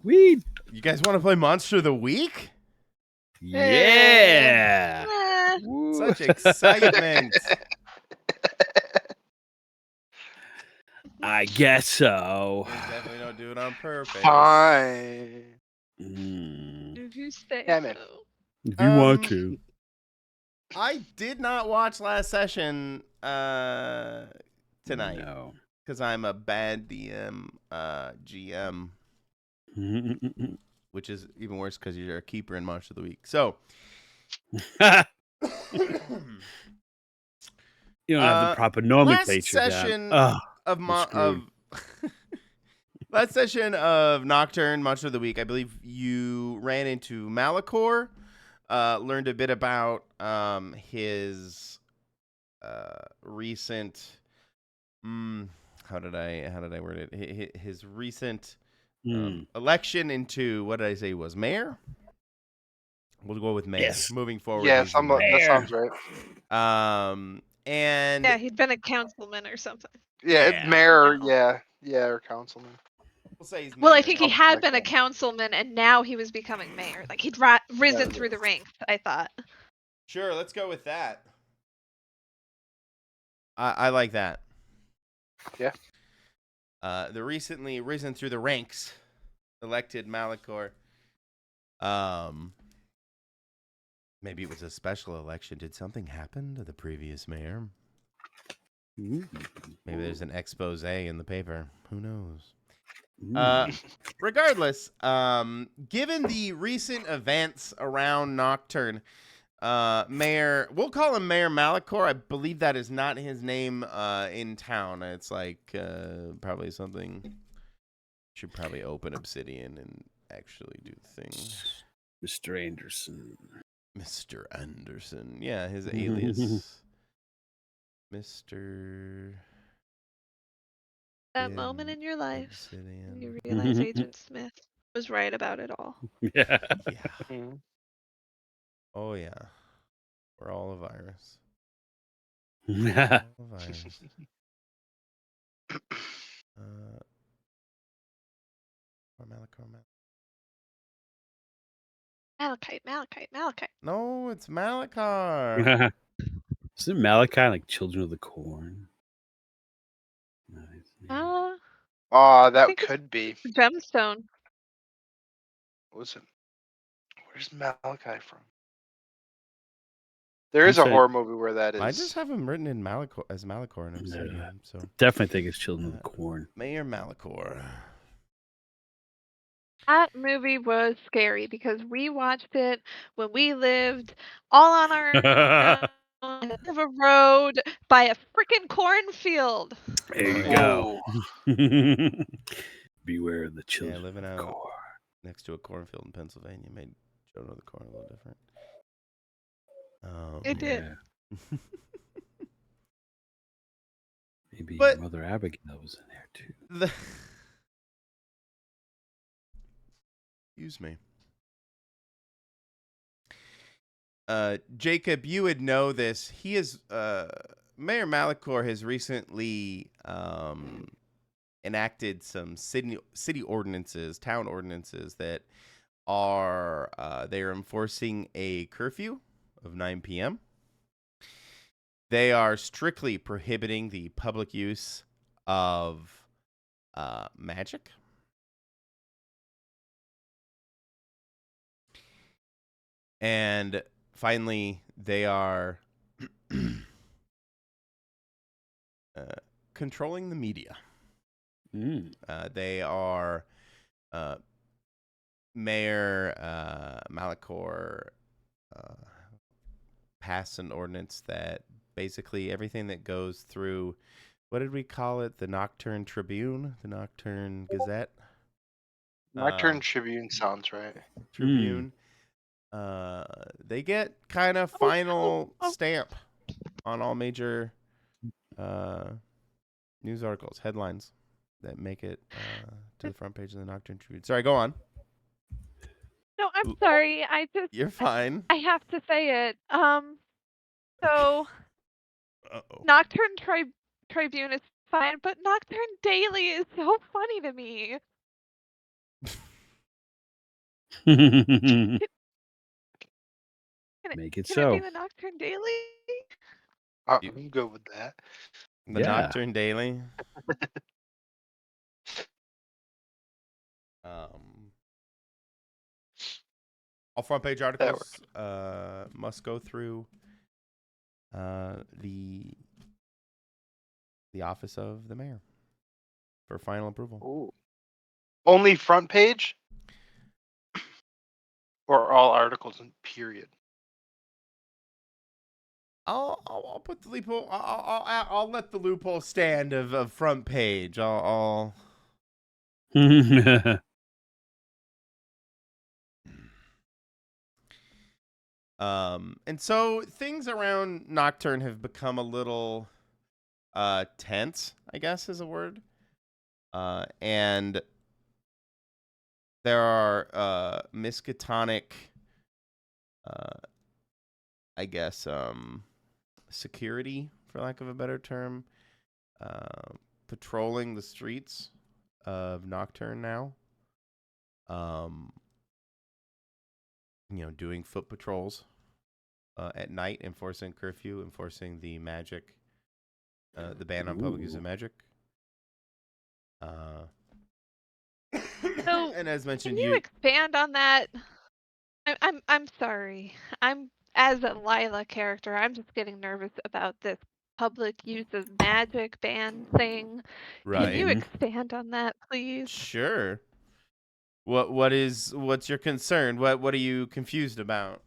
Sweet. You guys want to play Monster of the Week? Yeah. Such excitement. I guess so. We definitely don't do it on purpose. Fine. If you say Yeah, man. so. If you want to. I did not watch last session tonight No. because I'm a bad DM GM, which is even worse because you're a keeper in Monster of the Week. So You don't have the proper nomenclature. Last session last session of Nocturne, Monster of the Week, I believe you ran into Malachor, learned a bit about his recent how did I word it? His recent election into, what did I say was mayor? We'll go with mayor. Yes. Moving forward. Yeah, that sounds right. And yeah, he'd been a councilman or something. Yeah, mayor. Yeah, or councilman. We'll say he's mayor. Well, I think he had been a councilman, and now he was becoming mayor. Like he'd risen through the ranks. I thought. Sure, let's go with that. I like that. Yeah. The recently risen through the ranks, elected Malachor. Maybe it was a special election. Did something happen to the previous mayor? Maybe there's an expose in the paper. Who knows? Regardless, given the recent events around Nocturne, Mayor, we'll call him Mayor Malachor. I believe that is not his name in town. It's like probably something. Should probably open Obsidian and actually do the thing. Mr. Anderson. Mr. Anderson. Yeah, his alias. Mr. That moment in your life, Obsidian. you realize Agent Smith was right about it all. Yeah. Oh, yeah. We're all a virus. Yeah. All a virus. Malachite. No, it's Malachar. Isn't Malachi like Children of the Corn? Nice. That could be. Gemstone. Listen, where's Malachi from? There is a horror movie where that is. I just have him written in as Malachor in Obsidian. So definitely think it's Children of the Corn. Mayor Malachor. That movie was scary because we watched it when we lived all on our end of a road by a freaking cornfield. There you go. Beware of the children. Yeah, living out next to a cornfield in Pennsylvania made Children of the Corn a little different. It did. Maybe Mother Abigail was in there too. Excuse me. Jacob, you would know this. He is Mayor Malachor has recently enacted some city ordinances, town ordinances that are they are enforcing a curfew of 9 p.m. They are strictly prohibiting the public use of magic. And finally, they are controlling the media. They are Mayor Malachor passed an ordinance that basically everything that goes through, what did we call it? The Nocturne Tribune? The Nocturne Gazette? Nocturne Tribune sounds right. Tribune. They get kind of final stamp on all major news articles, headlines that make it to the front page of the Nocturne Tribune. Sorry, go on. No, I'm sorry. You're fine. I have to say it. So Nocturne Tribune is fine, but Nocturne Daily is so funny to me. Make Can it it be so. the Nocturne Daily? I'm good with that. The Yeah. Nocturne Daily. All front page articles must go through the office of the mayor for final approval. Ooh. Only front page? Or all articles in period? I'll put the loophole. I'll let the loophole stand of front page. And so things around Nocturne have become a little tense, I guess is a word. And there are miskatonic, I guess, security, for lack of a better term, patrolling the streets of Nocturne now. Doing foot patrols at night, enforcing curfew, enforcing the magic, the ban on public use of magic. So, and as mentioned, can you expand on that? I'm sorry. As a Lila character, I'm just getting nervous about this public use of magic ban thing. Can you right? expand on that, please? Sure. What's your concern? What are you confused about?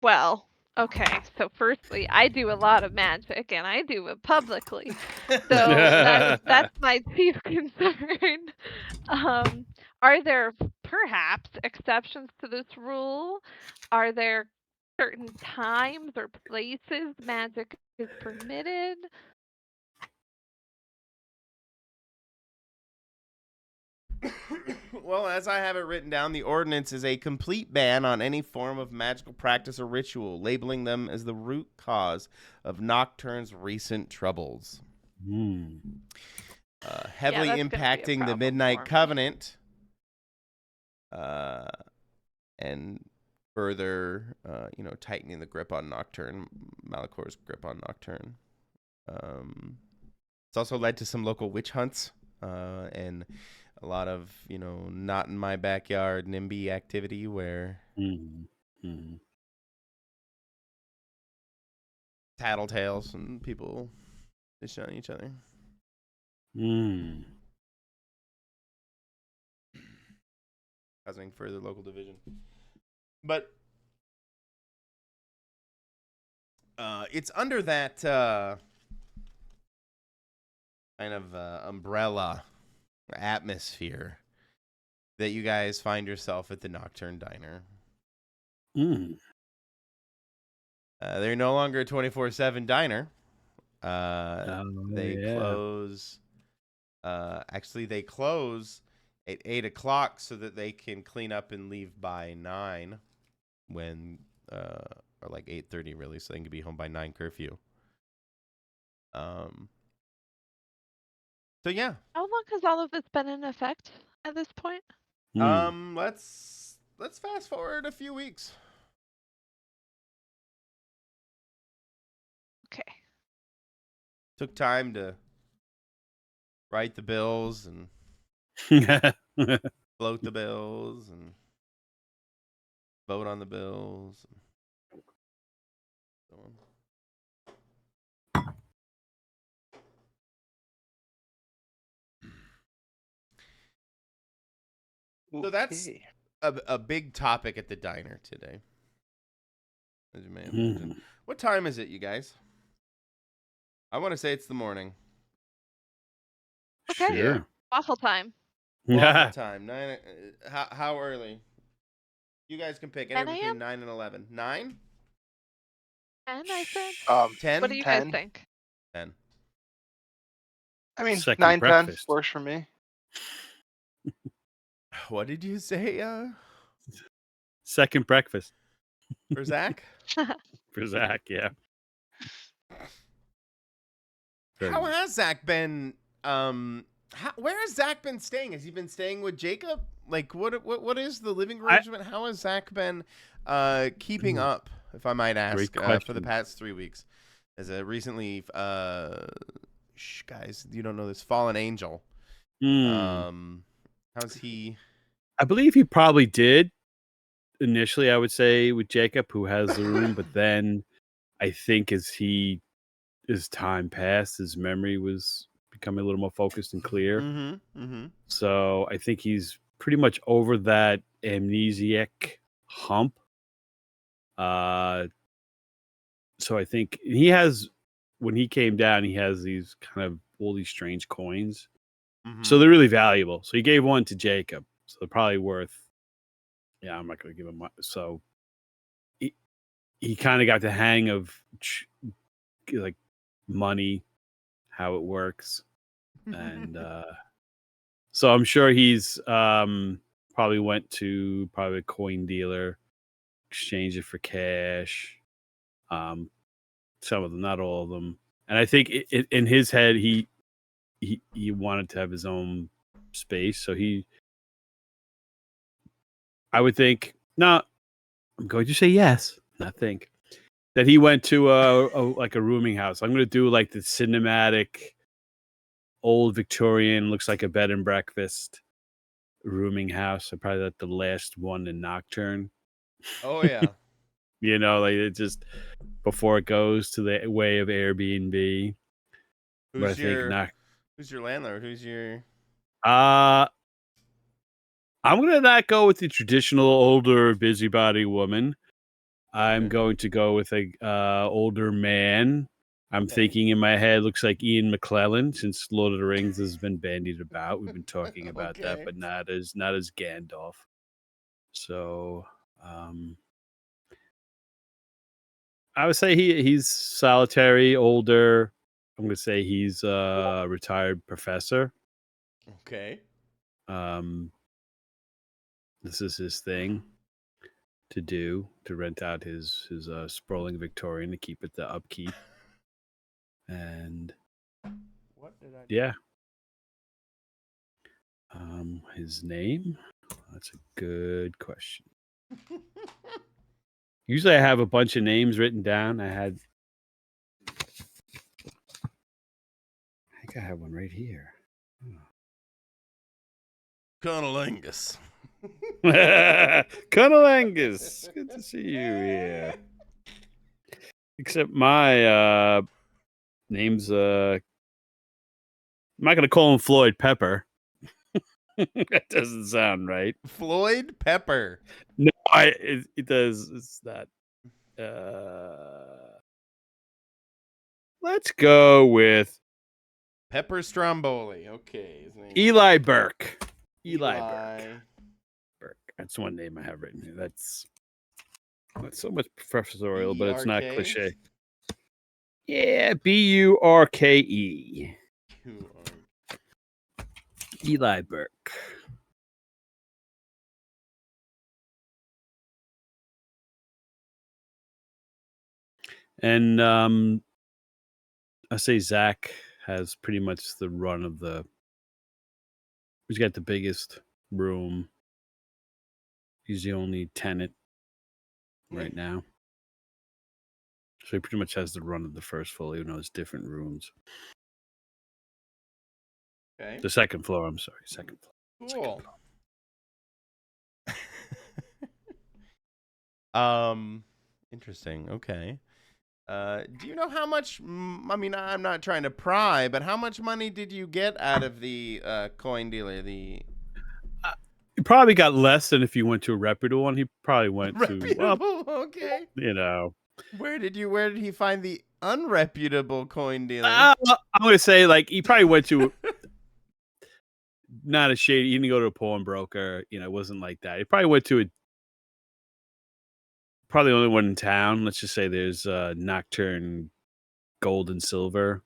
Well, okay. So firstly, I do a lot of magic and I do it publicly. So that's my chief concern. Are there perhaps exceptions to this rule? Are there certain times or places magic is permitted? Well, as I have it written down, the ordinance is a complete ban on any form of magical practice or ritual, labeling them as the root cause of Nocturne's recent troubles. Heavily that's gonna be a impacting the problem Midnight for me. Covenant, and further, tightening the grip on Nocturne, Malicor's grip on Nocturne. It's also led to some local witch hunts, and a lot of, not in my backyard NIMBY activity where tattletales and people fish on each other. Causing further local division. But it's under that kind of umbrella atmosphere that you guys find yourself at the Nocturne Diner. They're no longer a 24/7 diner. They close. Actually, they close at 8 o'clock so that they can clean up and leave by 9, or like 8:30 really, so they can be home by 9 curfew. So yeah. How long has all of this been in effect at this point? Let's fast forward a few weeks. Okay. Took time to write the bills and float the bills and vote on the bills. So on. So that's a big topic at the diner today, as you may imagine. What time is it, you guys? I want to say it's the morning. Okay. Sure. Waffle time. Waffle time. 9. How early? You guys can pick 10 anywhere between a.m.? 9 and 11. 9? 10, I said. 10? What do you guys 10. think? 10. I mean, Second 9, 10 breakfast. works for me. What did you say, Second breakfast for Zach? for Zach, yeah. How has Zach been Where has Zach been staying? Has he been staying with Jacob? Like, what is the living I- arrangement? How has Zach been keeping up, if I might ask, Great for the question. past 3 weeks? As a recently, guys, you don't know this, fallen angel. How's he? I believe he probably did initially, I would say, with Jacob, who has the room, but then I think as time passed, his memory was becoming a little more focused and clear. So I think he's pretty much over that amnesiac hump. So I think he has, when he came down, he has these kind of all these strange coins. So they're really valuable. So he gave one to Jacob. So they're probably worth, yeah, I'm not going to give him much. So he kind of got the hang of like money, how it works. And so I'm sure he's probably went to a coin dealer, exchange it for cash. Some of them, not all of them. And I think in his head, he wanted to have his own space. So I would think, no, I'm going to say yes. I think that he went to like a rooming house. I'm going to do like the cinematic old Victorian, looks like a bed and breakfast rooming house. So probably like the last one in Nocturne. Oh yeah. You know, like it just before it goes to the way of Airbnb. But I think not. Who's your landlord? Who's your? I'm gonna not go with the traditional older busybody woman. I'm going to go with a older man. I'm thinking in my head, looks like Ian McClellan, since Lord of the Rings has been bandied about. We've been talking about that, but not as Gandalf. So I would say he's solitary, older. I'm going to say he's a retired professor. Okay. This is his thing to do, to rent out his sprawling Victorian to keep it the upkeep. And what did I? Yeah. His name? That's a good question. Usually I have a bunch of names written down. I think I have one right here. Colonel Angus. Colonel Angus. Good to see you here. Except my name's I'm not gonna call him Floyd Pepper. That doesn't sound right. Floyd Pepper. No, it does. It's not. Let's go with Pepper Stromboli. Okay. His name Eli Burke. Eli Burke. That's one name I have written here. That's so much professorial, but it's not cliche. Yeah, Burke. Eli Burke. And I say Zach has pretty much the run of he's got the biggest room. He's the only tenant right now. So he pretty much has the run of the first floor, even though it's different rooms. Okay. The second floor, I'm sorry. Second floor. Cool. Interesting. Okay. Do you know how much? I mean, I'm not trying to pry, but how much money did you get out of the coin dealer? You probably got less than if you went to a reputable one. He probably went to, well, okay. You know, where did he find the unreputable coin dealer? I'm going to say, like, he probably went to not a shady. He didn't go to a pawnbroker. You know, it wasn't like that. He probably went to probably the only one in town. Let's just say there's Nocturne Gold and Silver,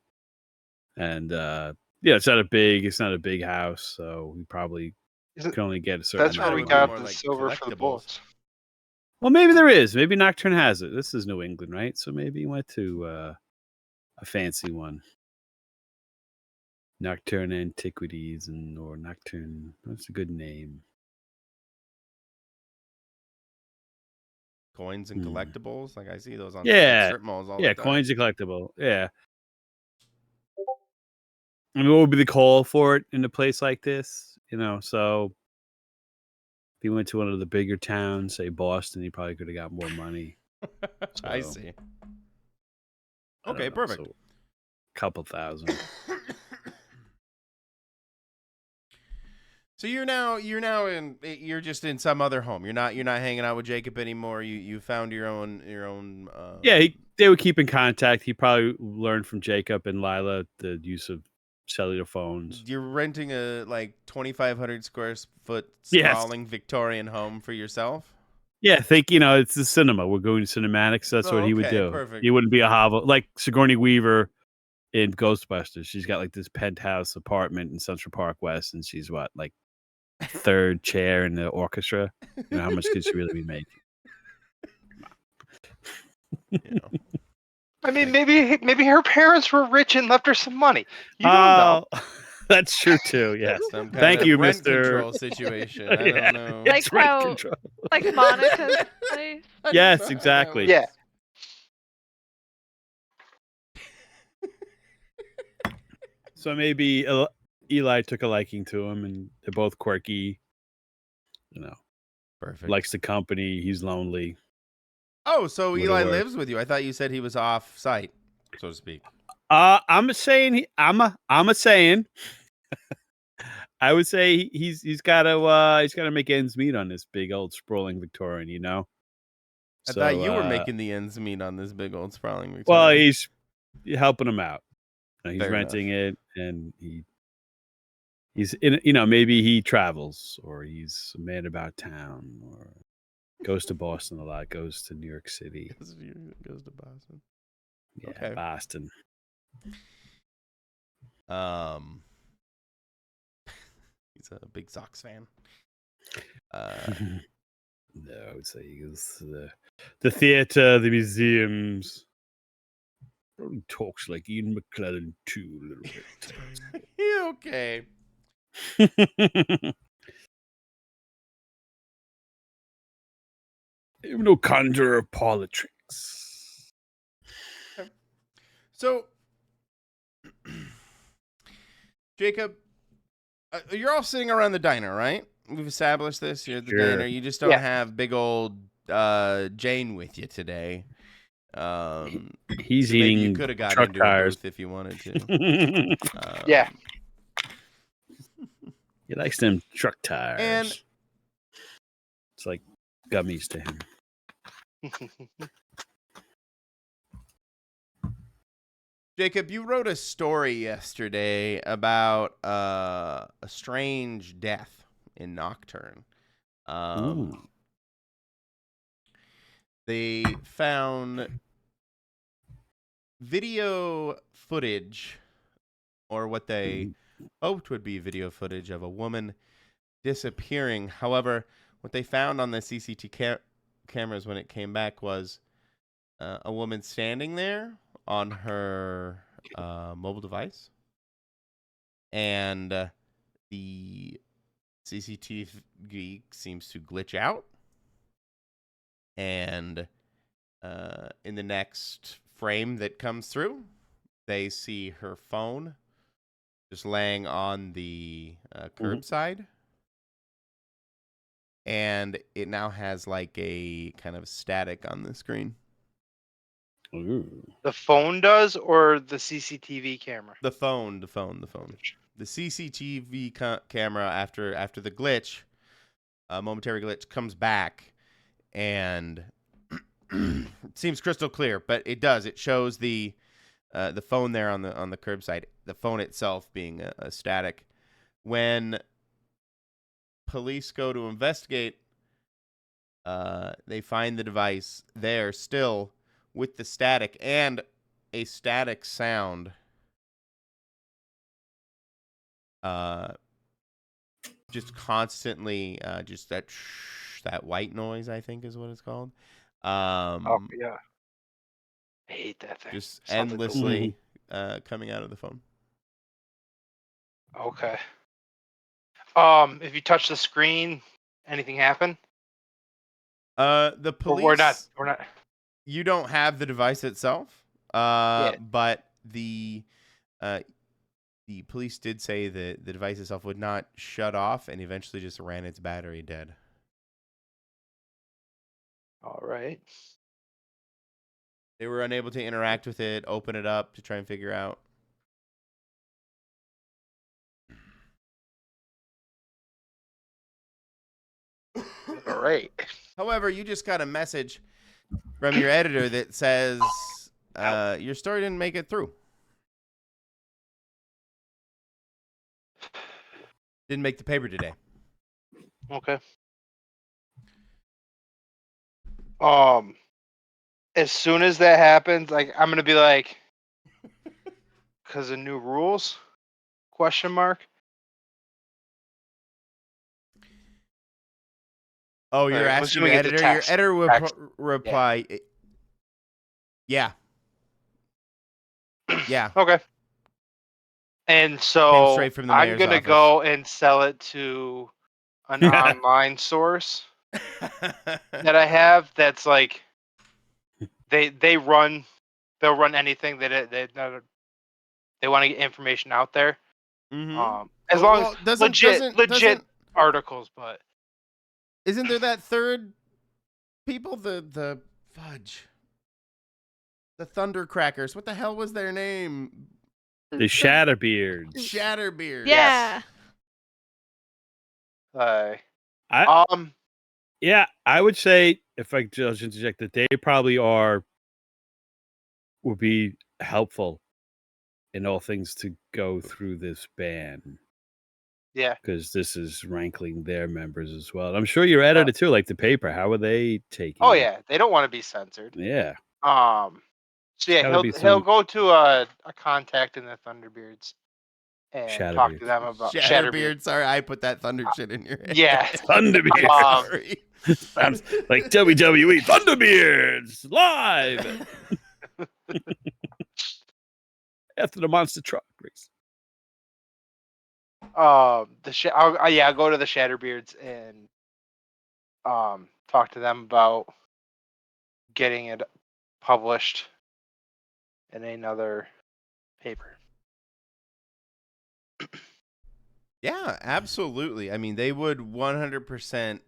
and yeah, it's not a big house, so we probably can only get a certain. That's where we got got the like silver for the collectibles. bullets. Well, maybe there is. Maybe Nocturne has it. This is New England, right? So maybe he went to a fancy one. Nocturne Antiquities or Nocturne. That's a good name. Coins and collectibles. Like I see those on strip malls all the Yeah, time. coins and collectible. Yeah. I mean, what would be the call for it in a place like this? So if he went to one of the bigger towns, say Boston, he probably could have got more money. I see. I Okay, don't know, perfect. so a couple thousand. So you're just in some other home. You're not hanging out with Jacob anymore. You found your own. Yeah, they would keep in contact. He probably learned from Jacob and Lila the use of cellular phones. You're renting a 2,500 square foot Yes. sprawling Victorian home for yourself. Yeah, think it's the cinema. We're going to cinematics. So that's what he would do. Perfect. He wouldn't be a hovel like Sigourney Weaver in Ghostbusters. She's got like this penthouse apartment in Central Park West, and she's like third chair in the orchestra. How much could she really be making? I mean, maybe her parents were rich and left her some money. You don't know. That's true too. Yes. Thank you, rent Mr. control situation. I don't know. Like It's rent how, control. like Monica's place. Yes, exactly. Yeah. So maybe Eli took a liking to him, and they're both quirky. Perfect. Likes the company. He's lonely. Oh, so Would Eli it work? lives with you? I thought you said he was off site, so to speak. I'm a saying. I would say he's got to make ends meet on this big old sprawling Victorian. I thought you were making the ends meet on this big old sprawling Victorian. Well, he's helping him out. He's Fair renting it, and he's in. Maybe he travels, or he's a man about town, or goes to Boston a lot. Goes to New York City. Goes to Boston. Yeah, Okay. Boston. He's a big Sox fan. No, I would say he goes to the theater, the museums. Probably talks like Ian McClellan too, a little bit. Okay. Even no conjurer of parlor tricks. So, Jacob, you're all sitting around the diner, right? We've established this. You're at the diner. You just don't have big old Jane with you today. He's so eating maybe you could have gotten truck into tires a booth if you wanted to. Yeah. He likes them truck tires. And it's like gummies to him. Jacob, you wrote a story yesterday about a strange death in Nocturne. They found video footage, or what they hoped would be video footage of a woman disappearing. However, what they found on the CCTV cameras when it came back was a woman standing there on her mobile device, and the CCTV seems to glitch out, and in the next frame that comes through, they see her phone just laying on the curbside, and it now has like a kind of static on the screen. Ooh. The phone does, or the CCTV camera? The phone. The CCTV camera, after the glitch, momentary glitch, comes back, and it seems crystal clear. But it does. It shows the phone there on the curbside. The phone itself being a static. When police go to investigate, they find the device there still, with the static and a static sound. Just constantly, just that white noise, I think is what it's called. Oh yeah, I hate that thing. Just Sounds like endlessly coming out of the phone. Okay. If you touch the screen, anything happen? The We're not. police. We're not. You don't have the device itself. Yeah. But the police did say that the device itself would not shut off and eventually just ran its battery dead. All right. They were unable to interact with it, open it up to try and figure out. All right. However, you just got a message from your editor that says your story didn't make it through. Didn't make the paper today. Okay. As soon as that happens, like I'm gonna be like, because of new rules? Question mark. Oh, you're I'm asking the assuming it's a editor? Your text. editor will Text. reply. Yeah. Yeah. Okay. And Came so straight from the I'm mayor's gonna office. go and sell it to an online source that I have. That's like they'll run anything that they want to get information out there. Mm-hmm. As long as legit articles, but isn't there that third people, the fudge, the Thundercrackers? What the hell was their name? The Shatterbeards. Shatterbeards. Yeah. Yeah, I would say, if I just interject, that they probably would be helpful in all things to go through this ban. Yeah. Because this is rankling their members as well. I'm sure your editor too, like the paper. How are they taking Oh it? yeah, they don't want to be censored. Yeah. So yeah, he'll go to a contact in the Thunderbeards and talk to them about Shatterbeard. Sorry, I put that thunder shit in your head. Yeah. Thunderbeards. Sorry. Sounds like WWE Thunderbeards live after the monster truck race. I'll go to the Shatterbeards and talk to them about getting it published in another paper. Yeah, absolutely. I mean, they would 100%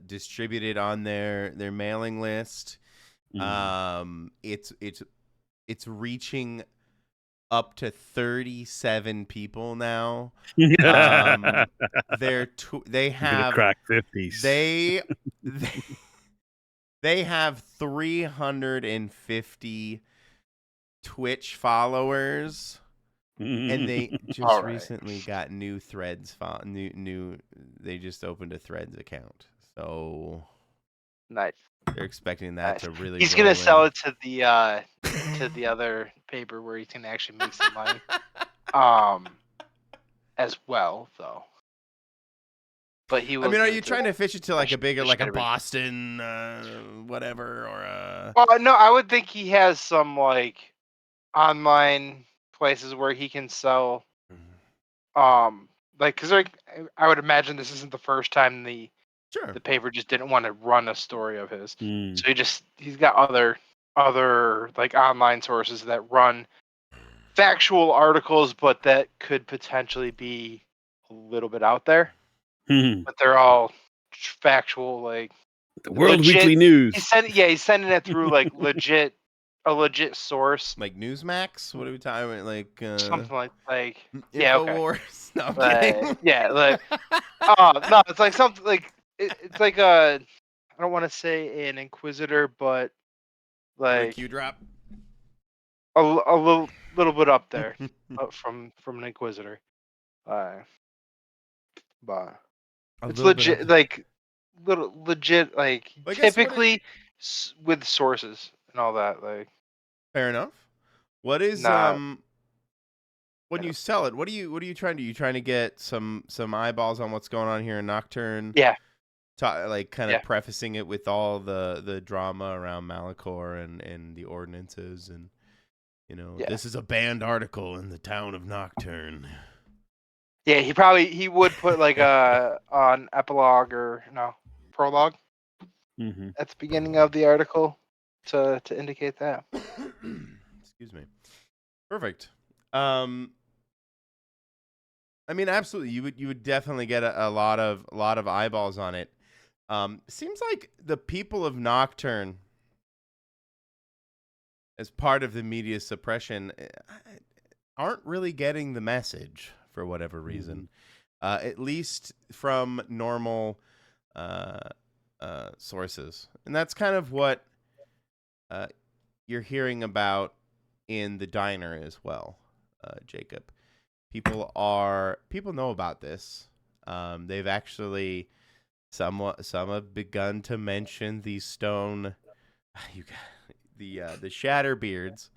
distribute it on their mailing list. It's reaching up to 37 people now. They have crack 50s. They have 350 Twitch followers. And they just recently got new Threads. They just opened a Threads account, so nice. They're expecting that to really. He's gonna sell it to the other paper where he can actually make some money. As well though. But he. I mean, are you trying to fish it to like a bigger, like a Boston, whatever, or a? Well, no, I would think he has some like online places where he can sell because I would imagine this isn't the first time the paper just didn't want to run a story of his, so he's got other like online sources that run factual articles, but that could potentially be a little bit out there, but they're all factual, like the World Weekly News. He's sending it through like a legit source, like Newsmax. What are we talking about? Like something like Infowars. No, I'm kidding. Yeah, like no, it's like something like it's like I don't want to say an Inquisitor, but like Q drop. A little bit up there from an Inquisitor, but it's legit, like legit, like typically with sources and all that. Like, fair enough. What is when you sell it? What are you trying to do? You trying to get some eyeballs on what's going on here in Nocturne? Yeah. Kind of prefacing it with all the drama around Malachor and the ordinances, and this is a banned article in the town of Nocturne. Yeah, he would put like an epilogue or prologue at the beginning of the article to indicate that. Excuse me. Perfect. I mean, absolutely. You would definitely get a lot of eyeballs on it. Seems like the people of Nocturne, as part of the media suppression, aren't really getting the message for whatever reason. At least from normal sources, and that's kind of what you're hearing about in the diner as well, Jacob. People know about this. They've actually some have begun to mention the stone. You got the Shatterbeards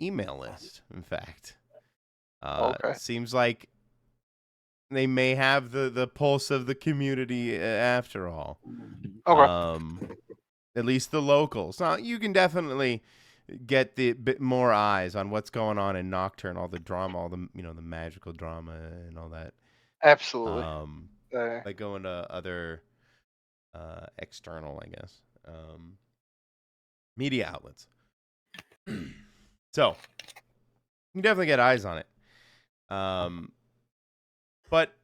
email list. In fact, Okay. Seems like they may have the pulse of the community after all. Okay. At least the locals. Now you can definitely get the bit more eyes on what's going on in Nocturne, all the drama, all the the magical drama and all that. Absolutely. Like going to other external, I guess, media outlets. So you can definitely get eyes on it. But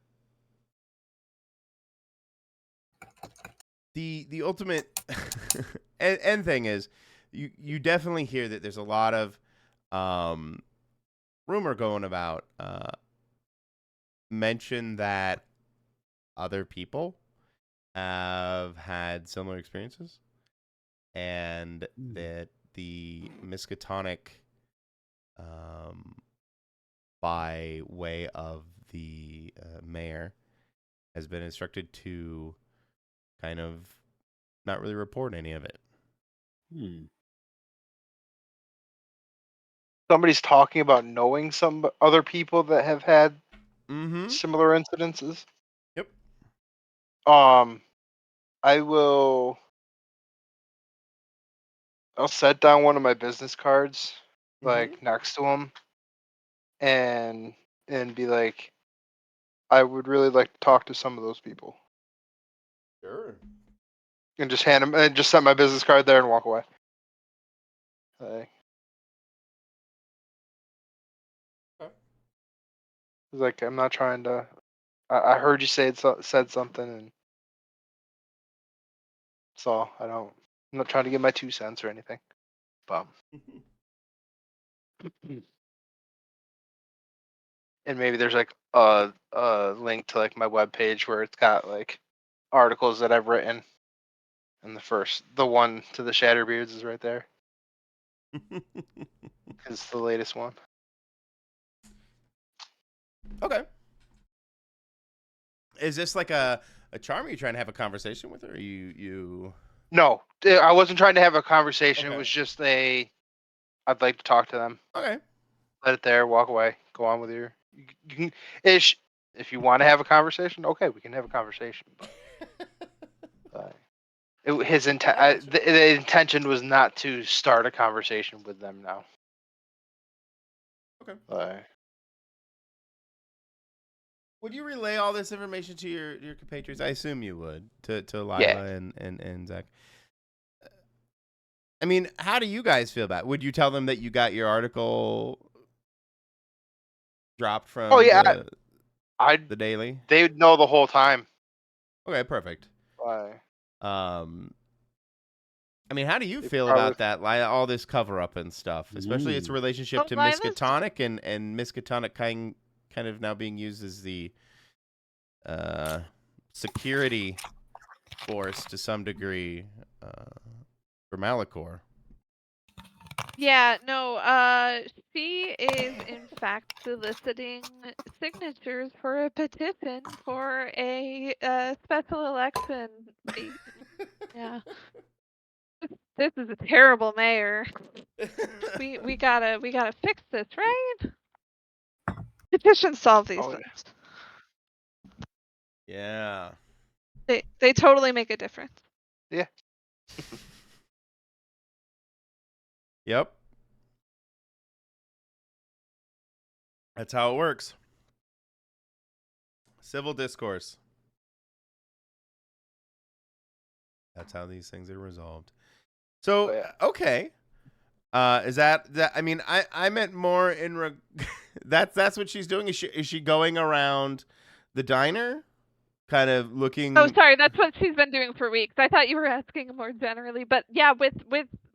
the ultimate end thing is you definitely hear that there's a lot of rumor going about mention that other people have had similar experiences, and that the Miskatonic, by way of the mayor, has been instructed to kind of not really report any of it. Somebody's talking about knowing some other people that have had similar incidences. Yep. I'll set down one of my business cards, like next to him, and be like, I would really like to talk to some of those people. Sure. And just hand him, and just set my business card there and walk away. Like, I'm not trying to. I heard you said something, and so I'm not trying to give my 2 cents or anything. But and maybe there's like a link to like my webpage where it's got like articles that I've written, and the one to the Shatterbeards is right there. It's the latest one. Okay. Is this like a charm? Are you trying to have a conversation with her? Or you? No, I wasn't trying to have a conversation. Okay. It was just I'd like to talk to them. Okay. Let it there. Walk away. Go on with your. You can, if you want to have a conversation, okay, we can have a conversation. But the intention was not to start a conversation with them now. Okay. Would you relay all this information to your compatriots? I assume you would, to Lila and Zach. I mean, how do you guys feel about it? Would you tell them that you got your article dropped from the Daily? They would know the whole time. Okay, perfect. Why? I mean, how do you feel about that? All this cover up and stuff, especially its relationship to Miskatonic and Miskatonic kind of now being used as the security force to some degree for Malachor. Yeah, no, she is in fact soliciting signatures for a petition for a special election. Yeah. This is a terrible mayor. We gotta fix this, right? Petitions solve these things. Yeah. They totally make a difference. Yeah. Yep. That's how it works. Civil discourse. That's how these things are resolved. So, okay. Is that I mean, I meant more in that's what she's doing. Is she going around the diner kind of looking? Oh, sorry, that's what she's been doing for weeks. I thought you were asking more generally, but yeah, with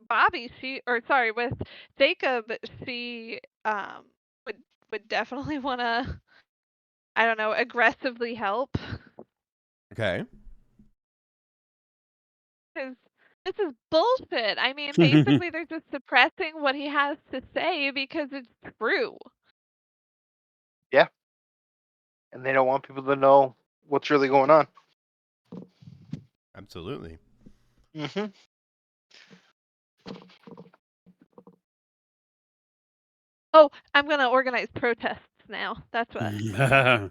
Bobby, with Jacob, she would definitely want to, I don't know, aggressively help. Okay. Because this is bullshit. I mean, basically, they're just suppressing what he has to say because it's true. Yeah. And they don't want people to know what's really going on. Absolutely. Mm-hmm. Oh, I'm going to organize protests now. That's what. How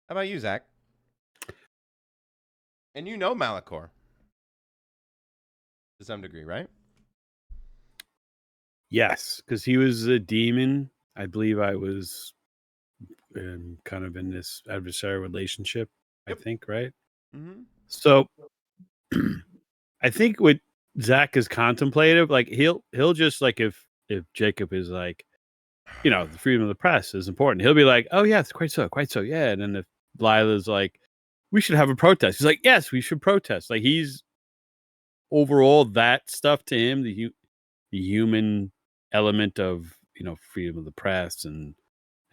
about you, Zach? And you know Malachor to some degree, right? Yes, because he was a demon. I believe I was kind of in this adversarial relationship. Yep. I think, right? Mm-hmm. So, I think what Zach is contemplative, like he'll just like if Jacob is like, the freedom of the press is important, he'll be like, oh yes, quite so, yeah. And then if Lila's like, we should have a protest, he's like, yes, we should protest. Like he's overall that stuff to him, the human element of freedom of the press and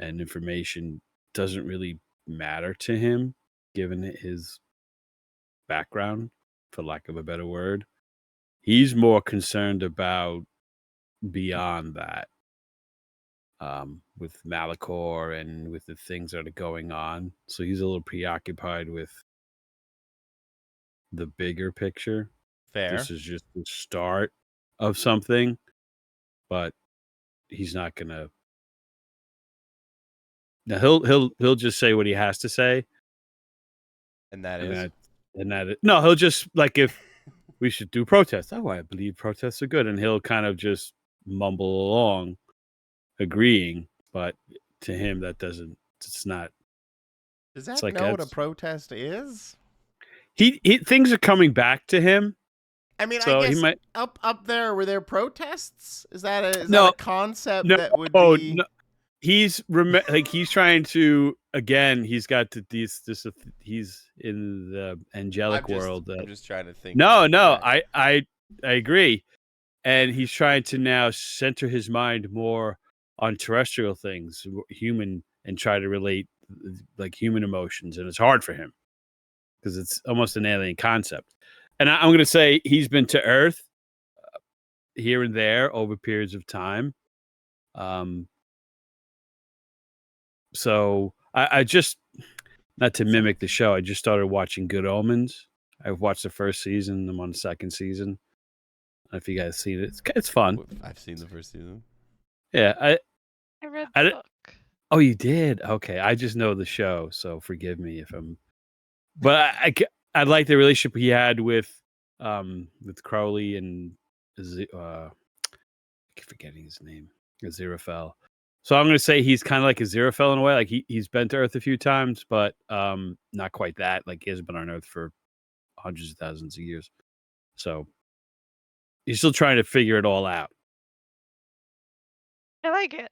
information doesn't really matter to him, given his background, for lack of a better word. He's more concerned about beyond that, with Malachor and with the things that are going on. So he's a little preoccupied with the bigger picture. Fair. This is just the start of something, but he's not gonna. Now he'll just say what he has to say, And that and is. no, he'll just like if we should do protests. Oh, I believe protests are good, and he'll kind of just mumble along, agreeing, but to him that doesn't. It's not. Does Zach like know what a protest is? He things are coming back to him. I mean, so I guess he might up there were there protests? Is that no, that a concept no, that would be? No. He's he's trying to again. He's got this. He's in the angelic world. I'm just trying to think. No, I agree, and he's trying to now center his mind more on terrestrial things, human, and try to relate like human emotions, and it's hard for him because it's almost an alien concept. And I'm going to say he's been to Earth here and there over periods of time. So I just, not to mimic the show, I just started watching Good Omens. I've watched the first season. I'm on the second season. I don't know if you guys seen it. It's fun. I've seen the first season. Yeah, I read the book. Oh, you did? Okay, I just know the show, so forgive me if I'm. But I like the relationship he had with Crowley and I keep forgetting his name, Aziraphale. So I'm going to say he's kind of like Aziraphale in a way. Like he's been to Earth a few times, but not quite that. Like he hasn't been on Earth for hundreds of thousands of years. So he's still trying to figure it all out. I like it.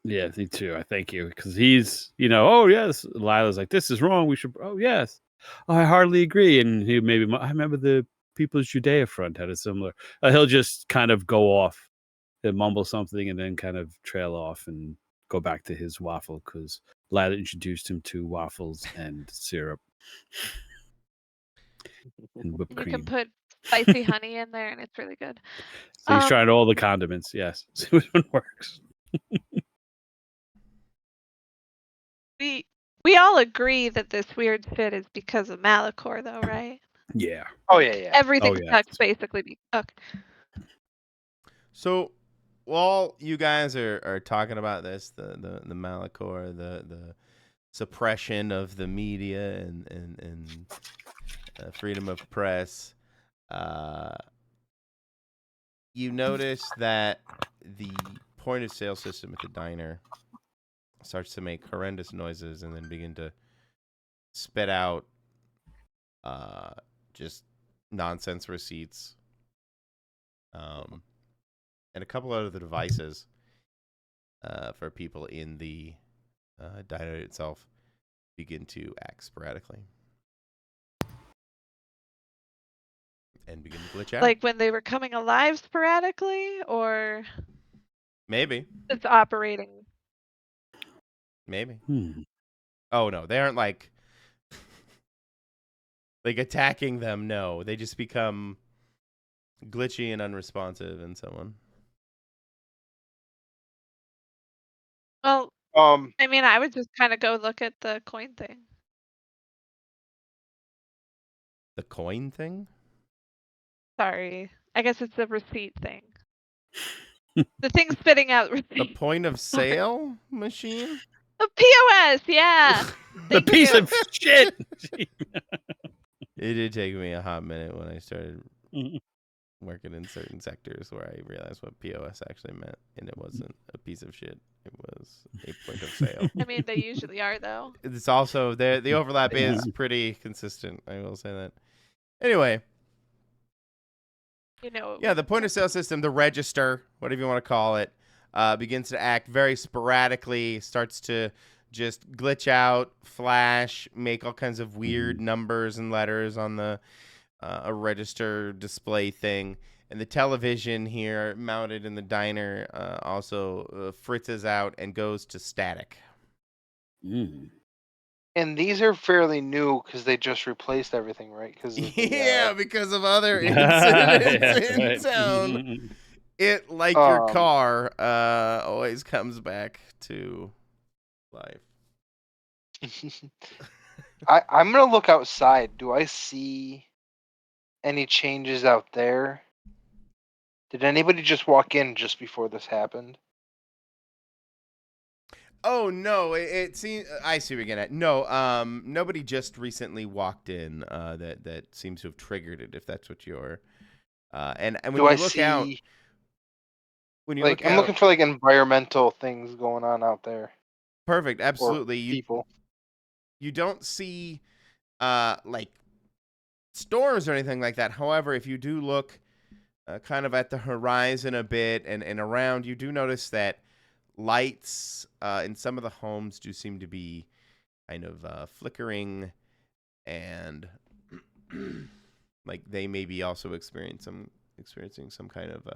Yeah, me too. I thank you because he's, oh yes, Lila's like, this is wrong. We should. Oh yes, oh, I hardly agree. And he I remember the People's Judea Front had a similar. He'll just kind of go off, and mumble something, and then kind of trail off and go back to his waffle because Lila introduced him to waffles and syrup and whipped cream. You can put spicy honey in there, and it's really good. So he's trying all the condiments. Yes, see which one works. We all agree that this weird fit is because of Malachor, though, right? Yeah. Oh yeah. Everything sucks basically. Okay. So, while you guys are talking about this, the Malachor, the suppression of the media and freedom of press, you notice that the point of sale system at the diner starts to make horrendous noises and then begin to spit out just nonsense receipts. And a couple other devices for people in the diner itself begin to act sporadically and begin to glitch out. Like when they were coming alive sporadically, or maybe it's operating? Maybe. Oh no, they aren't like attacking them. No, they just become glitchy and unresponsive and so on. Well, I mean, I would just kind of go look at the coin thing. The coin thing? Sorry. I guess it's the receipt thing. The thing spitting out receipts. The point of sale machine? The POS, yeah. The piece of shit. It did take me a hot minute when I started working in certain sectors where I realized what POS actually meant, and it wasn't a piece of shit. It was a point of sale. I mean, they usually are, though. It's also the overlap is pretty consistent. I will say that. Anyway. You know. Yeah, the point of sale system, the register, whatever you want to call it, begins to act very sporadically, starts to just glitch out, flash, make all kinds of weird numbers and letters on the a register display thing. And the television here mounted in the diner also fritzes out and goes to static. And these are fairly new because they just replaced everything, right? Because of other incidents in town. It, like your car, always comes back to life. I'm going to look outside. Do I see any changes out there? Did anybody just walk in just before this happened? Oh no! It seems I see what you're getting at. No, nobody just recently walked in. That seems to have triggered it. If that's what you're, and when you look out, when you look I'm looking for like environmental things going on out there. Perfect, absolutely. People. You don't see, like stores or anything like that. However, if you do look, kind of at the horizon a bit and around, you do notice that lights in some of the homes do seem to be kind of flickering, and like they may be also experiencing some kind of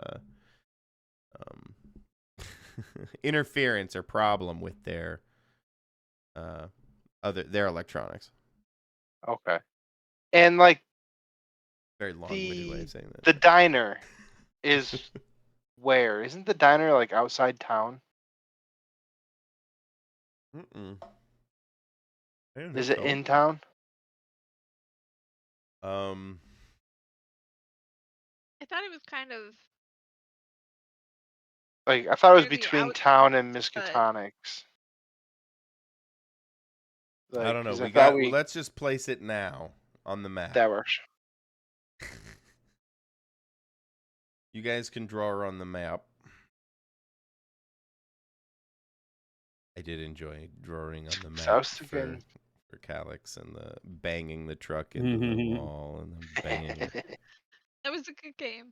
interference or problem with their electronics. Okay. And like very long-winded way of saying that. The diner is where? Isn't the diner like outside town? Is it in town? I thought it was kind of like I thought it was between town and Miskatonics. I don't know. Let's just place it now on the map. That works. You guys can draw her on the map. I did enjoy drawing on the map for Calyx and the banging the truck into the wall and then banging it. That was a good game.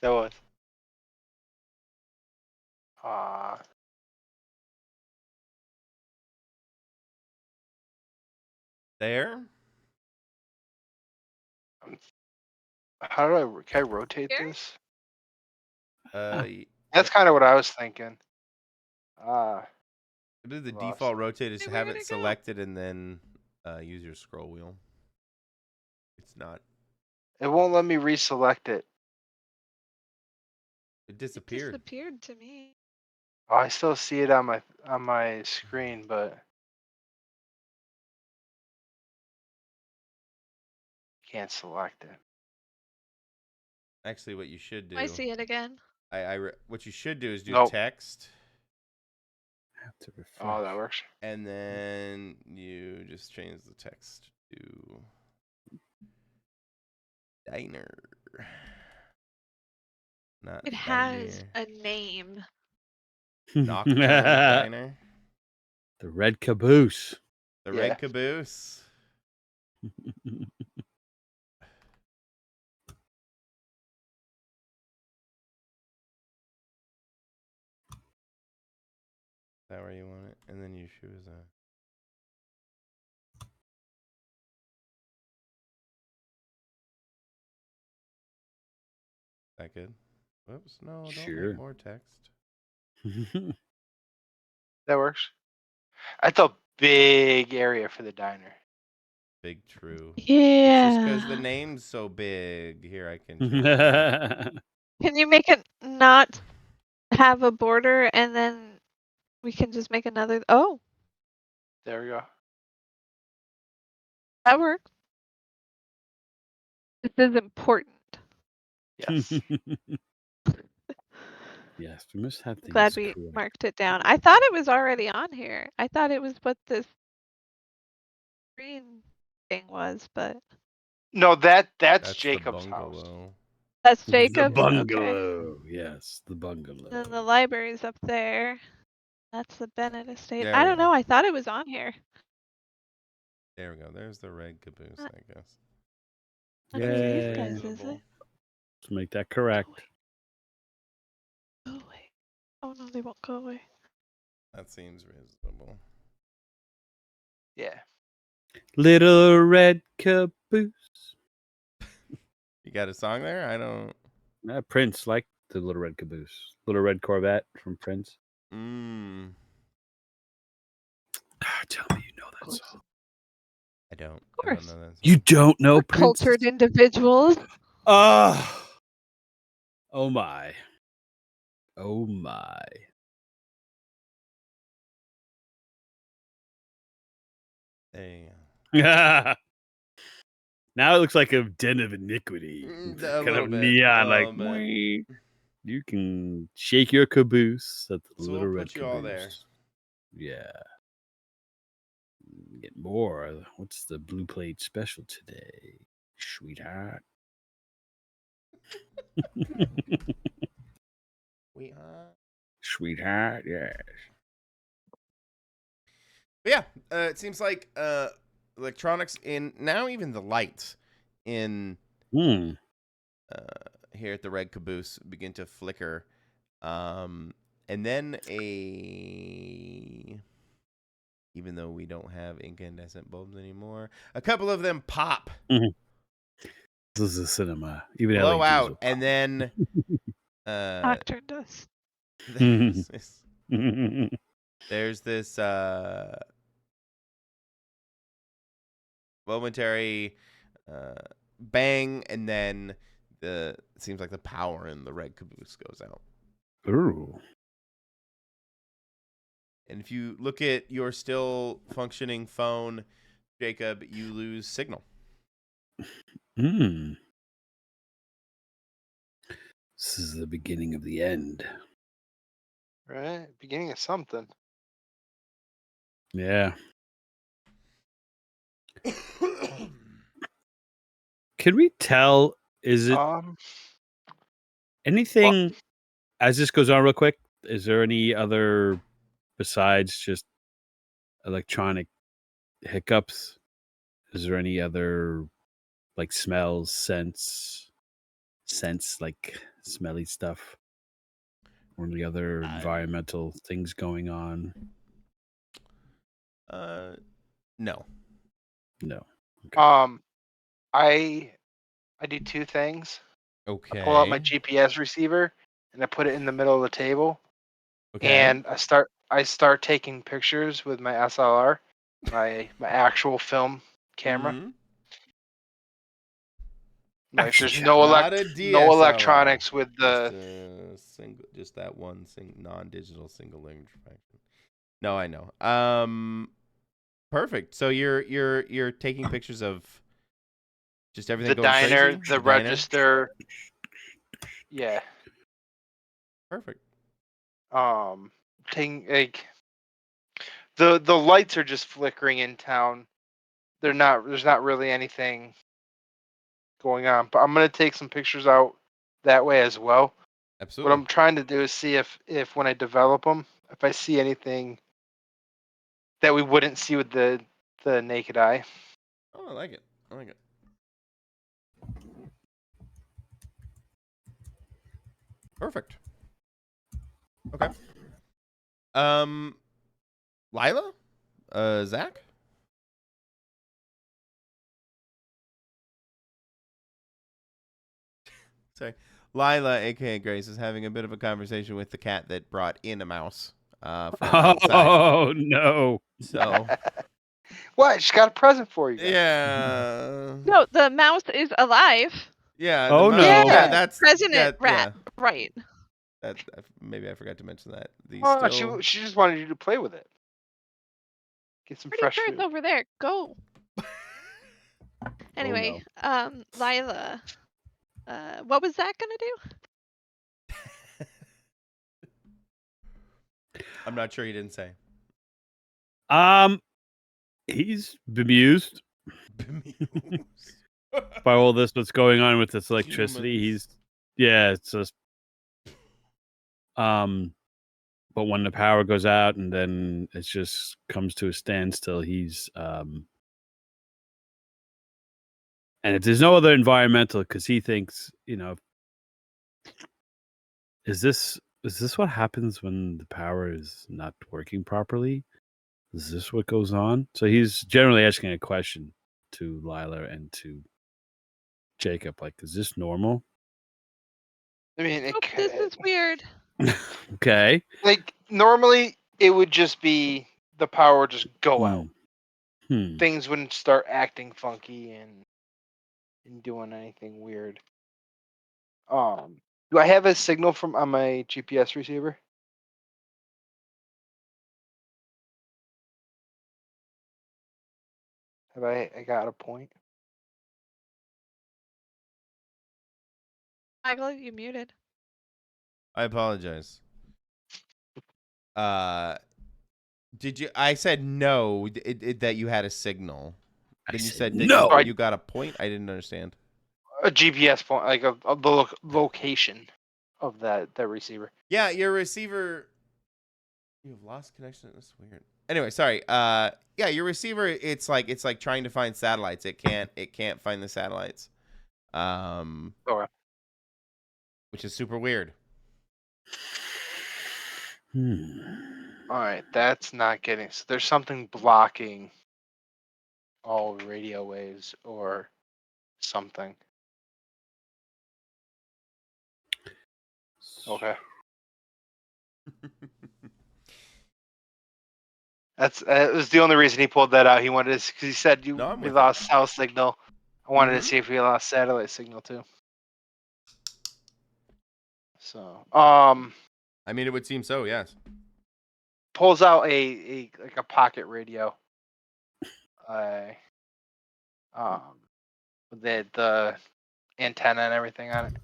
That was. There? How do can I rotate this? That's kind of what I was thinking. I believe the default rotate is to have it selected and then use your scroll wheel. It's not. It won't let me reselect it. It disappeared. It disappeared to me. Oh, I still see it on my screen, but can't select it. Actually, what you should do. I see it again. What you should do is do text. Have to refresh. Oh, that works. And then you just change the text to diner. It has a name. Nocturne Diner. The Red Caboose. The Red Caboose. Is that where you want it? And then you choose a... That good? Whoops, no, don't make more text. That works. That's a big area for the diner. Big true. Yeah. It's just because the name's so big. Here, I can change Can you make it not have a border and then we can just make another? Oh, There we go. that works. This is important. Yes. Yes, we must have things. Glad we marked it down. I thought it was already on here. I thought it was what this green thing was, but No, that's Jacob's house. That's The Jacob's. bungalow. Okay. Yes, the bungalow. Then the library's up there. That's the Bennett estate. There I we don't go. know. I thought it was on here. There we go. There's the Red Caboose, I guess. Not for these guys, is it? Let's make that correct. Go away. Oh no, they won't go away. That seems reasonable. Yeah. Little Red Caboose. You got a song there? I don't. Prince liked the Little Red Caboose. Little Red Corvette from Prince. Tell me you know that song. I don't. Of course. I don't know that song. You don't know We're Prince? Cultured individuals. Oh my. Oh my. There you go. Now it looks like a den of iniquity. Kind of neon, like you can shake your caboose at the Little Red put you Caboose. all there. Yeah. Get more. What's the blue plate special today, sweetheart? Sweetheart, yes. But yeah, it seems like electronics in now, even the lights in here at the Red Caboose begin to flicker, and then even though we don't have incandescent bulbs anymore, a couple of them pop. This is a cinema. Even blow LEDs out, and then Nocturne does. There's this momentary bang, and then it seems like the power in the Red Caboose goes out. Ooh. And if you look at your still functioning phone, Jacob, you lose signal. This is the beginning of the end. Right? Beginning of something. Yeah. Can we tell? Is it anything as this goes on real quick? Is there any other besides just electronic hiccups? Is there any other like smells, scents, like smelly stuff? Or any other environmental things going on? No. Okay. I do two things. Okay. I pull out my GPS receiver and I put it in the middle of the table. Okay. And I start taking pictures with my SLR, my actual film camera. Mm-hmm. Like there's no electronics with the just that one non-digital single interaction. No, I know. Perfect. So you're taking pictures of just everything the going diner, crazy? the register. Yeah. Perfect. Taking like the lights are just flickering in town. There's not really anything going on, but I'm gonna take some pictures out that way as well. Absolutely. What I'm trying to do is see if when I develop them, if I see anything that we wouldn't see with the naked eye. Oh, I like it. Perfect. Okay. Lila? Zach? Sorry. Lila, aka Grace, is having a bit of a conversation with the cat that brought in a mouse from outside. Oh no. So What? She got a present for you guys. yeah. No, the mouse is alive. Yeah. Oh, no. Yeah, that's President Rat. Yeah, Right. maybe I forgot to mention that. Oh, she just wanted you to play with it. Get some Pretty fresh sure food. it's over there. Go. Anyway, Lila, what was that gonna do? I'm not sure he didn't say. He's bemused by all this what's going on with this electricity. It's just but when the power goes out and then it just comes to a standstill, he's and if there's no other environmental, because he thinks, is this what happens when the power is not working properly? Is this what goes on? So he's generally asking a question to Lila and to Jacob, like, is this normal? I mean, it could. This is weird. Okay. Like normally, it would just be the power would just go out. Things wouldn't start acting funky and doing anything weird. Do I have a signal from on my GPS receiver? Have I got a point? Michael, you muted. I apologize. Did you? I said no. That you had a signal. Then you said no. You got a point. I didn't understand. A GPS point, like the location of that receiver. Yeah, your receiver. You've lost connection. That's weird. Anyway, sorry. Yeah, your receiver. It's like trying to find satellites. It can't find the satellites. Okay. Which is super weird. All right, that's not getting. So there's something blocking all radio waves or something. Okay. That was the only reason he pulled that out. He wanted to, because he said we lost house signal. I wanted to see if we lost satellite signal too. So, I mean, it would seem so. Yes. Pulls out a pocket radio. With the antenna and everything on it.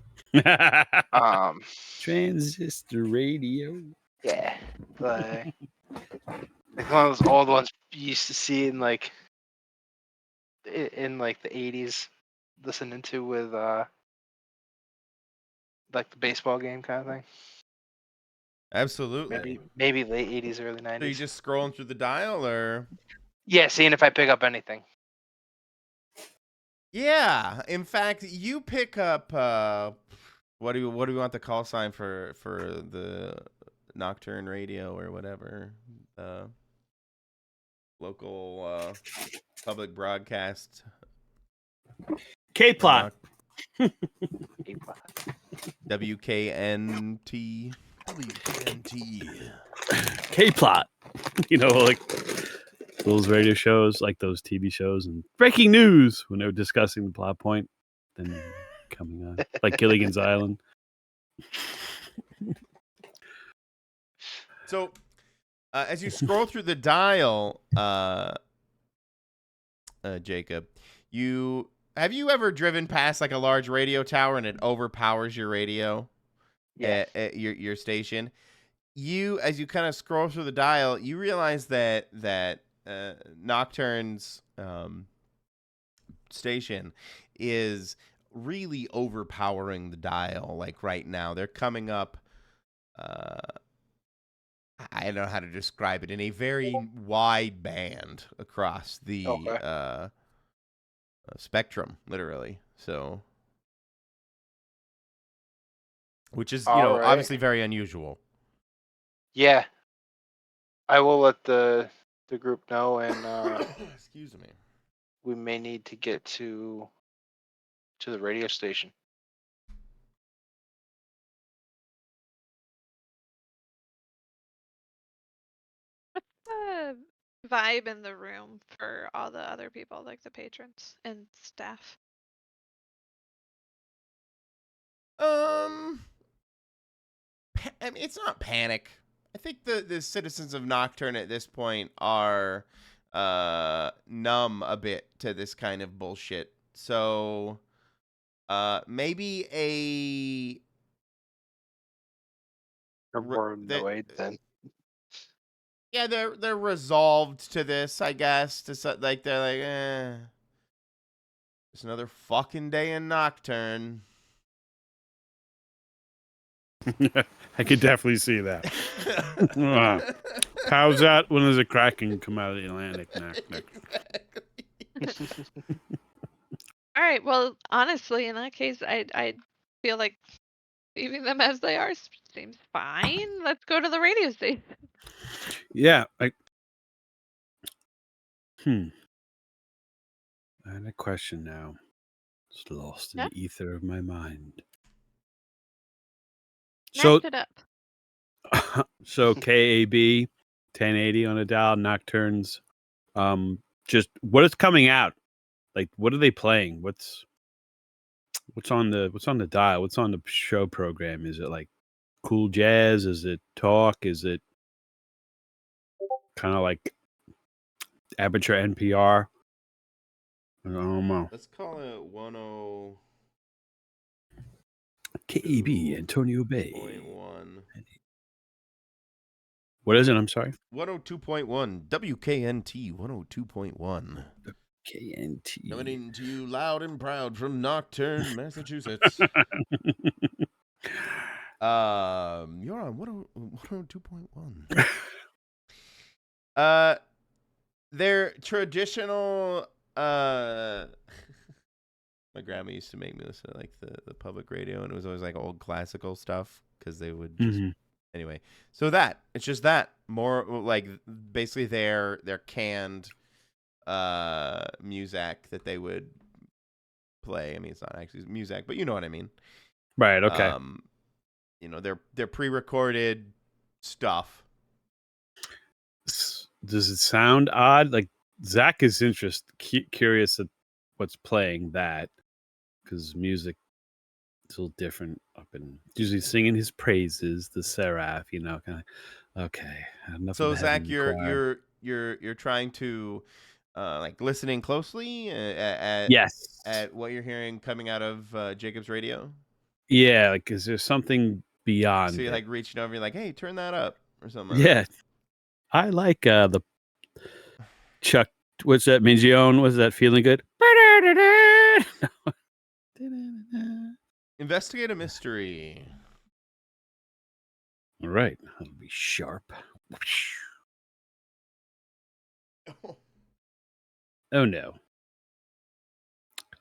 Transistor radio. Yeah, like one of those old ones you used to see in the 80s, listening to with like the baseball game kind of thing. Absolutely. Maybe late 80s, early 90s. So you just scrolling through the dial, or? Yeah, seeing if I pick up anything. Yeah, in fact, you pick up. What do we want the call sign for the Nocturne radio or whatever? Local public broadcast. K-plot. WKNT. WKNT. K-plot. Like those radio shows, like those TV shows, and breaking news when they were discussing the plot point, then coming on, like Gilligan's Island. So, as you scroll through the dial, Jacob, have you ever driven past like a large radio tower and it overpowers your radio? Yeah. At your station? As you kind of scroll through the dial, you realize that Nocturne's station is really overpowering the dial. Like right now, they're coming up. I don't know how to describe it, in a very wide band across the spectrum, literally. So, which is obviously very unusual. Yeah, I will let the group know, and excuse me, we may need to get to the radio station. What's the vibe in the room for all the other people, like the patrons and staff? I mean, it's not panic. I think the citizens of Nocturne at this point are numb a bit to this kind of bullshit. So maybe We're annoyed then. Yeah, they're resolved to this, I guess. Like they're like, it's another fucking day in Nocturne. I could definitely see that. How's that when there's a kraken come out of the Atlantic? All right. Well, honestly, in that case, I feel like leaving them as they are seems fine. Let's go to the radio station. Yeah. I had a question now. It's lost in the ether of my mind. Snatch it up. So KAB 1080 on a dial, Nocturnes. Just what is coming out? Like, what are they playing? What's on the dial? What's on the show program? Is it like cool jazz? Is it talk? Is it kind of like amateur NPR? I don't know. Let's call it 10. KAB Antonio Bay. 1. What is it? I'm sorry. 102.1 WKNT 102.1. KNT. Coming to you loud and proud from Nocturne, Massachusetts. You're on 102.1. They're traditional. My grandma used to make me listen to like the public radio, and it was always like old classical stuff because they would just anyway. So it's just that more like basically their canned music that they would play. I mean, it's not actually music, but you know what I mean. Right. Okay. They're pre-recorded stuff. Does it sound odd? Like Zach is curious at what's playing that because music is a little different up in usually singing his praises, the seraph, kind of. Okay. So Zach, you're trying to like listening closely at what you're hearing coming out of Jacob's radio. Yeah, like is there something beyond? So you're like reaching over, you're like, hey, turn that up or something. Yeah, I like the Chuck. What's that? Mingione? What's that? Feeling good? Investigate a mystery. All right, that'll be sharp. Oh no!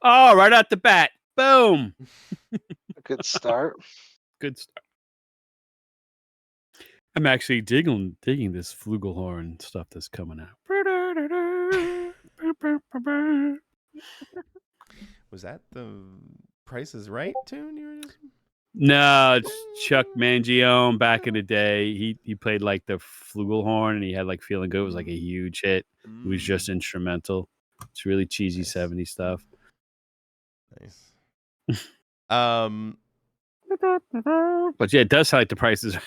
Oh, right out the bat! Boom! A good start. Good start. I'm actually digging this flugelhorn stuff that's coming out. Was that the Price is Right tune you were just? No, it's Chuck Mangione back in the day. He played like the flugelhorn and he had like Feeling Good. It was like a huge hit. It was just instrumental. It's really cheesy 70s stuff. Nice. But yeah, it does sound like the Price is Right.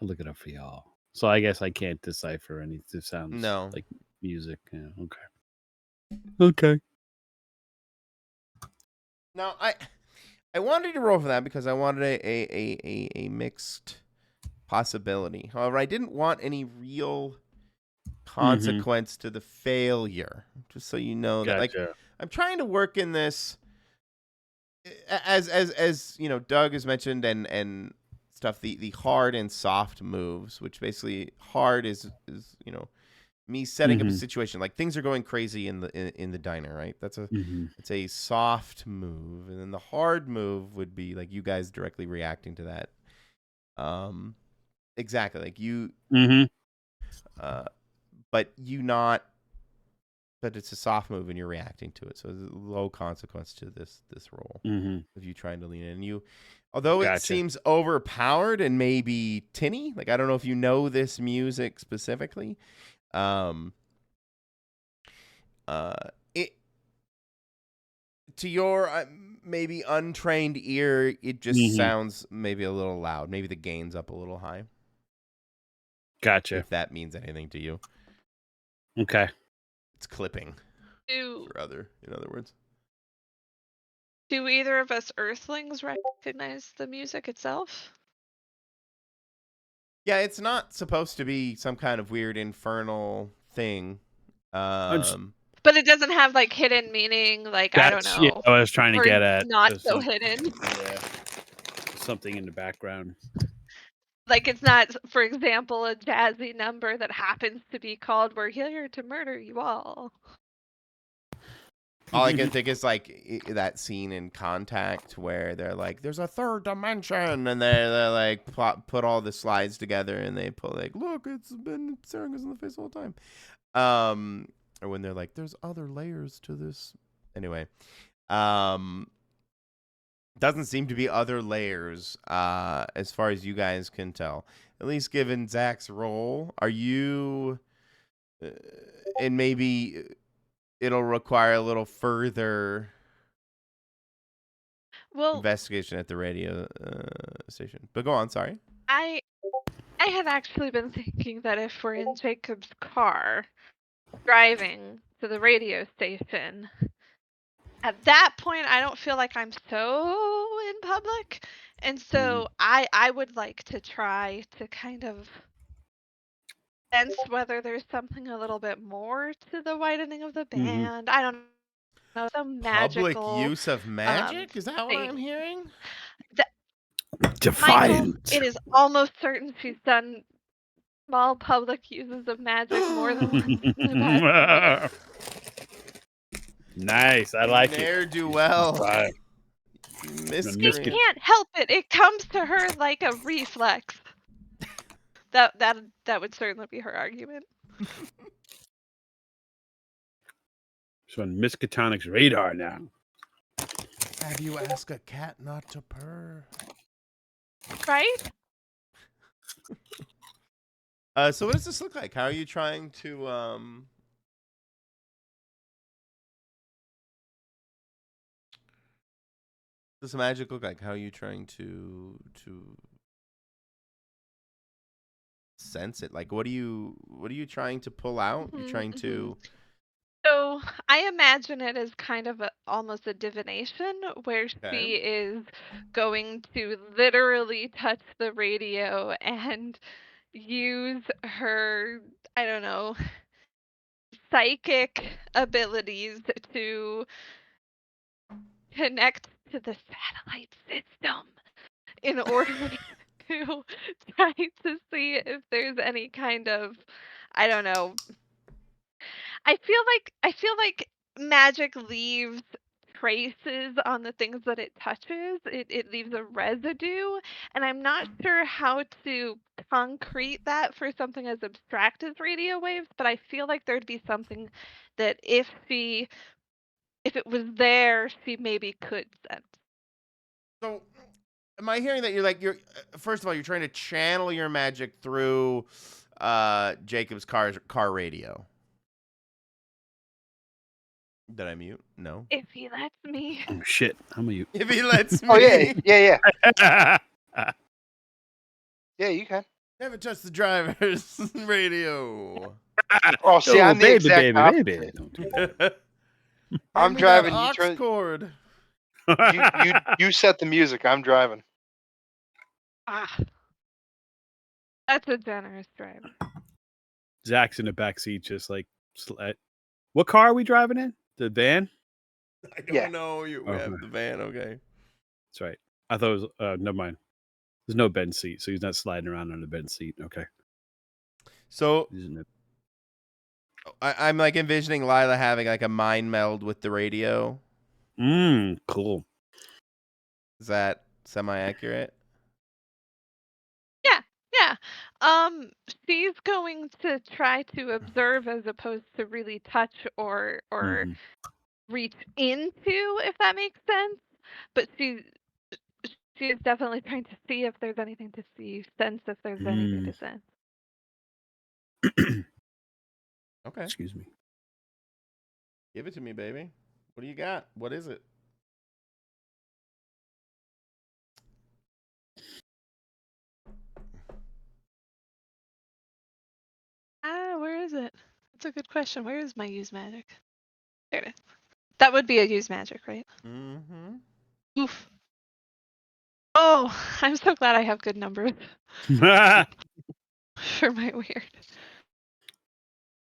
I'll look it up for y'all. So I guess I can't decipher any. It sounds like music. Yeah, okay. Now I wanted to roll for that because I wanted a mixed possibility. However, I didn't want any real consequence to the failure. Just so you know that, like, I'm trying to work in this as you know, Doug has mentioned and stuff. The hard and soft moves, which basically hard is you know, me setting up a situation like things are going crazy in the diner, right? That's it's a soft move, and then the hard move would be like you guys directly reacting to that. Exactly, like you. But but it's a soft move and you're reacting to it, so there's a low consequence to this roll of you trying to lean in. Although it seems overpowered and maybe tinny, like I don't know if you know this music specifically. It to your maybe untrained ear, it just sounds maybe a little loud. Maybe the gain's up a little high. Gotcha. If that means anything to you. Okay. It's clipping. In other words. Do either of us Earthlings recognize the music itself? Yeah, it's not supposed to be some kind of weird infernal thing. But it doesn't have like hidden meaning, like I don't know. Yeah, I was trying to get at not so hidden. Yeah, something in the background. Like it's not, for example, a jazzy number that happens to be called "We're Here to Murder You All." All I can think is like that scene in Contact where they're like, "There's a third dimension," and they're like put all the slides together and they put like, "Look, it's been staring us in the face all the time." Or when they're like, "There's other layers to this." Anyway, doesn't seem to be other layers as far as you guys can tell. At least given Zach's role, are you? And maybe it'll require a little further investigation at the radio station. But go on, sorry. I had actually been thinking that if we're in Jacob's car driving to the radio station, at that point I don't feel like I'm so in public, and so I would like to try to kind of sense whether there's something a little bit more to the widening of the band. I don't know, some magical public use of magic. Is that what I'm hearing? Defiant. Michael, it is almost certain she's done small public uses of magic more than once in the past. Nice, I like it. Ne'er-do-well. She can't help it. It comes to her like a reflex. That would certainly be her argument. So on Miskatonic's radar now. Have you asked a cat not to purr? Right? So what does this look like? How are you trying to does the magic look like? How are you trying to sense it? Like what are you trying to pull out? You're trying to So I imagine it as kind of almost a divination where she is going to literally touch the radio and use her, I don't know, psychic abilities to connect to the satellite system in order to try to see if there's any kind of, I don't know. I feel like magic leaves traces on the things that it touches. It leaves a residue, and I'm not sure how to concrete that for something as abstract as radio waves, but I feel like there'd be something that if it was there, she maybe could sense. So am I hearing that you're first of all, you're trying to channel your magic through Jacob's car radio? Did I mute? No. If he lets me. Oh shit! I'm mute. If he lets me. Oh yeah. Yeah, you can. Never touch the driver's radio. Oh, see, I'm the exact baby. I'm driving. You turn cord. You set the music. I'm driving. Ah, that's a generous driver. Zach's in the back seat, just like. What car are we driving in? The van? I don't know. We have the van. Okay. That's right. I thought it was. Never mind. There's no bench seat, so he's not sliding around on the bench seat. Okay. So I'm like envisioning Lila having like a mind meld with the radio. Cool. Is that semi-accurate? Yeah. She's going to try to observe as opposed to really touch or reach into, if that makes sense. But she is definitely trying to see if there's anything to see, sense if there's anything to sense. Okay. Excuse me. Give it to me, baby. What do you got? What is it? Where is it? That's a good question. Where is my use magic? There it is. That would be a use magic, right? Mm-hmm. Oof. Oh, I'm so glad I have good numbers. For my weird.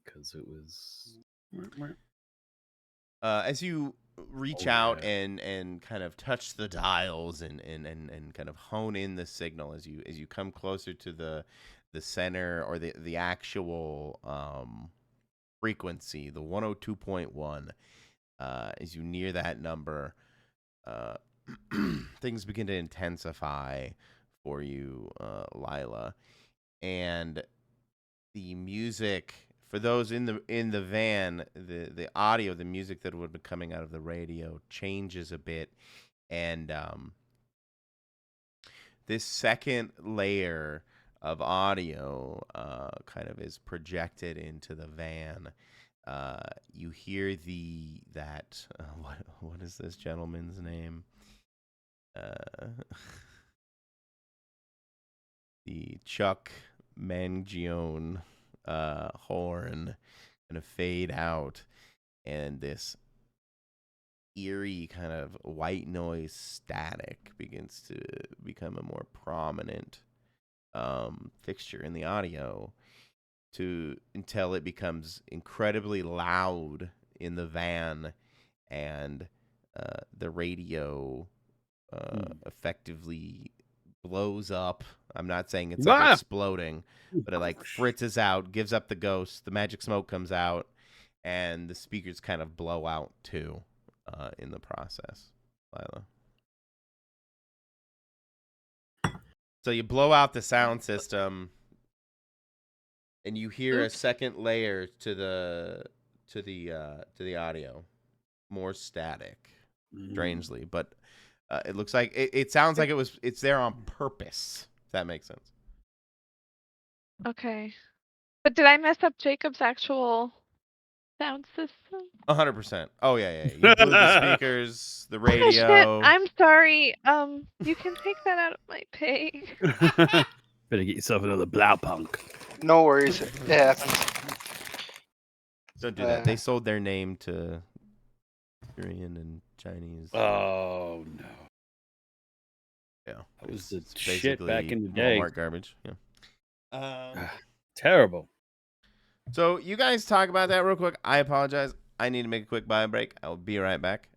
Because it was. As you reach out and kind of touch the dials and kind of hone in the signal as you come closer to the center or the actual frequency, the 102.1, as you near that number, things begin to intensify for you, Lila, and the music. For those in the van, the audio, the music that would be coming out of the radio changes a bit, and this second layer of audio kind of is projected into the van. You hear what is this gentleman's name? The Chuck Mangione horn kind of fade out, and this eerie kind of white noise static begins to become a more prominent fixture in the audio until it becomes incredibly loud in the van, and the radio effectively blows up. I'm not saying it's like exploding, but it like fritzes out, gives up the ghost, the magic smoke comes out, and the speakers kind of blow out too in the process. Lila. So you blow out the sound system, and you hear a second layer to the audio, more static, strangely, but it looks like it sounds like it's there on purpose. If that makes sense. Okay. But did I mess up Jacob's actual sound system? 100%. Oh yeah. You blew the speakers, the radio. Oh, shit. I'm sorry. You can take that out of my pay. Better get yourself another Blaupunk. No worries. It happens. Don't do that. They sold their name to Korean and Chinese. Oh no. Yeah, that was the shit back in the day. Walmart garbage. Yeah. Terrible. So you guys talk about that real quick. I apologize. I need to make a quick bio break. I'll be right back.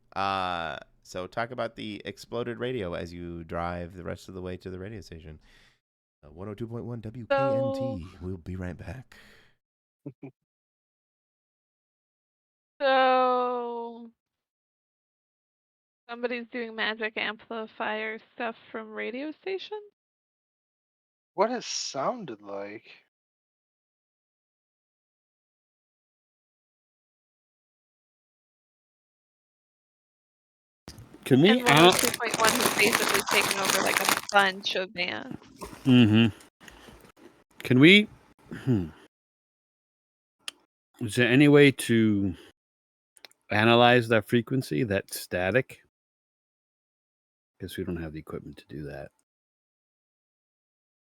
So talk about the exploded radio as you drive the rest of the way to the radio station. 102.1 WKNT. We'll be right back. So somebody's doing magic amplifier stuff from radio station? What it sounded like. Can we? And 102.1 has basically taken over like a bunch of bands. Can we? Is there any way to analyze that frequency, that static? Guess we don't have the equipment to do that.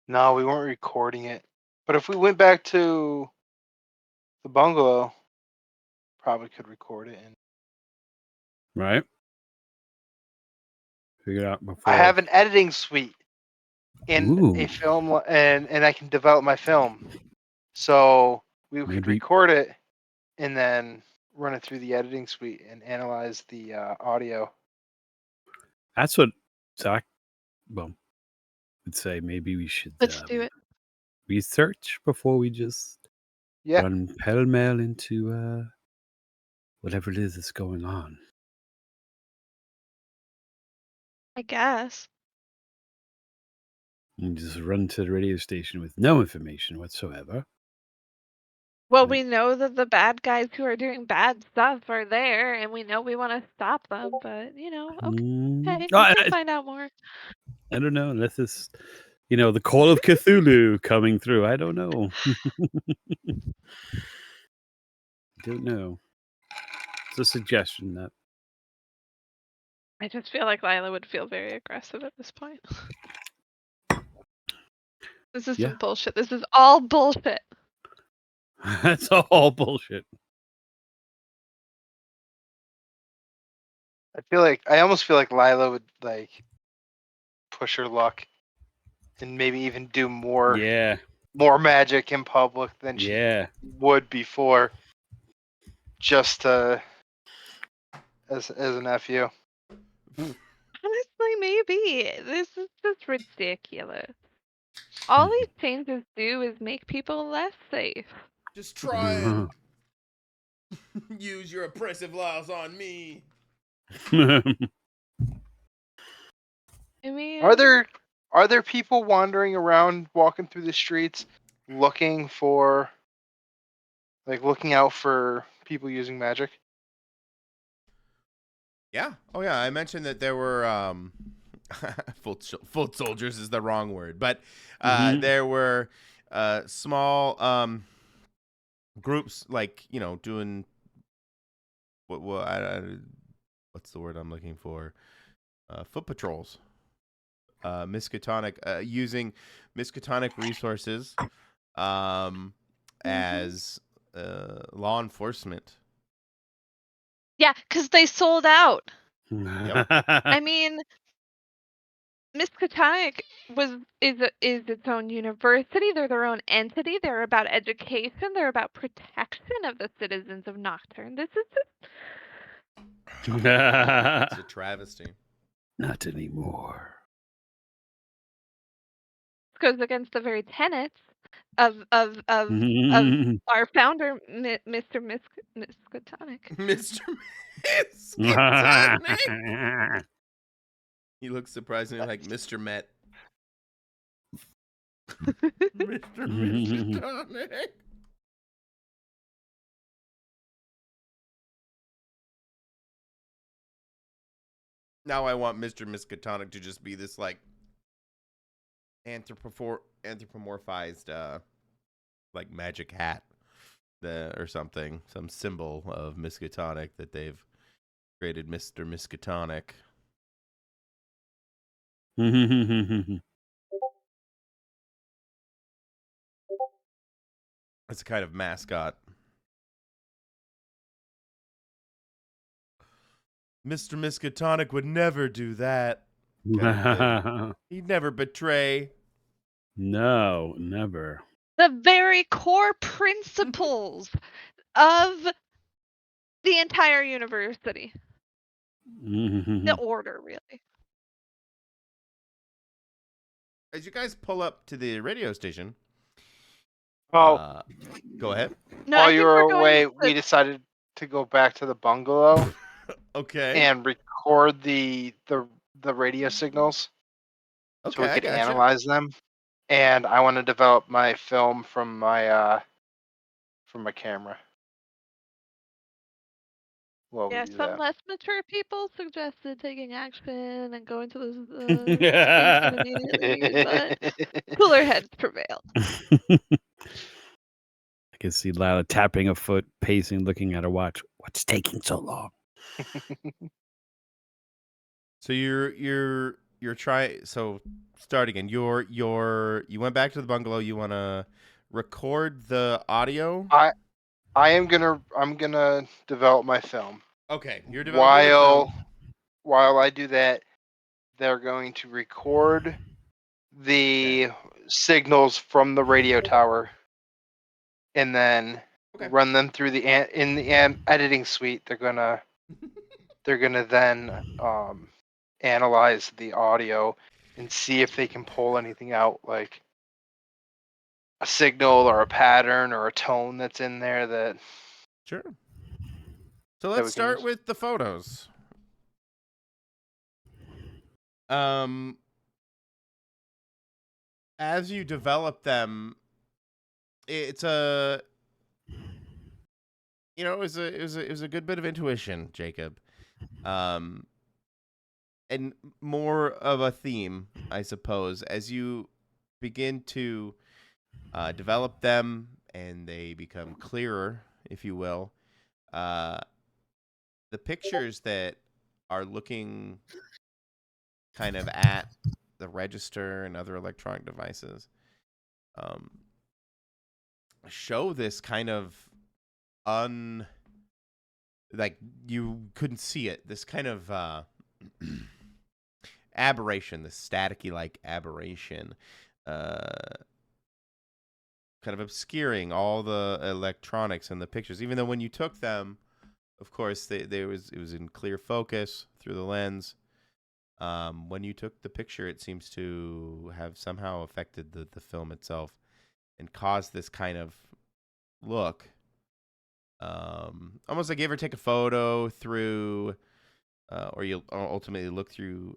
No, we weren't recording it. But if we went back to the bungalow, probably could record it. Right. Figure it out before. I have an editing suite in a film, and I can develop my film. So we could record it and then run it through the editing suite and analyze the audio. That's what Zach would say. Maybe we should Let's do it. research before we just run pell-mell into whatever it is that's going on. I guess. And just run to the radio station with no information whatsoever. Well, we know that the bad guys who are doing bad stuff are there, and we know we want to stop them, but, okay, we can find out more. I don't know, unless it's, the call of Cthulhu coming through. I don't know. Don't know. It's a suggestion that. I just feel like Lila would feel very aggressive at this point. This is some bullshit. This is all bullshit. That's all bullshit. I almost feel like Lila would push her luck and maybe even do more magic in public than she would before, just as a nephew. Honestly, maybe. This is just ridiculous. All these changes do is make people less safe. Just try and use your oppressive laws on me. I mean, are there people wandering around, walking through the streets, looking out for people using magic? Yeah. Oh yeah. I mentioned that there were foot soldiers is the wrong word, but there were small groups doing what's the word I'm looking for? Foot patrols. Miskatonic using Miskatonic resources as law enforcement. Yeah, because they sold out. Yep. I mean, Miskatonic is its own university. They're their own entity. They're about education. They're about protection of the citizens of Nocturne. This is just it's a travesty. Not anymore. Goes against the very tenets of our founder, Mr. Miskatonic. Mr. Miskatonic. He looks surprisingly like Mr. Met. Mr. Miskatonic. Now I want Mr. Miskatonic to just be this anthropomorphized magic hat or something, some symbol of Miskatonic that they've created, Mr. Miskatonic. It's a kind of mascot. Mr. Miskatonic would never do that. He'd never betray. No, never. The very core principles of the entire university. The order, really. As you guys pull up to the radio station. Oh, go ahead. No, while you were away, we decided to go back to the bungalow. Okay. And record the radio signals, so we could analyze them. And I want to develop my film from my camera. Some less mature people suggested taking action and going to the station immediately, but cooler heads prevailed. I can see Lila tapping a foot, pacing, looking at her watch. What's taking so long? So you're trying. So start again. You went back to the bungalow. You want to record the audio. I'm gonna develop my film. Okay, you're developing your film. While I do that, they're going to record the signals from the radio tower and then run them through the editing suite. They're gonna then analyze the audio and see if they can pull anything out, like a signal or a pattern or a tone that's in there that. Sure. So let's start with the photos. As you develop them, it's a, it was a good bit of intuition, Jacob, and more of a theme, I suppose, as you begin to develop them and they become clearer, if you will. The pictures that are looking kind of at the register and other electronic devices show this kind of like you couldn't see it, this kind of aberration, this staticky like aberration, kind of obscuring all the electronics in the pictures, even though when you took them, of course, it was in clear focus through the lens. When you took the picture, it seems to have somehow affected the film itself and caused this kind of look. Almost like you ever take a photo through, or you ultimately look through,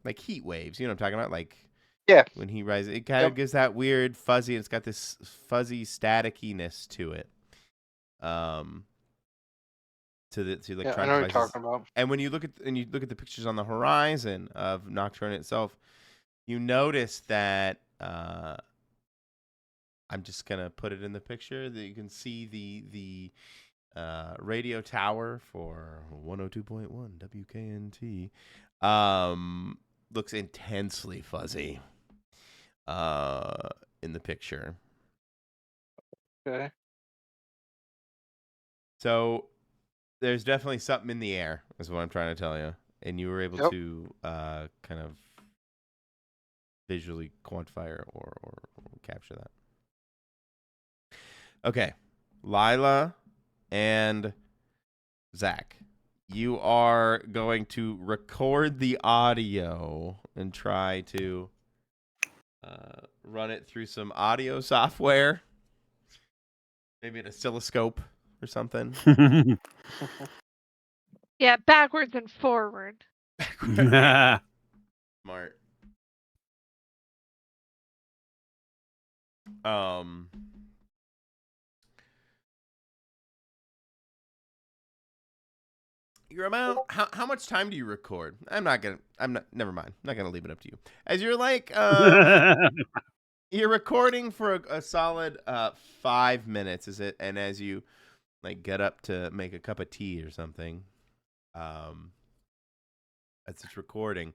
like heat waves. You know what I'm talking about? Like, yeah, when he rises, it kind of gives that weird fuzzy. It's got this fuzzy staticiness to it. To electronic I know what you're devices. talking about. And when you look at the pictures on the horizon of Nocturne itself, you notice that I'm just gonna put it in the picture that you can see the radio tower for 102.1 WKNT looks intensely fuzzy in the picture. Okay. So there's definitely something in the air, is what I'm trying to tell you. And you were able to kind of visually quantify or capture that. Okay. Lila and Zach, you are going to record the audio and try to run it through some audio software. Maybe an oscilloscope or something. Yeah, backwards and forward. Smart. Your amount. How much time do you record? Never mind. I'm not gonna leave it up to you. As you're like, you're recording for a solid 5 minutes, is it? And as you like get up to make a cup of tea or something, as it's recording,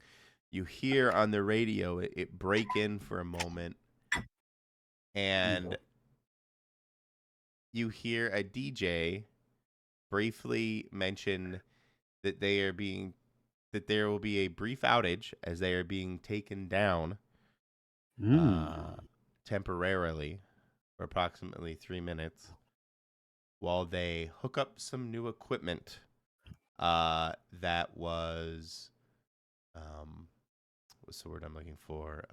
you hear on the radio it break in for a moment, and you hear a DJ briefly mention that there will be a brief outage as they are being taken down temporarily for approximately 3 minutes while they hook up some new equipment that was what's the word I'm looking for?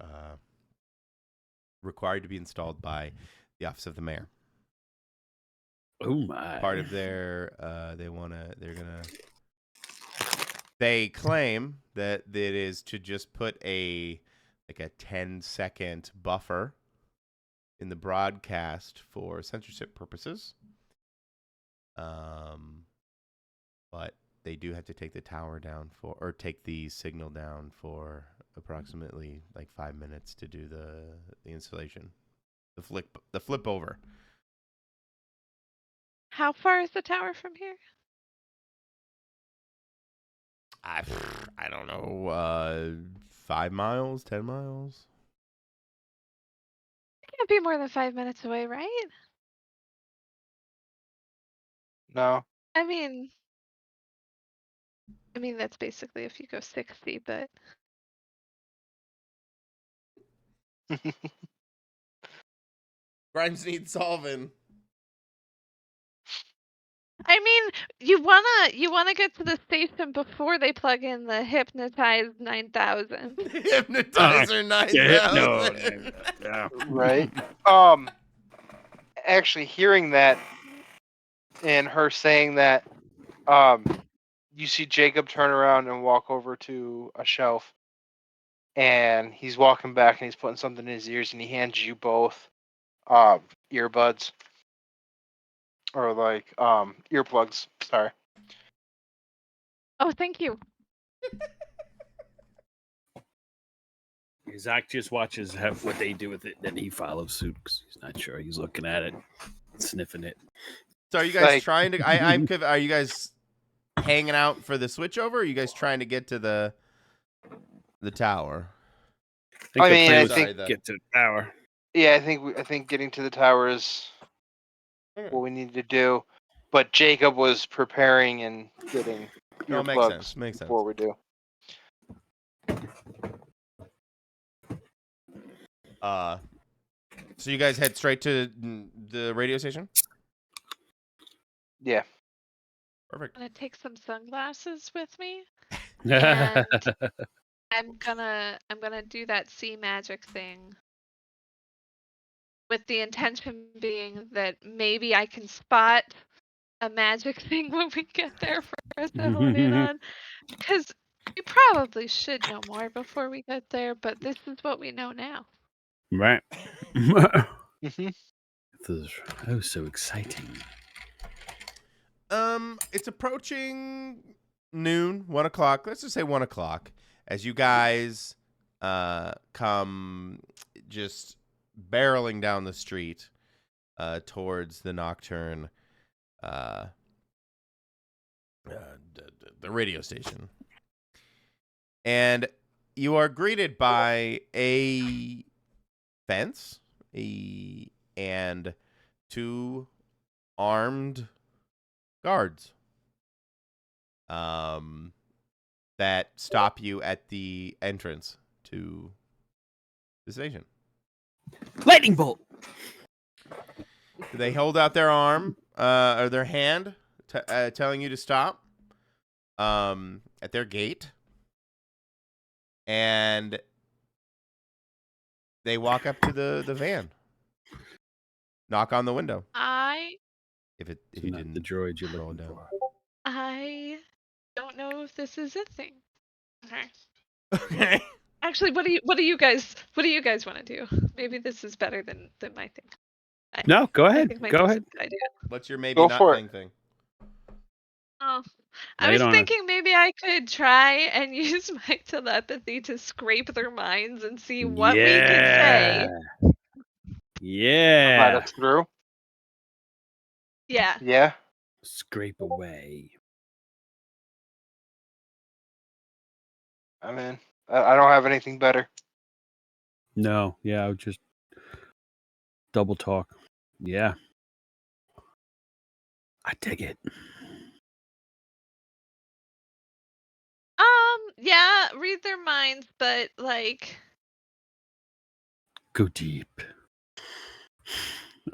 Required to be installed by the Office of the Mayor. Oh my! Part of their they claim that it is to just put a 10-second buffer in the broadcast for censorship purposes. But they do have to take the tower down or take the signal down for approximately 5 minutes to do the installation, the flip over. How far is the tower from here? I don't know, 5 miles, 10 miles. It can't be more than 5 minutes away, right? No. I mean, that's basically if you go 60, but Crimes need solving. I mean, you wanna get to the station before they plug in the Hypnotize 9000. Hypnotizer 9000. Yeah. Right. Actually, hearing that and her saying that, you see Jacob turn around and walk over to a shelf, and he's walking back and he's putting something in his ears, and he hands you both earbuds or like earplugs. Sorry. Oh, thank you. Zach just watches what they do with it, then he follows suit because he's not sure. He's looking at it, sniffing it. So are you guys trying to? Are you guys hanging out for the switchover? Or are you guys trying to get to the tower? I think get to the tower. Yeah, I think getting to the tower is what we need to do. But Jacob was preparing and getting earplugs before we do. So you guys head straight to the radio station? Yeah. Perfect. I'm gonna take some sunglasses with me. And I'm gonna do that sea magic thing. With the intention being that maybe I can spot a magic thing when we get there for us to hone in on. Because we probably should know more before we get there, but this is what we know now. Right. This is so exciting. It's approaching noon, 1 o'clock. Let's just say 1 o'clock. As you guys come just barreling down the street towards the Nocturne, the radio station. And you are greeted by a fence and 2 armed guards that stop you at the entrance to the station. Lightning bolt. They hold out their arm or their hand, telling you to stop at their gate, and they walk up to the van, knock on the window. If you didn't, the droid you're looking down. for. I don't know if this is a thing. Okay. Actually, what do you guys want to do? Maybe this is better than my thing. No, go ahead. Go ahead. Idea. What's your maybe not thing? Oh, I was thinking maybe I could try and use my telepathy to scrape their minds and see what we could say. Yeah. Let us through. Yeah. Yeah. Scrape away. I mean, I don't have anything better. No. Yeah, I would just double talk. Yeah. I dig it. Yeah, read their minds, but like go deep.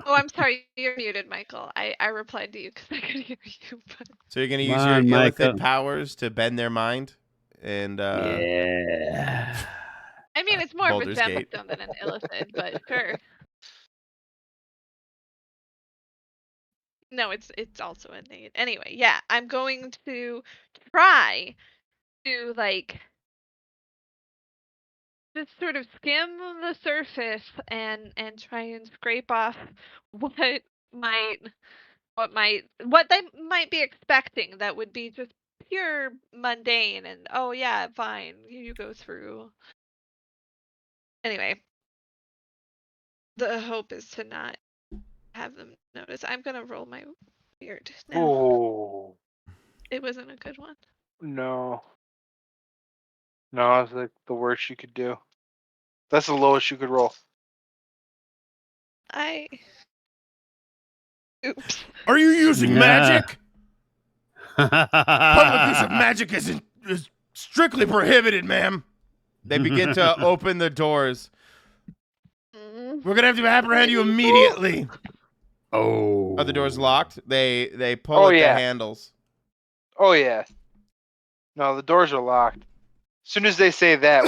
Oh, I'm sorry, you're muted, Michael. I replied to you because I could hear you. But... So you're gonna use your illithid powers to bend their mind, and yeah. I mean, it's more of a gemstone than an illithid, but sure. No, it's also innate. Anyway, yeah, I'm going to try to like just sort of skim the surface and try and scrape off what they might be expecting that would be just pure mundane and oh yeah, fine, you go through. Anyway, the hope is to not have them notice. I'm gonna roll my weird now. Oh, it wasn't a good one. No, it's like the worst you could do. That's the lowest you could roll. Oops. Are you using magic? Public use of magic is strictly prohibited, ma'am. They begin to open the doors. We're gonna have to apprehend you immediately. Oh. Are the doors locked? They pull Oh, at the yeah. handles. Oh yeah. No, the doors are locked. As soon as they say that,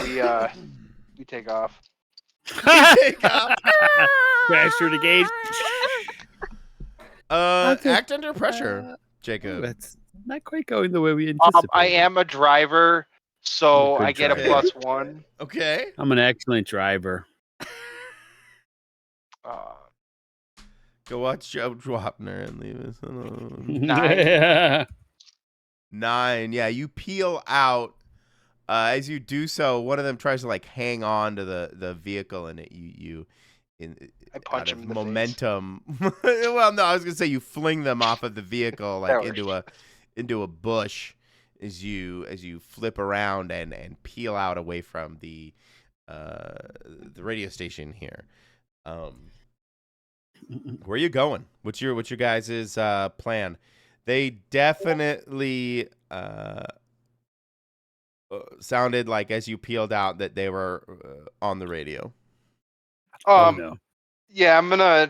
we take off. Take off. Crash through the gauge. Act under pressure, Jacob. That's not quite going the way we anticipated. I am a driver, so Good I get a driver. +1. Okay. I'm an excellent driver. Go watch Joe Dwapner and leave us alone. 9. 9. Yeah, you peel out. As you do so, one of them tries to like hang on to the vehicle, and I punch him in the momentum. Well, no, I was gonna say you fling them off of the vehicle like into a bush as you flip around and peel out away from the radio station here. Where are you going? What's your guys' plan? They definitely sounded like as you peeled out that they were on the radio. Oh no. Yeah, I'm gonna.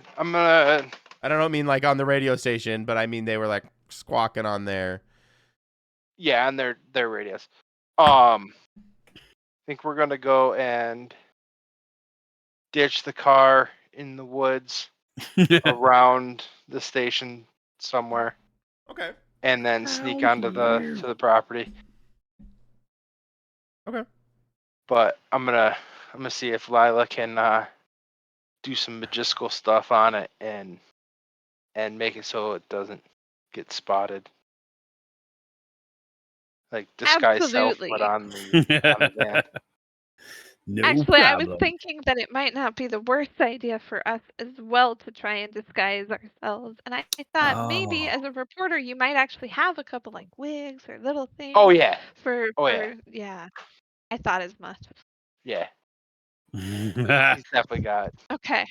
I don't mean like on the radio station, but I mean they were like squawking on their. Yeah, on their radios. I think we're gonna go and ditch the car in the woods around the station somewhere. Okay. And then sneak onto the property. Okay. But I'm gonna see if Lila can do some magical stuff on it and make it so it doesn't get spotted. Like disguise self, but on the van. No Actually, I problem. was thinking that it might not be the worst idea for us as well to try and disguise ourselves. And I thought maybe as a reporter, you might actually have a couple like wigs or little things. Oh yeah. Yeah. I thought as much. Yeah. He's definitely got. Okay.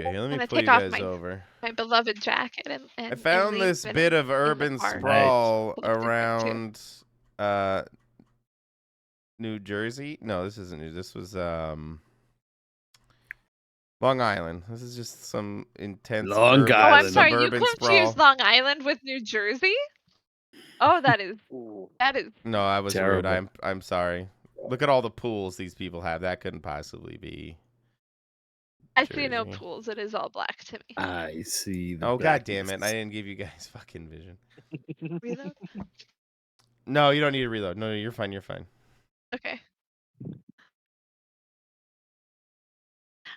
Okay, let me gonna pull take you off guys over. my beloved jacket and I found this bit of urban sprawl around New Jersey. No, this isn't New. This was Long Island. This is just some intense Long urban, Island. Oh, I'm sorry. You suburban sprawl. confused Long Island with New Jersey? Oh, that is. No, I was terrible. rude. I'm sorry. Look at all the pools these people have. That couldn't possibly be. I see no pools. It is all black to me. I see. Oh, god damn it! I didn't give you guys fucking vision. Reload? No, you don't need to reload. No, you're fine. You're fine. Okay.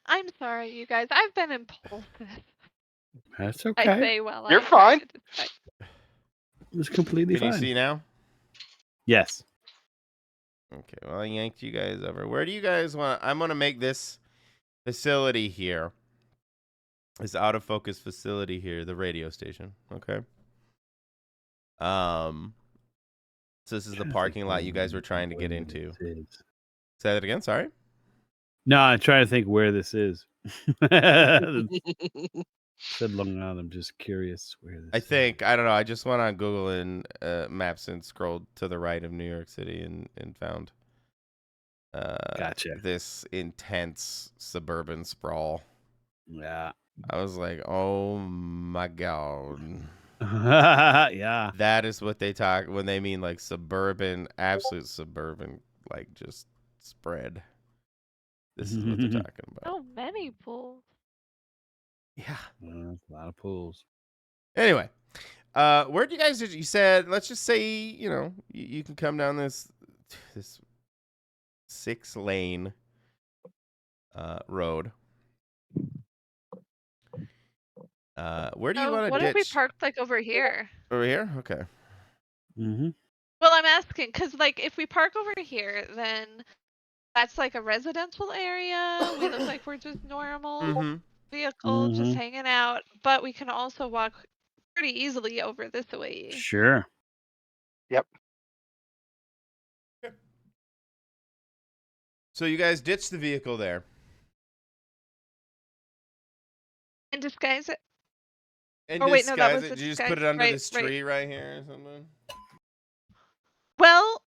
I'm sorry, you guys. I've been impulsive. That's okay. I say well. You're fine. It's completely fine. Can you see now? Yes. Okay. Well, I yanked you guys over. Where do you guys want? I'm gonna make this facility here. This out of focus facility here, the radio station. Okay. So this is the parking lot you guys were trying to get into. Say that again. Sorry. No, I'm trying to think where this is. Said Long Island. I'm just curious where this. I don't know. I just went on Google and Maps and scrolled to the right of New York City and found. Gotcha. This intense suburban sprawl. Yeah. I was like, oh my god. Yeah. That is what they talk when they mean like suburban, absolute suburban, like just spread. This is what they're talking about. So many pools. Yeah. A lot of pools. Anyway, where do you guys? You said, let's just say, you can come down this 6-lane road. Where do you want to ditch? What if we parked like over here? Over here? Okay. Mm-hmm. Well, I'm asking because like if we park over here, then that's like a residential area. We look like we're just normal vehicle, just hanging out. But we can also walk pretty easily over this way. Sure. Yep. So you guys ditch the vehicle there. And disguise it. And oh, wait, no, that was it? the Did you just disguise. put it under right, this tree right here or something? Well,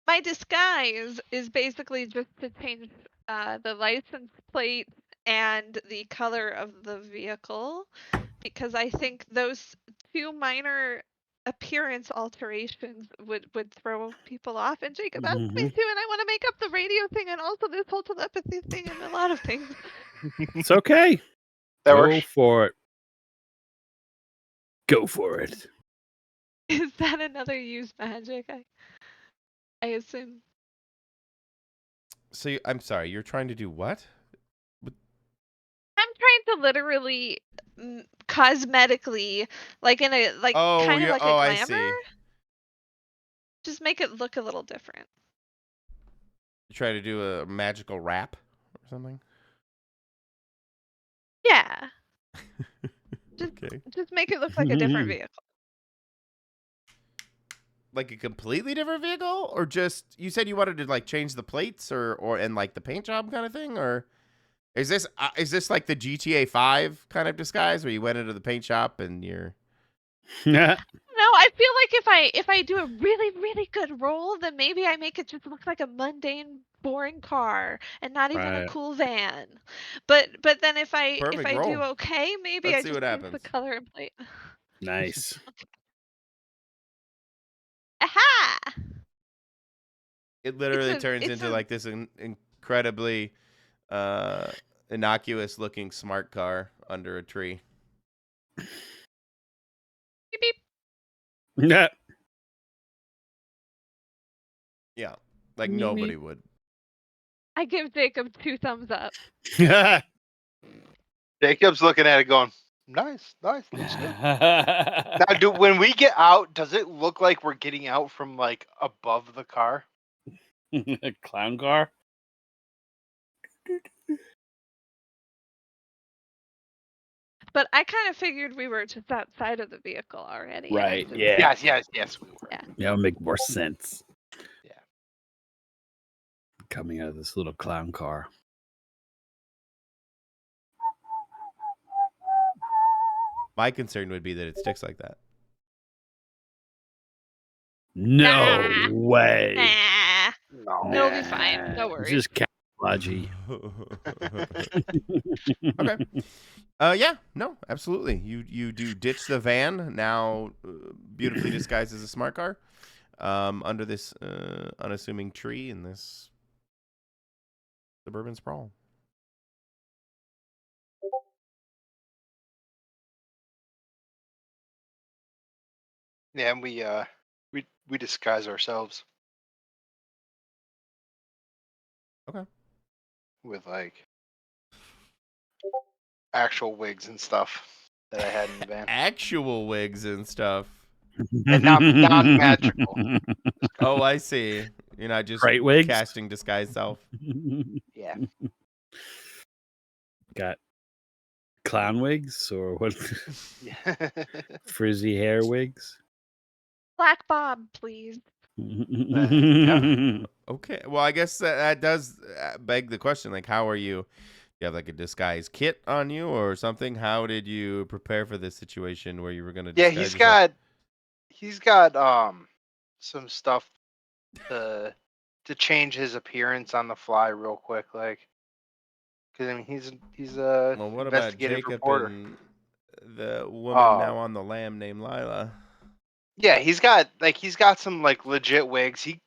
my disguise is basically just to change the license plate and the color of the vehicle, because I think those two minor appearance alterations would throw people off. And Jacob asked me to, and I want to make up the radio thing and also this whole telepathy thing and a lot of things. It's okay. That Go works. for it. Go for it. Is that another use magic? I assume. So I'm sorry, you're trying to do what? I'm trying to literally cosmetically, like in a kind of like a glamour. I see. Just make it look a little different. You try to do a magical wrap or something? Yeah. Okay. Just make it look like a different vehicle. Like a completely different vehicle, or just you said you wanted to like change the plates or and like the paint job kind of thing, or is this like the GTA 5 kind of disguise where you went into the paint shop and you're No, I feel like if I do a really, really good roll, then maybe I make it just look like a mundane, boring car and not even a cool van. But then if I do okay, maybe Let's I just use the color and plate. Nice. Okay. Aha! It literally turns into like this incredibly innocuous looking smart car under a tree. Beep beep. Yeah. Yeah. Like nobody would. I give Jacob 2 thumbs up. Jacob's looking at it going, nice. Looks good. Now, when we get out, does it look like we're getting out from like above the car? A clown car? But I kind of figured we were just outside of the vehicle already. Right. Yeah. Yes, we were. Yeah. That would make more sense. Yeah. Coming out of this little clown car. My concern would be that it sticks like that. No way. Nah. It'll be fine. No worries. Just camouflage. Okay. Yeah, no, absolutely. You do ditch the van, now beautifully disguised as a smart car, under this unassuming tree in this suburban sprawl. Yeah, and we disguise ourselves. Okay. With like actual wigs and stuff that I had in the van. Actual wigs and stuff. And not magical. Oh, I see. You're not just casting disguise self. Yeah. Got clown wigs or what? Frizzy hair wigs? Black Bob, please. Yeah. Okay. Well, I guess that does beg the question. Like, how are you? You have like a disguise kit on you or something? How did you prepare for this situation where you were going to? Yeah, he's got some stuff to change his appearance on the fly real quick, like. Because I mean, he's a what investigative about Jacob reporter. And the woman now on the lam named Lila? Yeah, he's got some like legit wigs. He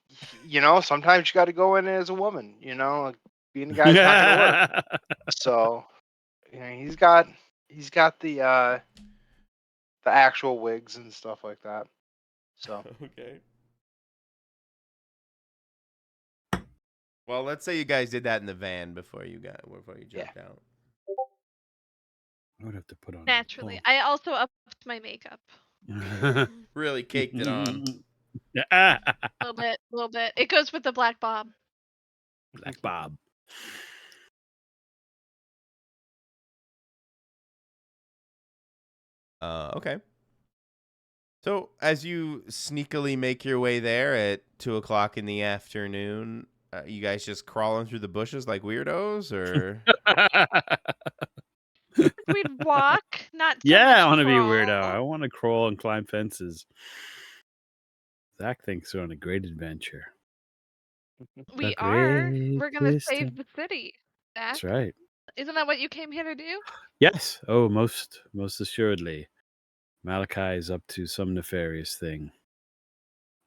sometimes you got to go in as a woman. Like, being a guy's not gonna work. So, he's got the actual wigs and stuff like that. So okay. Well, let's say you guys did that in the van before you jumped out. I would have to put on naturally. I also upped my makeup. Really caked it on. A little bit. It goes with the Black Bob. Black Bob. Okay. So as you sneakily make your way there at 2:00 in the afternoon, you guys just crawling through the bushes like weirdos, or? We'd walk, not. Yeah, I want to be a weirdo. I want to crawl and climb fences. Zach thinks we're on a great adventure. We are. We're gonna save the city. Zach. That's right. Isn't that what you came here to do? Yes. Oh, most assuredly. Malachi is up to some nefarious thing.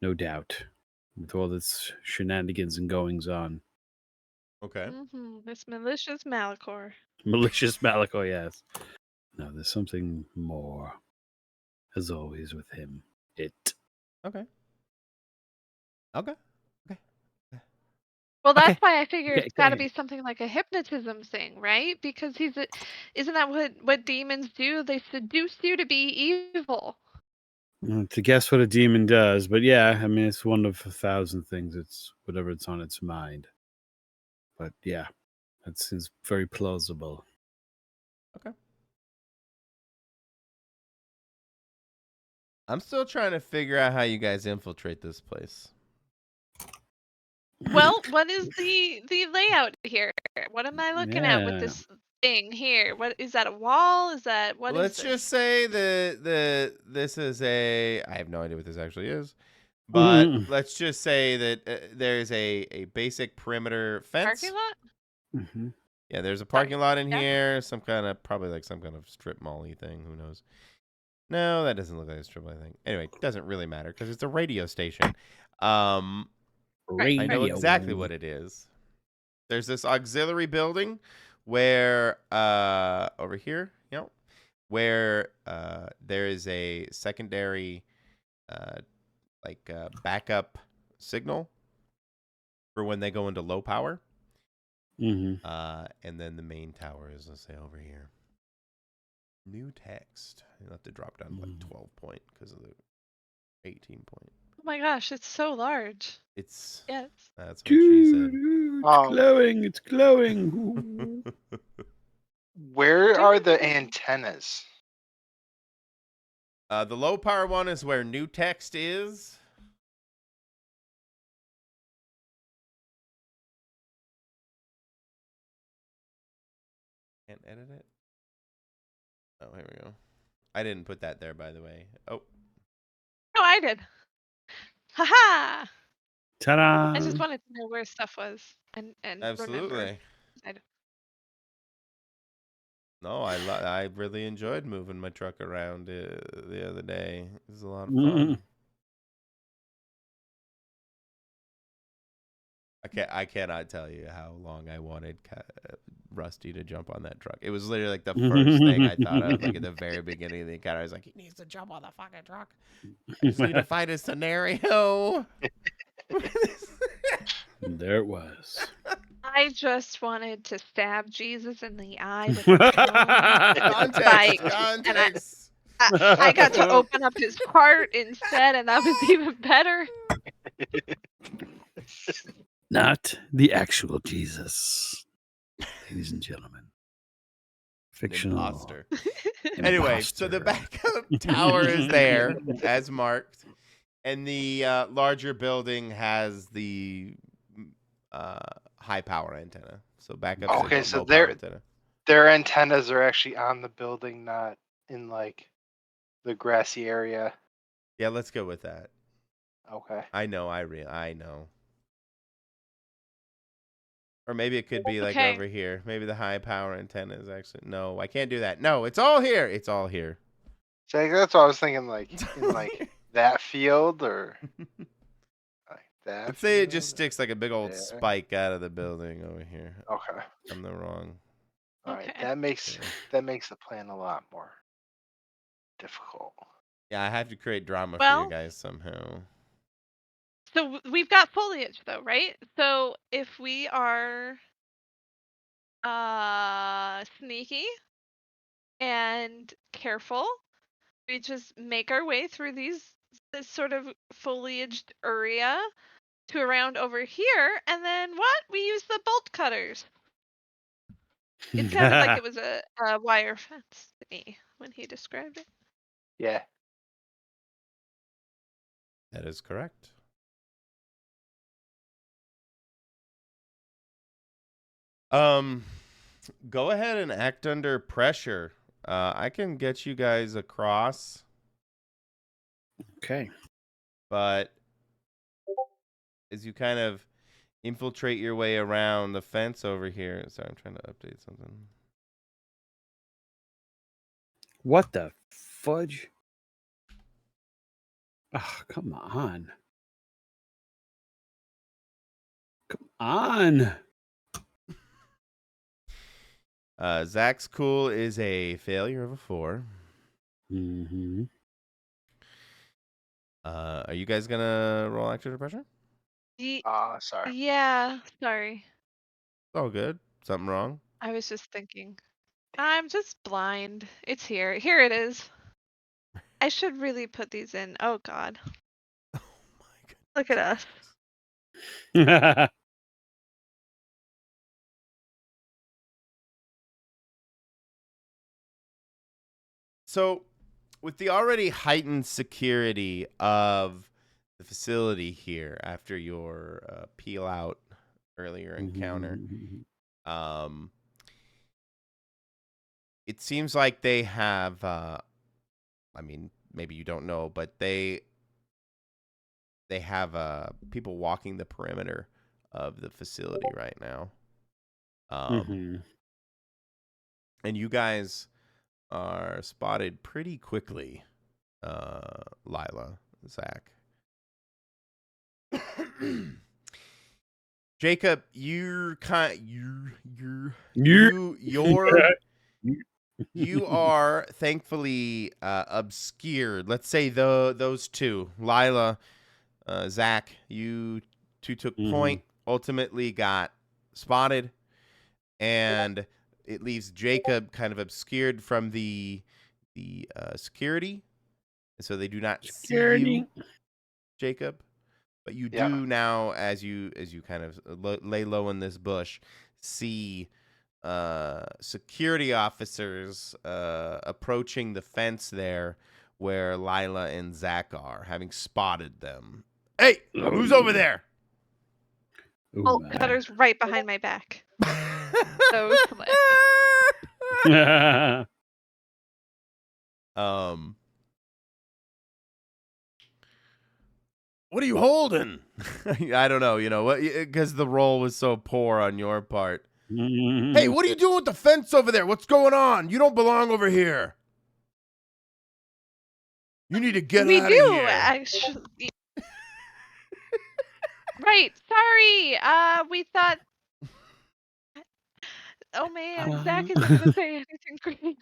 No doubt. With all its shenanigans and goings on. Okay. This malicious Malachor. Malicious Malachi, yes. No, there's something more. As always with him. Okay. Okay. Well, that's Okay. why I figure Okay, it's got to okay. be something like a hypnotism thing, right? Because isn't that what demons do? They seduce you to be evil. To guess what a demon does, but yeah, I mean, it's one of 1,000 things. It's whatever it's on its mind. But yeah, that seems very plausible. Okay. I'm still trying to figure out how you guys infiltrate this place. Well, what is the layout here? What am I looking at with Yeah. this thing here? What is that, a wall? Is that what is Let's this? just say that this is I have no idea what this actually is, but let's just say that there's a basic perimeter fence. Parking lot? Yeah, there's a parking lot in Yeah. here. Probably like some kind of strip mall-y thing. Who knows? No, that doesn't look like a strip mall thing. Anyway, it doesn't really matter because it's a radio station. I know exactly what it is. There's this auxiliary building where over here, where there is a secondary backup signal for when they go into low power. And then the main tower is, let's say, over here. New text. You'll have to drop down to like 12 point because of the 18 point. Oh my gosh, it's so large. It's Yes. That's what she said. It's glowing. It's glowing. Where are the antennas? The low power one is where new text is. Can't edit it. Oh, here we go. I didn't put that there, by the way. Oh. Oh, I did. Haha. Ta-da! I just wanted to know where stuff was and Absolutely. remember. No, I really enjoyed moving my truck around the other day. It was a lot of fun. I cannot tell you how long I wanted Rusty to jump on that truck. It was literally like the first thing I thought of, like at the very beginning of the encounter. I was like, he needs to jump on the fucking truck. I just need to find a scenario. There it was. I just wanted to stab Jesus in the eye with a spike. Context. And I got to open up his heart instead, and that was even better. Not the actual Jesus, ladies and gentlemen. Fictional. Imposter. Anyway, so the backup tower is there as marked, and the larger building has the high power antenna. So backup. Okay, so their antennas are actually on the building, not in like the grassy area. Yeah, let's go with that. Okay. I know. I know. Or maybe it could be like over here. Maybe the high power antenna is actually... No, I can't do that. No, it's all here. It's all here. So that's what I was thinking, like in like that field or like that. Let's say it just sticks like a big old spike out of the building over here. Okay. I'm the wrong. All right, that makes the plan a lot more difficult. Yeah, I have to create drama for you guys somehow. So we've got foliage though, right? So if we are sneaky and careful, we just make our way through this sort of foliaged area to around over here, and then we use the bolt cutters. It sounded like it was a wire fence to me when he described it. Yeah. That is correct. Go ahead and act under pressure. I can get you guys across. Okay. But as you kind of infiltrate your way around the fence over here. Sorry, I'm trying to update something. What the fudge? Oh, come on. Come on. Zach's cool is a failure of a 4. Mm-hmm. Are you guys gonna roll extra pressure? Sorry. Yeah, sorry. Oh, good. Something wrong? I was just thinking. I'm just blind. It's here. Here it is. I should really put these in. Oh, God. Oh my god. Look at us. So, with the already heightened security of the facility here after your peel out earlier encounter, it seems like they have. I mean, maybe you don't know, but they have people walking the perimeter of the facility right now. And you guys are spotted pretty quickly, Lila, Zach. Jacob, you are thankfully obscured. Let's say those two, Lila, Zach, you two took point, ultimately got spotted, and it leaves Jacob kind of obscured from the security, so they do not see you, Jacob. But you do now, as you kind of lay low in this bush, see security officers approaching the fence there where Lila and Zach are, having spotted them. Hey, who's over there? Bolt cutter's right behind my back. So slick. What are you holding? I don't know, what, because the roll was so poor on your part. Hey, what are you doing with the fence over there? What's going on? You don't belong over here. You need to get out of here. We do, actually. Right, sorry. We thought... Oh man, Zach isn't going to say anything great.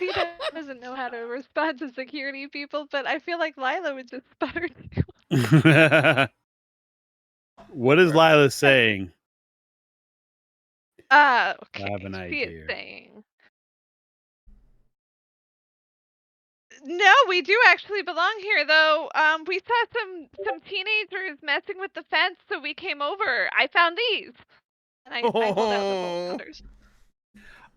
He doesn't know how to respond to security people, but I feel like Lila would just sputter too. What is Lila saying? Okay. I have an She is idea. saying... No, we do actually belong here, though. We saw some teenagers messing with the fence, so we came over. I found these. And I hold out the bolt cutters.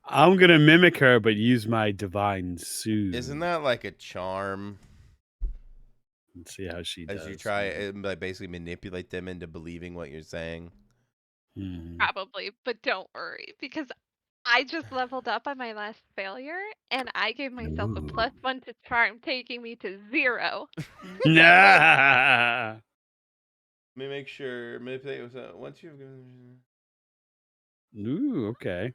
I'm going to mimic her, but use my divine soothe. Isn't that like a charm? Let's see how she does. As you try and basically manipulate them into believing what you're saying. Probably, but don't worry, because I just leveled up on my last failure, and I gave myself a +1 to charm, taking me to 0. Nah. Let me make sure. Manipulate was once you've given. Ooh, okay.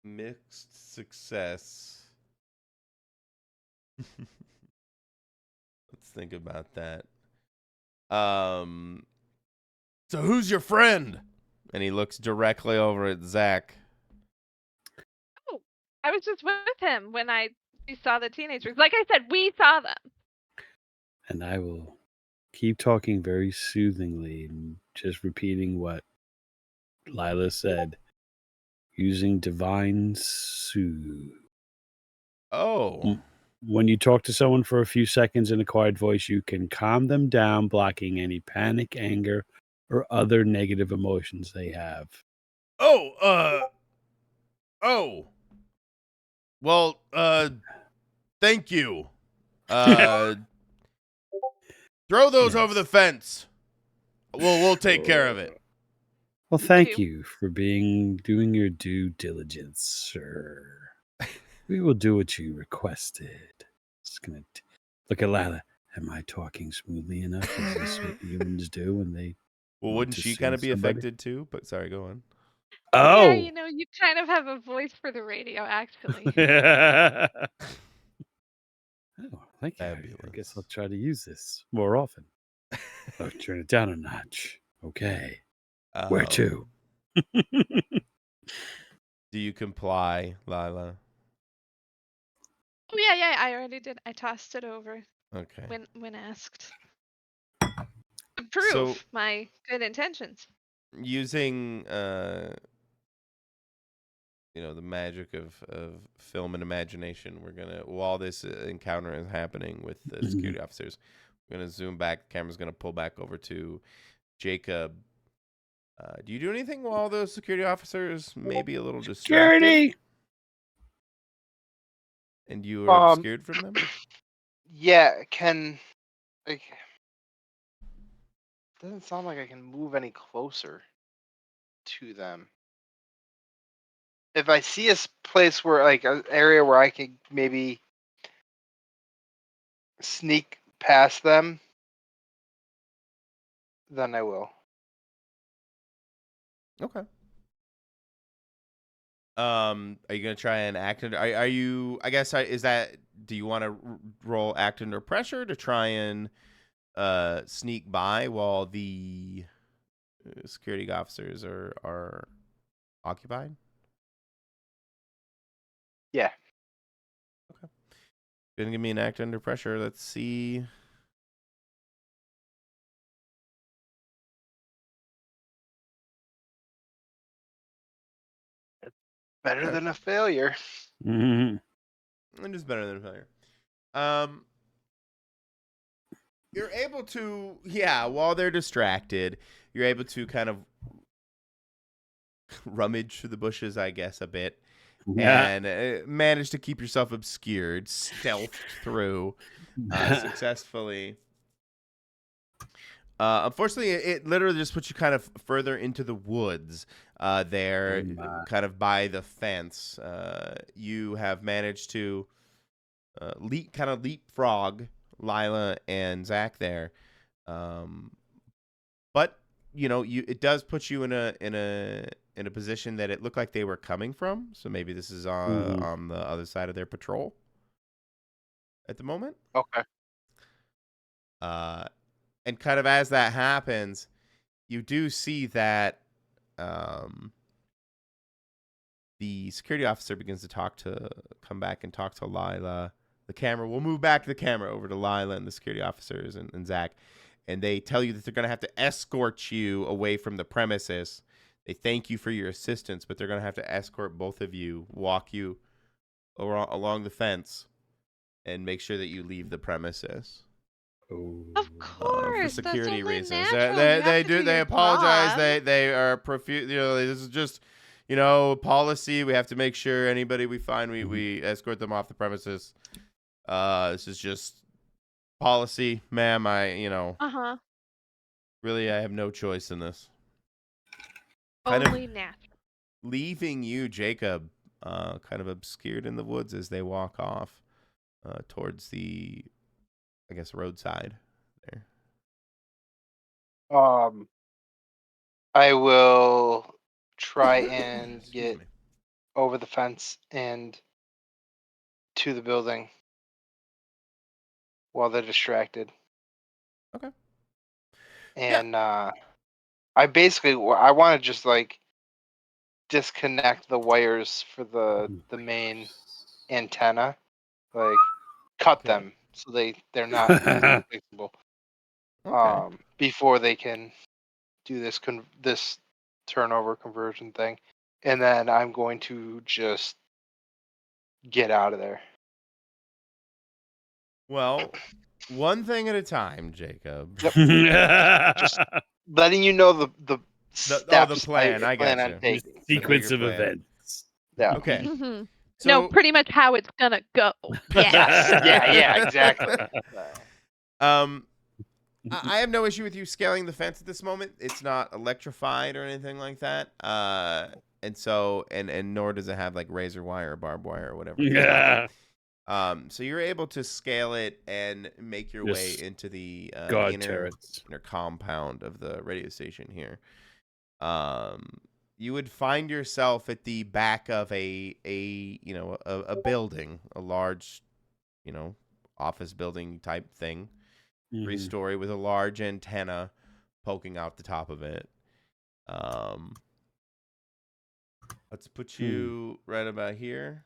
Mixed success. Let's think about that. So who's your friend? And he looks directly over at Zach. Oh, I was just with him when we saw the teenagers. Like I said, we saw them. And I will keep talking very soothingly and just repeating what Lila said, using divine soothe. Oh. When you talk to someone for a few seconds in a quiet voice, you can calm them down, blocking any panic, anger, or other negative emotions they have. Oh. Well, thank you. Throw those over the fence. We'll take care of it. Well, thank you for doing your due diligence, sir. We will do what you requested. Just gonna look at Lila. Am I talking smoothly enough? Is this what humans do when they Well, wouldn't she kind of be affected too? But sorry, go on. Oh. Yeah, you kind of have a voice for the radio, actually. Oh, thank you. Fabulous. I guess I'll try to use this more often. Oh, turn it down a notch. Okay. Where to? Do you comply, Lila? Oh, yeah, I already did. I tossed it over. Okay. When asked. Prove my good intentions. Using the magic of film and imagination, we're gonna, while this encounter is happening with the security officers, we're gonna zoom back. The camera's gonna pull back over to Jacob. Do you do anything while those security officers may be a little distracted? Security! And you are obscured from them? Yeah, doesn't sound like I can move any closer to them. If I see a place where, like, an area where I could maybe sneak past them, then I will. Okay. Are you gonna try and act? Are you? I guess is that? Do you want to roll act under pressure to try and sneak by while the security officers are occupied? Yeah. Okay. Gonna give me an act under pressure. Let's see. Better than a failure. It is better than a failure. You're able to, while they're distracted, you're able to kind of rummage through the bushes, I guess, a bit, and manage to keep yourself obscured, stealth through successfully. Unfortunately, it literally just puts you kind of further into the woods there, kind of by the fence. You have managed to leapfrog Lila and Zach there. But it does put you in a position that it looked like they were coming from. So maybe this is on the other side of their patrol at the moment. Okay. And kind of as that happens, you do see that the security officer begins to come back and talk to Lila. The camera, we'll move back the camera over to Lila and the security officers and Zach. And they tell you that they're going to have to escort you away from the premises. They thank you for your assistance, but they're going to have to escort both of you, walk you along the fence, and make sure that you leave the premises. Of course, for security that's only reasons. Natural. They apologize. They are profuse. This is just policy. We have to make sure anybody we find we escort them off the premises. This is just policy, ma'am. Really, I have no choice in this. Only natural. Leaving you, Jacob, kind of obscured in the woods as they walk off towards the, I guess, roadside there. I will try and get over the fence and to the building while they're distracted. Okay. And I want to just like disconnect the wires for the main antenna, like cut them so they're not fixable. Before they can do this turnover conversion thing, and then I'm going to just get out of there. Well, one thing at a time, Jacob. Yep. Just letting you know the steps, the plan. I got you. The sequence of events. Yeah. Okay. So, no, pretty much how it's gonna go. Yes. yeah, exactly. I have no issue with you scaling the fence at this moment. It's not electrified or anything like that. And nor does it have like razor wire or barbed wire or whatever. Yeah. So you're able to scale it and make your way into the inner compound of the radio station here. You would find yourself at the back of a building, a large, office building type thing, 3-story with a large antenna poking out the top of it. Let's put you right about here,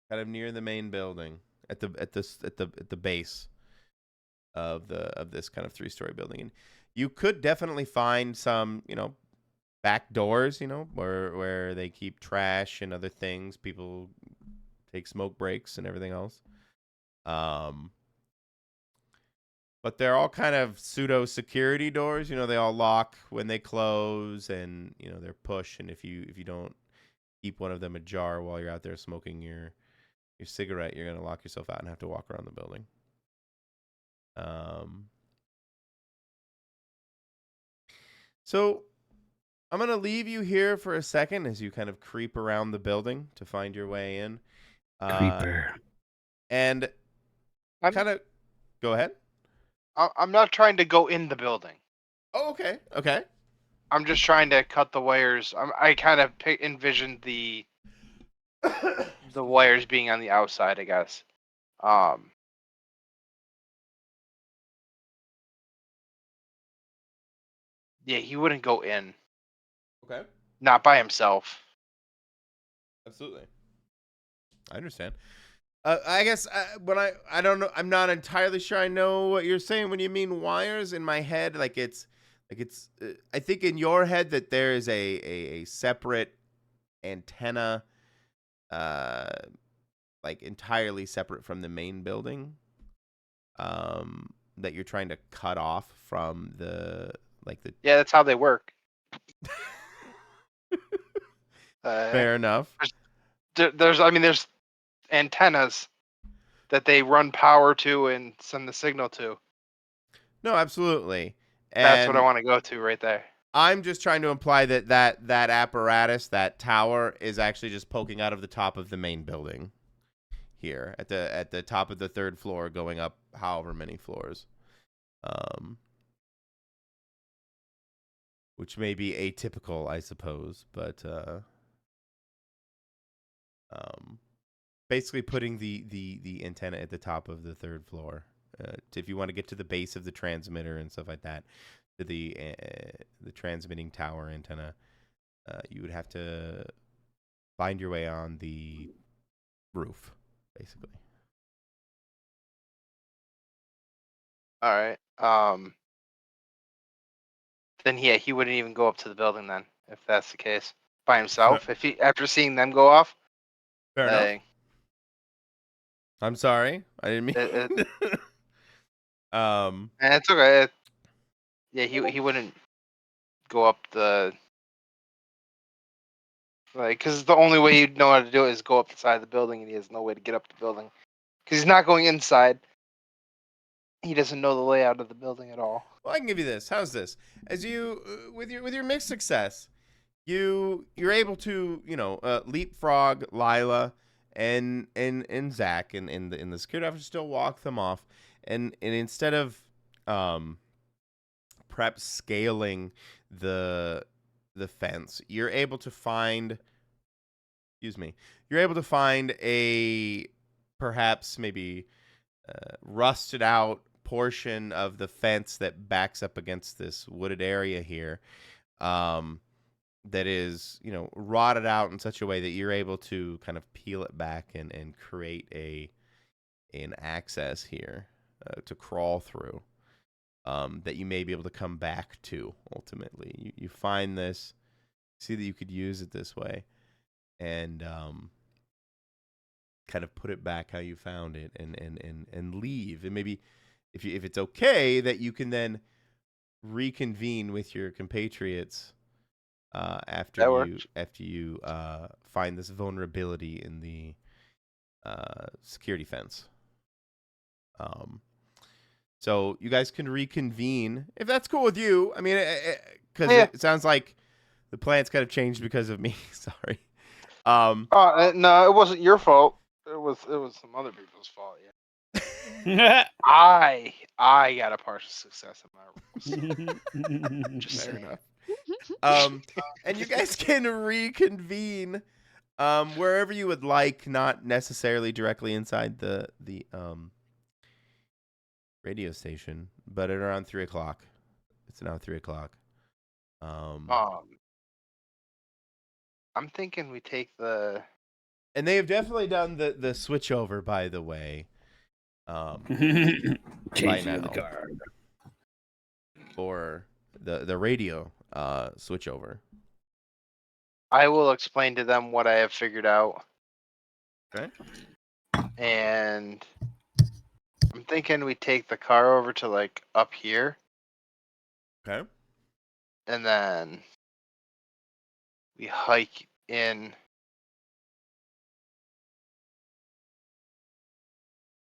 kind of near the main building, at the base of this kind of 3-story building. And you could definitely find some, back doors, where they keep trash and other things. People take smoke breaks and everything else. But they're all kind of pseudo security doors. They all lock when they close, and they're push. And if you don't keep one of them ajar while you're out there smoking your cigarette, you're gonna lock yourself out and have to walk around the building. So I'm gonna leave you here for a second as you kind of creep around the building to find your way in. Creeper. And kind of go ahead. I'm not trying to go in the building. Oh, okay. Okay. I'm just trying to cut the wires. I kind of envisioned the wires being on the outside, I guess. Yeah, he wouldn't go in. Okay. Not by himself. Absolutely. I understand. I guess I don't know. I'm not entirely sure I know what you're saying when you mean wires. In my head, I think in your head that there is a separate antenna, entirely separate from the main building, that you're trying to cut off from the. Yeah, that's how they work. Fair enough. There's antennas that they run power to and send the signal to. No, absolutely. And that's what I want to go to right there. I'm just trying to imply that apparatus, that tower, is actually just poking out of the top of the main building here at the top of the 3rd floor, going up however many floors. Which may be atypical, I suppose, but basically putting the antenna at the top of the 3rd floor. If you want to get to the base of the transmitter and stuff like that, to the transmitting tower antenna, you would have to find your way on the roof, basically. All right. Then he wouldn't even go up to the building then, if that's the case, by himself. If he after seeing them go off. Fair enough. I'm sorry, I didn't mean. And it's okay. Yeah, he wouldn't go up the because the only way he'd know how to do it is go up the side of the building, and he has no way to get up the building because he's not going inside. He doesn't know the layout of the building at all. Well, I can give you this. How's this? As you with your mixed success, you're able to leapfrog Lila and Zach and the security officer, still walk them off, and instead of perhaps scaling the fence, you're able to find a perhaps maybe rusted out portion of the fence that backs up against this wooded area here, that is rotted out in such a way that you're able to kind of peel it back and create an access here to crawl through, that you may be able to come back to ultimately. You find this, see that you could use it this way, and kind of put it back how you found it, and leave. And maybe if it's okay, that you can then reconvene with your compatriots after you find this vulnerability in the security fence. So you guys can reconvene if that's cool with you. I mean, because it sounds like the plan's kind of changed because of me. Sorry. No, it wasn't your fault. It was some other people's fault. Yeah. I got a partial success in my rules. Just Fair saying. enough. And you guys can reconvene wherever you would like, not necessarily directly inside the radio station, but at around 3:00. It's now 3:00. I'm thinking we take the. And they have definitely done the switch over, by the way. Changing the card for the radio switch over. I will explain to them what I have figured out. Okay. And I'm thinking we take the car over to like up here. Okay. And then we hike in.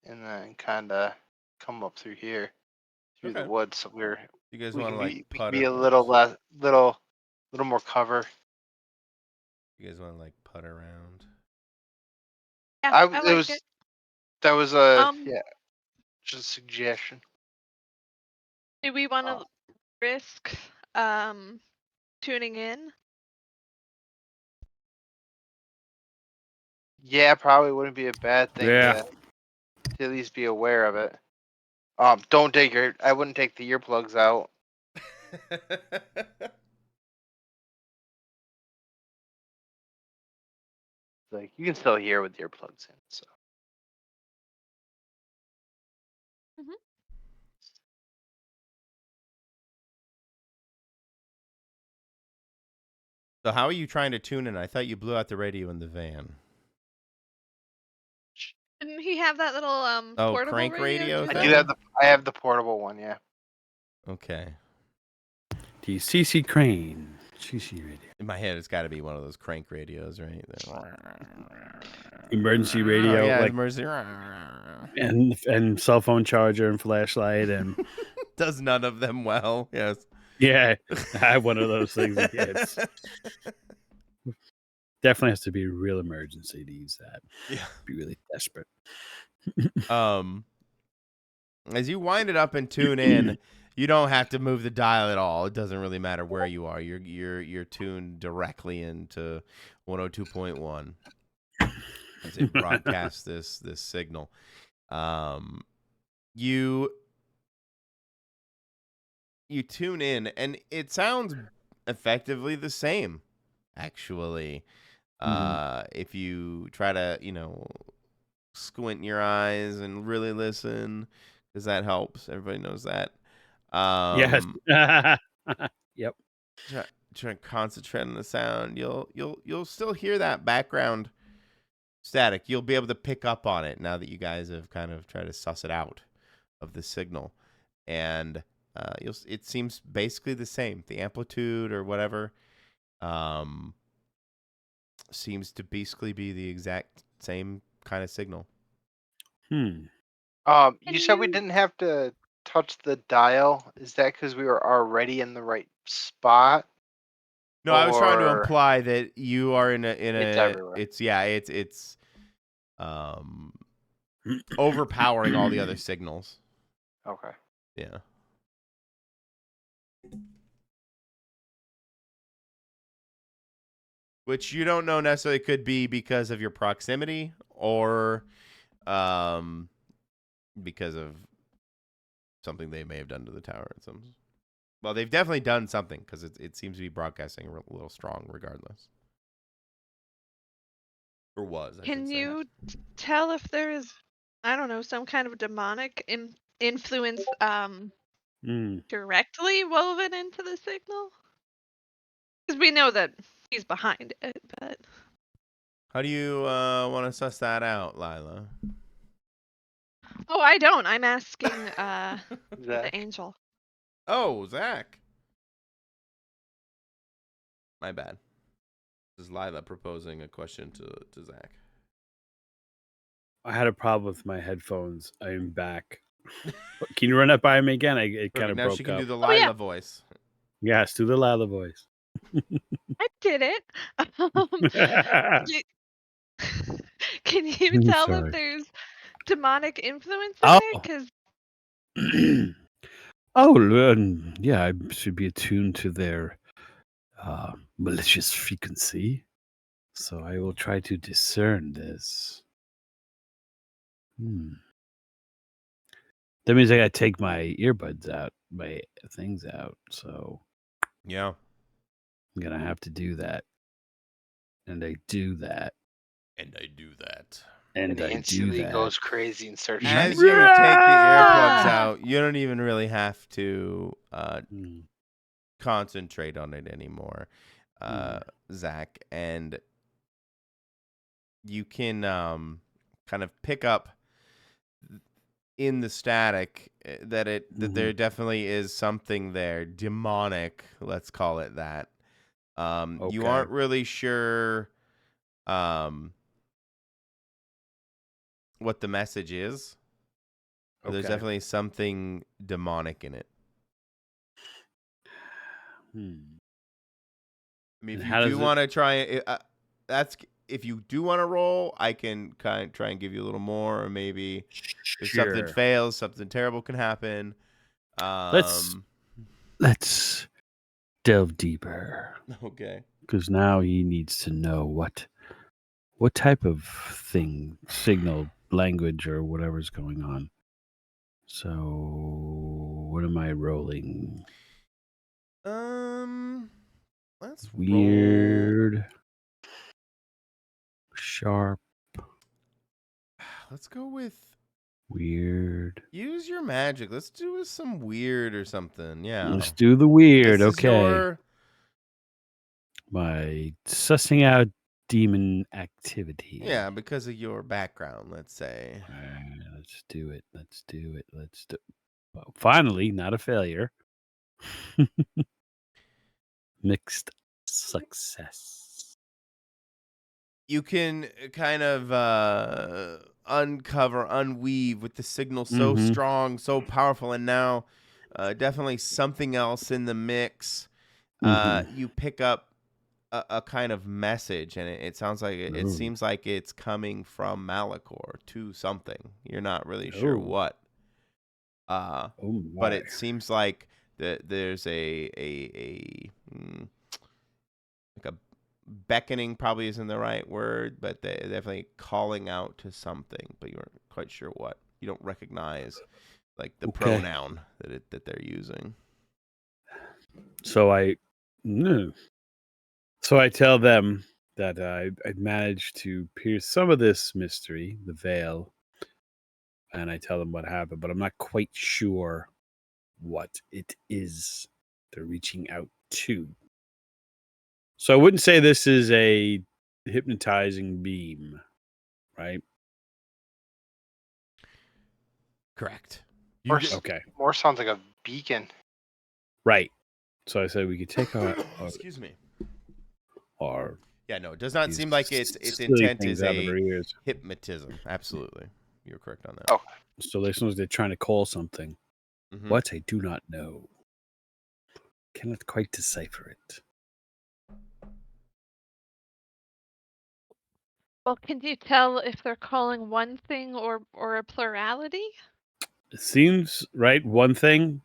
And then kind of come up through here, through the woods. So you guys want to like putt be a little less, little more cover. You guys want to like putt around? Yeah, I like it. That was a just a suggestion. Do we want to risk tuning in? Yeah, probably wouldn't be a bad thing. Yeah. To at least be aware of it. Don't take I wouldn't take the earplugs out. Like you can still hear with the earplugs in. So. So how are you trying to tune in? I thought you blew out the radio in the van. Didn't he have that little portable crank radio I do have I have the portable one, yeah. Okay. The CC Crane. CC radio. In my head, it's got to be one of those crank radios, right? Emergency radio, like emergency. and cell phone charger and flashlight and does none of them well. Yes. Yeah, I have one of those things. It's definitely has to be a real emergency to use that. Yeah, be really desperate. As you wind it up and tune in, you don't have to move the dial at all. It doesn't really matter where you are. You're tuned directly into 102.1 as it broadcasts this signal. You tune in, and it sounds effectively the same, actually. If you try to, squint your eyes and really listen, because that helps. Everybody knows that. Yes. Yep. Try to concentrate on the sound. You'll still hear that background static. You'll be able to pick up on it now that you guys have kind of tried to suss it out of the signal, and it seems basically the same. The amplitude or whatever seems to basically be the exact same kind of signal. You said we didn't have to touch the dial. Is that because we were already in the right spot? No, I was trying to imply that you are in a. It's everywhere. It's overpowering all the other signals. Okay. Yeah. Which you don't know necessarily could be because of your proximity or because of something they may have done to the tower. Well, they've definitely done something because it seems to be broadcasting a little strong regardless. Or was. Can you tell if there is, I don't know, some kind of demonic influence directly woven into the signal? Because we know that he's behind it, but... How do you want to suss that out, Lila? Oh, I don't. I'm asking the angel. Oh, Zach. My bad. This is Lila proposing a question to Zach. I had a problem with my headphones. I'm back. Can you run that by me again? It kind of broke up. Now she can do the Lila voice. Yes, do the Lila voice. I did it. Can you I'm tell if sorry. there's demonic influence in Oh. there? Because Yeah, I should be attuned to their malicious frequency. So I will try to discern this. That means I gotta take my earbuds out, my things out. So Yeah. I'm gonna have to do that. And I do that. And I do that. And he instantly goes crazy and starts As shooting. you take the earplugs out, you don't even really have to concentrate on it anymore, Zach. And you can kind of pick up in the static that there definitely is something there, demonic, let's call it that. You aren't really sure what the message is. But there's definitely something demonic in it. I mean, if you do want to try it, if you do want to roll, I can kind of try and give you a little more, or maybe if something fails, something terrible can happen. Let's delve deeper. Okay. Because now he needs to know what type of thing, signal, language, or whatever's going on. So, what am I rolling? Let's weird, roll. Sharp. Let's go with weird. Use your magic. Let's do some weird or something. Yeah. Let's do the weird. This is okay. My sussing out demon activity. Yeah, because of your background, let's say. Let's do it. Well, finally, not a failure. Mixed success. You can kind of unweave with the signal so strong, so powerful, and now definitely something else in the mix. You pick up a kind of message, and it sounds like it seems like it's coming from Malachor to something. You're not really sure what. But it seems like there's like a beckoning, probably isn't the right word, but they're definitely calling out to something, but you aren't quite sure what. You don't recognize like the pronoun that they're using. So I tell them that I managed to pierce some of this mystery, the veil, and I tell them what happened, but I'm not quite sure what it is they're reaching out to. So I wouldn't say this is a hypnotizing beam, right? Correct. More sounds like a beacon. Right. So I said we could take our excuse me. Yeah, no, it does not seem like its intent is a hypnotism. Absolutely. You're correct on that. Oh. So as soon as they're trying to call something, what I do not know. Cannot quite decipher it. Well, can you tell if they're calling one thing or a plurality? It seems right. One thing.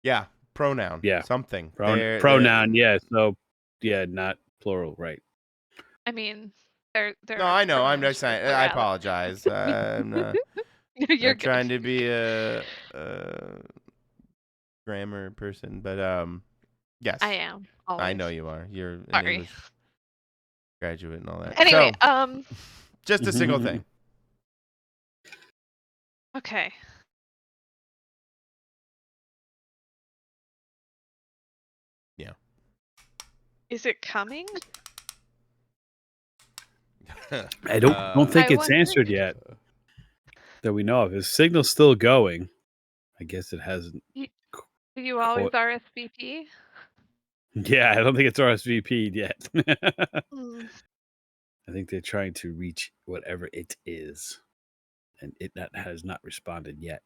Yeah, pronoun. Yeah, something. Pronoun. Yeah. So, yeah, not plural. Right. I mean, they're. No, I know. I'm just saying. I apologize. I'm not. You're not trying to be a grammar person, but yes, I am. Always. I know you are. You're an English graduate and all that. Anyway, so, just a single thing. Okay. Yeah. Is it coming? I don't think it's answered yet that we know of. His signal's still going. I guess it hasn't. Do you always RSVP? Yeah, I don't think it's RSVP'd yet. I think they're trying to reach whatever it is, and it has not responded yet.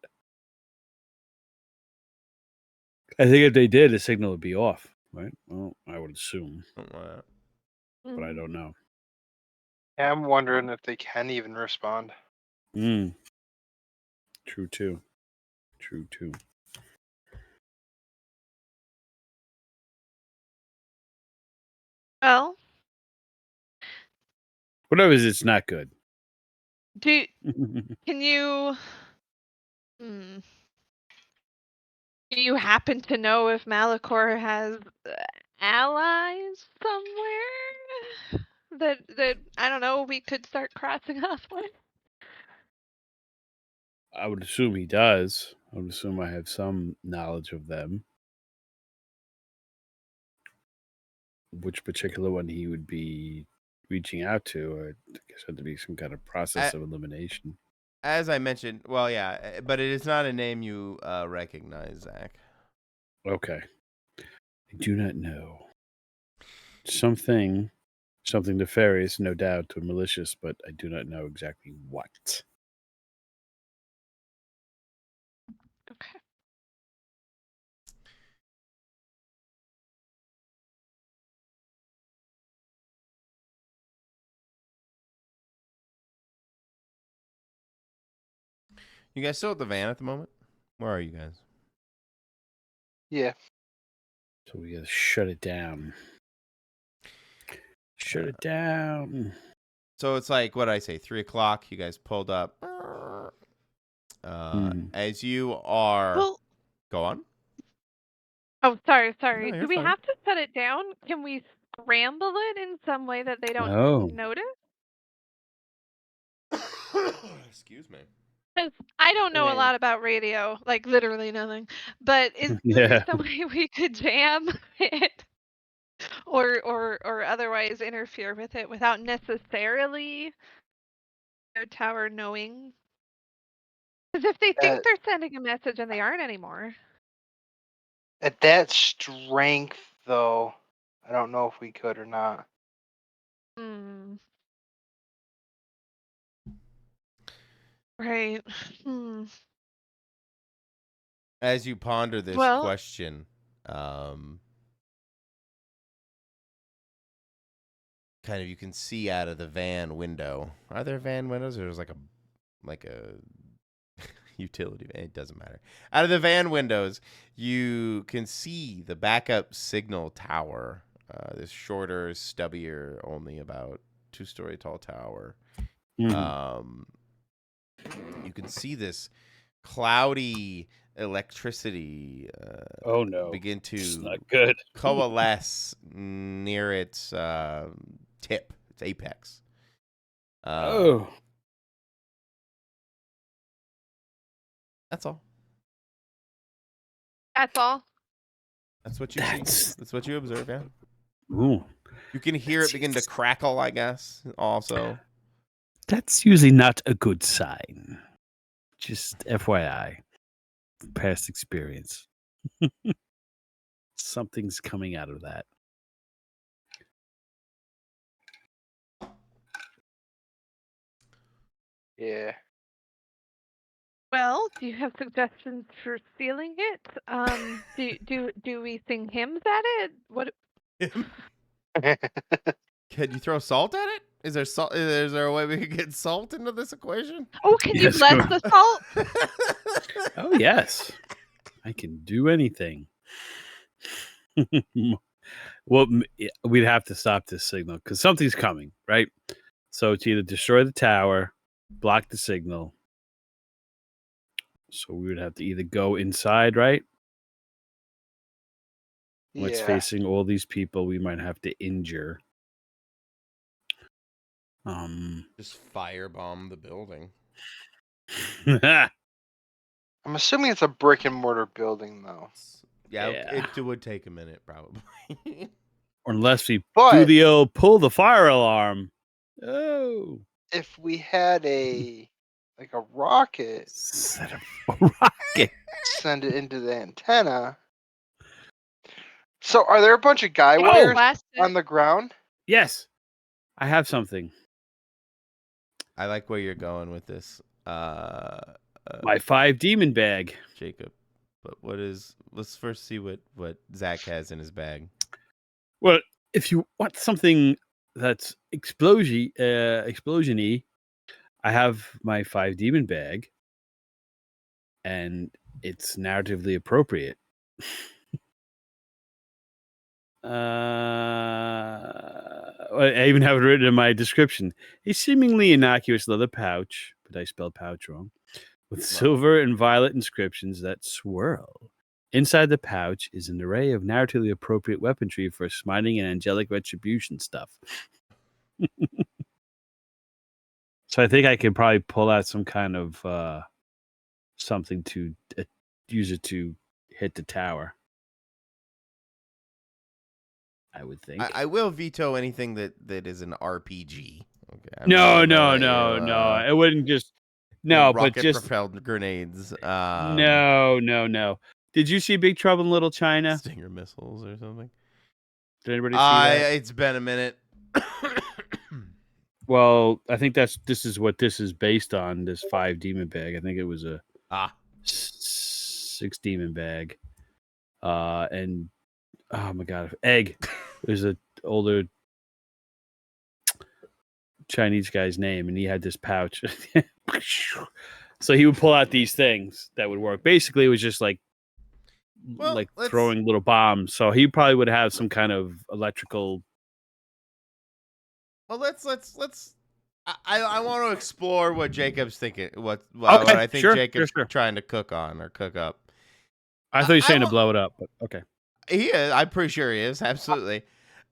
I think if they did, the signal would be off, right? Well, I would assume, but I don't know. Yeah, I'm wondering if they can even respond. True too. Well, whatever it is, it's not good. can you? Do you happen to know if Malachor has allies somewhere that I don't know we could start crossing off with? I would assume he does. I would assume I have some knowledge of them. Which particular one he would be reaching out to, or I guess had to be some kind of process of elimination. As I mentioned, well, yeah, but it is not a name you recognize, Zach. Okay. I do not know. Something nefarious, no doubt, or malicious, but I do not know exactly what. Okay. You guys still at the van at the moment? Where are you guys? Yeah. So we gotta shut it down. Shut it down. So it's like, what did I say, 3:00? You guys pulled up. As you are... Well, go on. Oh, sorry. No, Do we fine. have to shut it down? Can we scramble it in some way that they don't notice? Excuse me. Because I don't know a lot about radio, like literally nothing. But is there some way we could jam it, or otherwise interfere with it without necessarily the tower knowing? Because if they think they're sending a message and they aren't anymore. At that strength, though, I don't know if we could or not. Right. As you ponder this question, kind of you can see out of the van window. Are there van windows, or is like a utility van? It doesn't matter. Out of the van windows, you can see the backup signal tower. This shorter, stubbier, only about 2-story tall tower. You can see this cloudy electricity begin to coalesce near its tip, its apex. That's all. That's all? That's what you see. That's what you observe, yeah. Ooh. You can hear it begin to crackle, I guess, also. That's usually not a good sign. Just FYI. Past experience. Something's coming out of that. Yeah. Well, do you have suggestions for sealing it? Do we sing hymns at it? What? Can you throw salt at it? Is there salt? Is there a way we could get salt into this equation? Oh, can you bless the salt? Oh yes, I can do anything. Well, we'd have to stop this signal because something's coming, right? So it's either destroy the tower, block the signal. So we would have to either go inside, right? What's facing all these people we might have to injure. Just firebomb the building. I'm assuming it's a brick and mortar building, though. Yeah. It would take a minute, probably. Or unless we do the old pull the fire alarm. Oh. If we had a rocket, set up a rocket, send it into the antenna. So, are there a bunch of guy wires on the ground? Yes, I have something. I like where you're going with this. My 5 demon bag, Jacob. But let's first see what Zach has in his bag. Well, if you want something that's explosion-y. I have my 5 demon bag, and it's narratively appropriate. I even have it written in my description. A seemingly innocuous leather pouch, but I spelled pouch wrong, with silver and violet inscriptions that swirl. Inside the pouch is an array of narratively appropriate weaponry for smiting and angelic retribution stuff. So I think I could probably pull out some kind of something to use it to hit the tower. I would think. I will veto anything that is an RPG. Okay. No. It wouldn't just but just rocket-propelled grenades. No. Did you see Big Trouble in Little China? Stinger missiles or something. Did anybody see that? It's been a minute. Well, I think this is what this is based on. This 5 demon bag. I think it was a 6 demon bag. And oh my god, egg. There's an older Chinese guy's name, and he had this pouch. So he would pull out these things that would work. Basically, it was just like throwing little bombs. So he probably would have some kind of electrical. Well, let's. I want to explore what Jacob's thinking. What Okay, I think Jacob's trying to cook on or cook up. I thought you were saying to blow it up, but okay. He is. I'm pretty sure he is. Absolutely.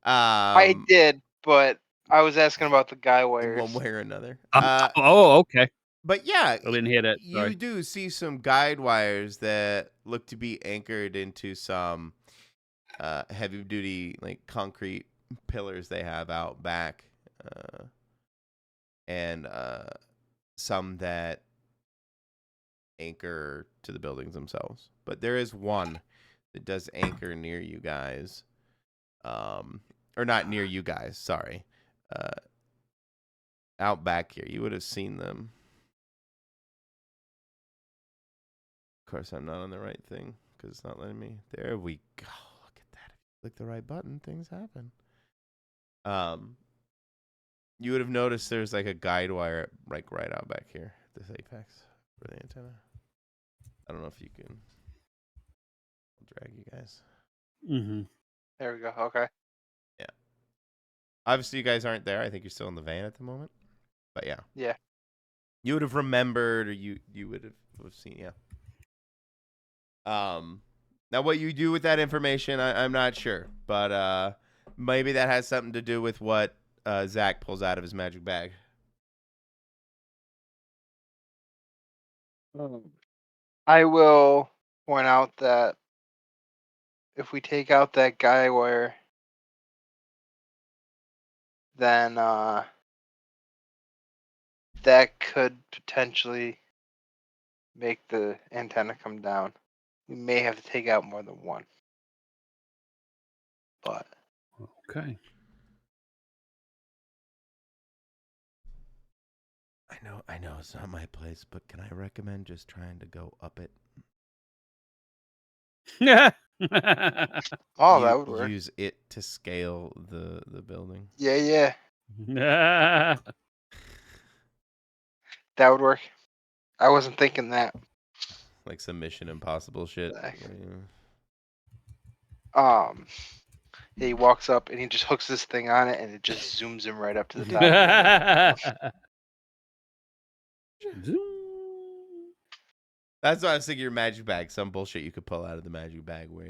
I did, but I was asking about the guy wires. One way or another. Okay. But yeah, I didn't hear that. Sorry. You do see some guide wires that look to be anchored into some heavy duty like concrete pillars they have out back, and some that anchor to the buildings themselves. But there is one that does anchor near you guys, or not near you guys. Sorry, out back here. You would have seen them. Of course, I'm not on the right thing because it's not letting me. There we go. Look at that. If you click the right button, things happen. You would have noticed there's like a guide wire like right out back here. This apex for the antenna. I don't know if you can. I'll drag you guys. Mm-hmm. There we go. Okay. Yeah. Obviously, you guys aren't there. I think you're still in the van at the moment. But yeah. Yeah. You would have remembered, or you would have seen. Yeah. Now what you do with that information, I'm not sure, but maybe that has something to do with what Zach pulls out of his magic bag. I will point out that if we take out that guy wire, then that could potentially make the antenna come down. We may have to take out more than one. But okay. I know it's not my place, but can I recommend just trying to go up it? Yeah. that would work. Use it to scale the building. Yeah. That would work. I wasn't thinking that. Like some Mission Impossible shit. He walks up and he just hooks this thing on it, and it just zooms him right up to the top. That's why I was thinking your magic bag. Some bullshit you could pull out of the magic bag where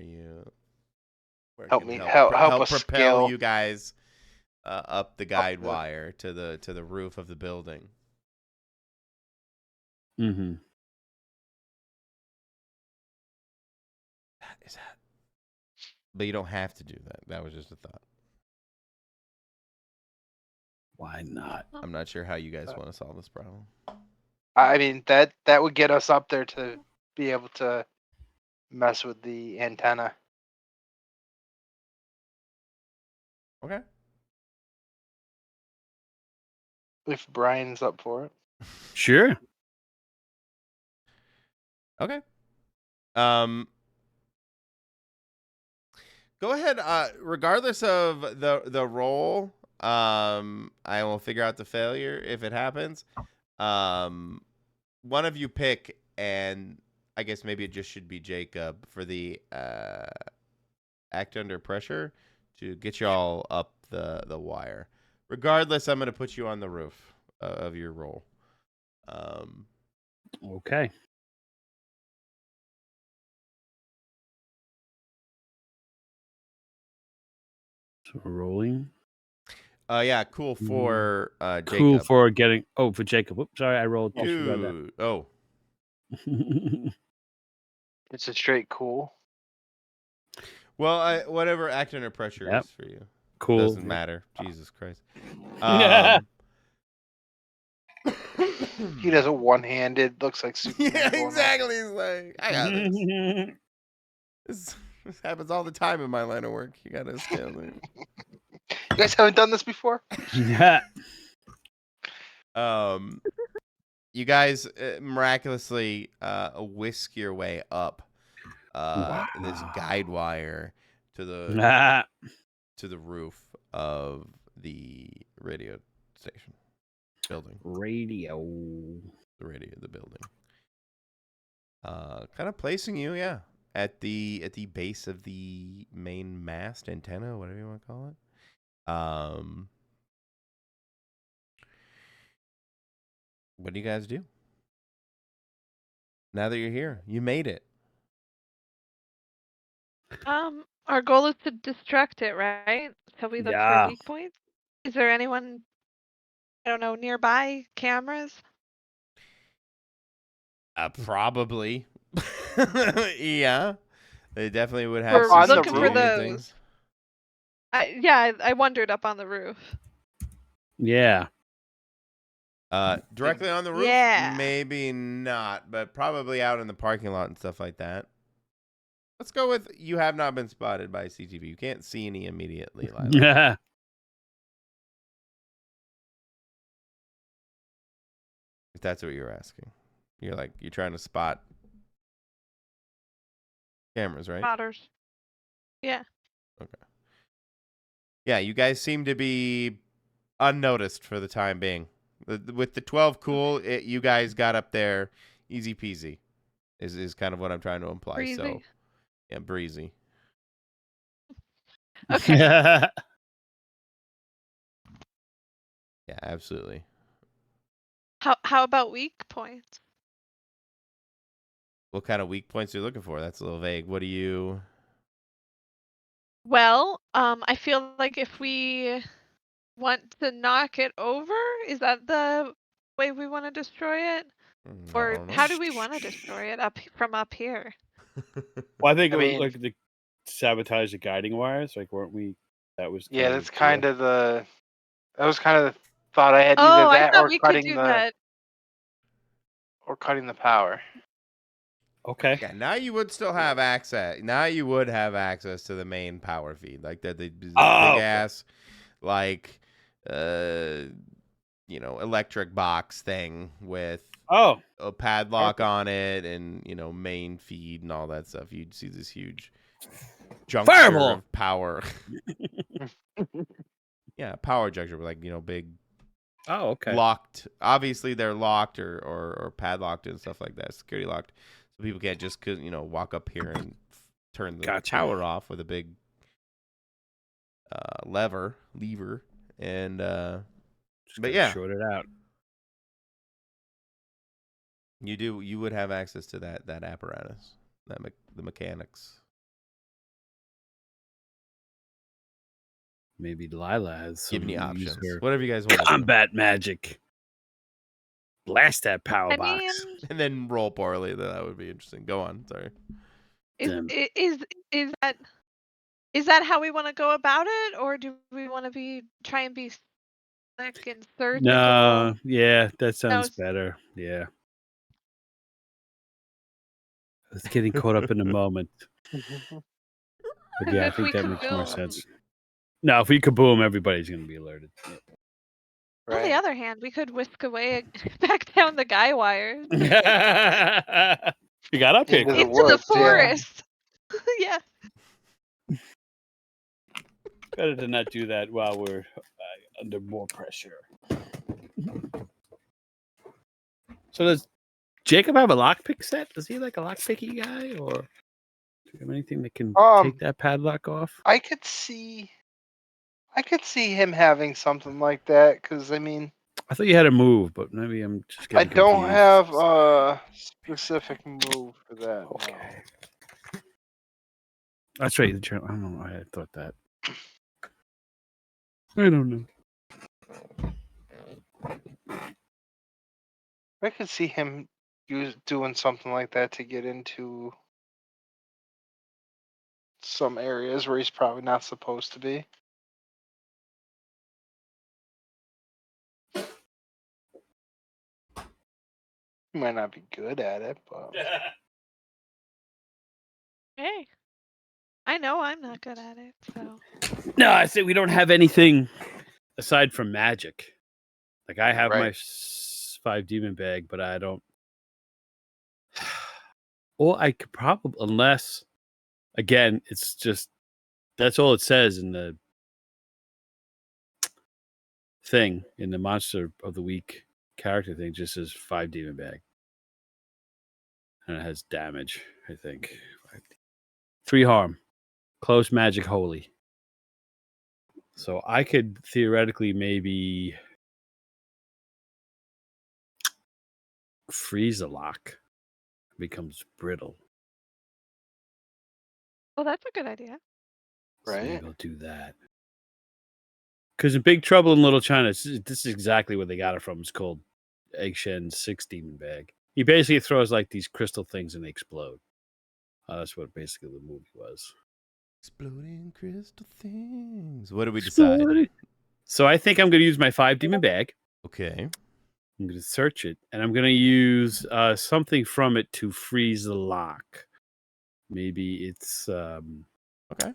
help propel scale. you guys up the guide wire to the roof of the building. Mm-hmm. That is that. But you don't have to do that. That was just a thought. Why not? I'm not sure how you guys want to solve this problem. I mean, that would get us up there to be able to mess with the antenna. Okay. If Brian's up for it. Sure. Okay. Go ahead. Regardless of the role, I will figure out the failure if it happens. One of you pick, and I guess maybe it just should be Jacob for the act under pressure to get y'all up the wire. Regardless, I'm going to put you on the roof of your roll. Okay. So we're rolling. Yeah, cool for Jacob. Cool for getting. Oh, for Jacob. Oops, sorry, I rolled. Dude. Oh. It's a straight cool. Well, whatever act under pressure is for you. Cool. Doesn't matter. Jesus Christ. He does it one-handed. Looks like Superman. Yeah, exactly. He's like, I got this. This happens all the time in my line of work. You gotta scale it. You guys haven't done this before? Yeah. You guys miraculously whisk your way up this guide wire to the roof of the radio station building. The building. Kind of placing you, at the base of the main mast, antenna, whatever you want to call it. What do you guys do? Now that you're here, you made it. Our goal is to distract it, right? So we look for weak points. Is there anyone, I don't know, nearby? Cameras? Probably. Yeah. They definitely would have We're looking for those. things. I wondered up on the roof. Yeah. Directly on the roof? Yeah. Maybe not, but probably out in the parking lot and stuff like that. Let's go with you have not been spotted by CTV. You can't see any immediately. Yeah. If that's what you're asking. You're trying to spot cameras, right? Spotters. Yeah. Okay. Yeah, you guys seem to be unnoticed for the time being. With the 12 cool, you guys got up there easy peasy. Is kind of what I'm trying to imply. Breezy. So, yeah, breezy. Okay. Yeah, absolutely. How about weak points? What kind of weak points are you looking for? That's a little vague. What do you... Well, I feel like if we want to knock it over, is that the way we want to destroy it? Or how do we want to destroy it from up here? Well, I think like to sabotage the guiding wires. Like, weren't we? That was that's kind of the thought I had. Oh, either that I thought or we cutting could do that. Or cutting the power. Okay. Yeah, now you would still have access. Now you would have access to the main power feed, like the big ass, like electric box thing with a padlock on it, and main feed and all that stuff. You'd see this huge juncture of power. Yeah, power juncture with big. Oh, okay. Locked. Obviously, they're locked or padlocked and stuff like that. Security locked. So people can't just walk up here and turn the power off with a big lever, and but yeah, short it out. You would have access to that apparatus, the mechanics. Maybe Delilah has some giving you options. Whatever you guys want. Combat magic. Blast that power box. And then roll poorly. That would be interesting. Go on. Sorry. Is that how we want to go about it, or do we want to try and be slick and surgical? No, yeah, that sounds better. Yeah. I was getting caught up in the moment. But yeah, I think that makes more sense. No, if we kaboom, everybody's going to be alerted. Yeah. Right. On the other hand, we could whisk away back down the guy wires. You got up here. Into the forest. Yeah. Better to not do that while we're under more pressure. So does Jacob have a lockpick set? Is he like a lockpicky guy, or do you have anything that can take that padlock off? I could see him having something like that because I mean, I thought you had a move, but maybe I'm just getting confused. I don't have a specific move for that. Okay. No. That's right. I don't know why I thought that. I don't know. I could see him doing something like that to get into some areas where he's probably not supposed to be. He might not be good at it, but Hey, I know I'm not good at it, so. No, I say we don't have anything aside from magic. Like I have my 5 demon bag, but I don't. Well, I could probably, unless, again, it's just that's all it says in the thing, in the monster of the week character thing. Just says 5 demon bag, and it has damage. I think 3 harm, close magic, holy. So I could theoretically maybe freeze a lock. It becomes brittle. Well, that's a good idea. So maybe I'll do that. Because in Big Trouble in Little China, this is exactly where they got it from. It's called Egg Shen's 6 demon bag. He basically throws like these crystal things and they explode. That's what basically the movie was. Exploding crystal things. What do we decide? So I think I'm going to use my 5 demon bag. Okay. I'm going to search it, and I'm going to use something from it to freeze the lock. Maybe it's okay,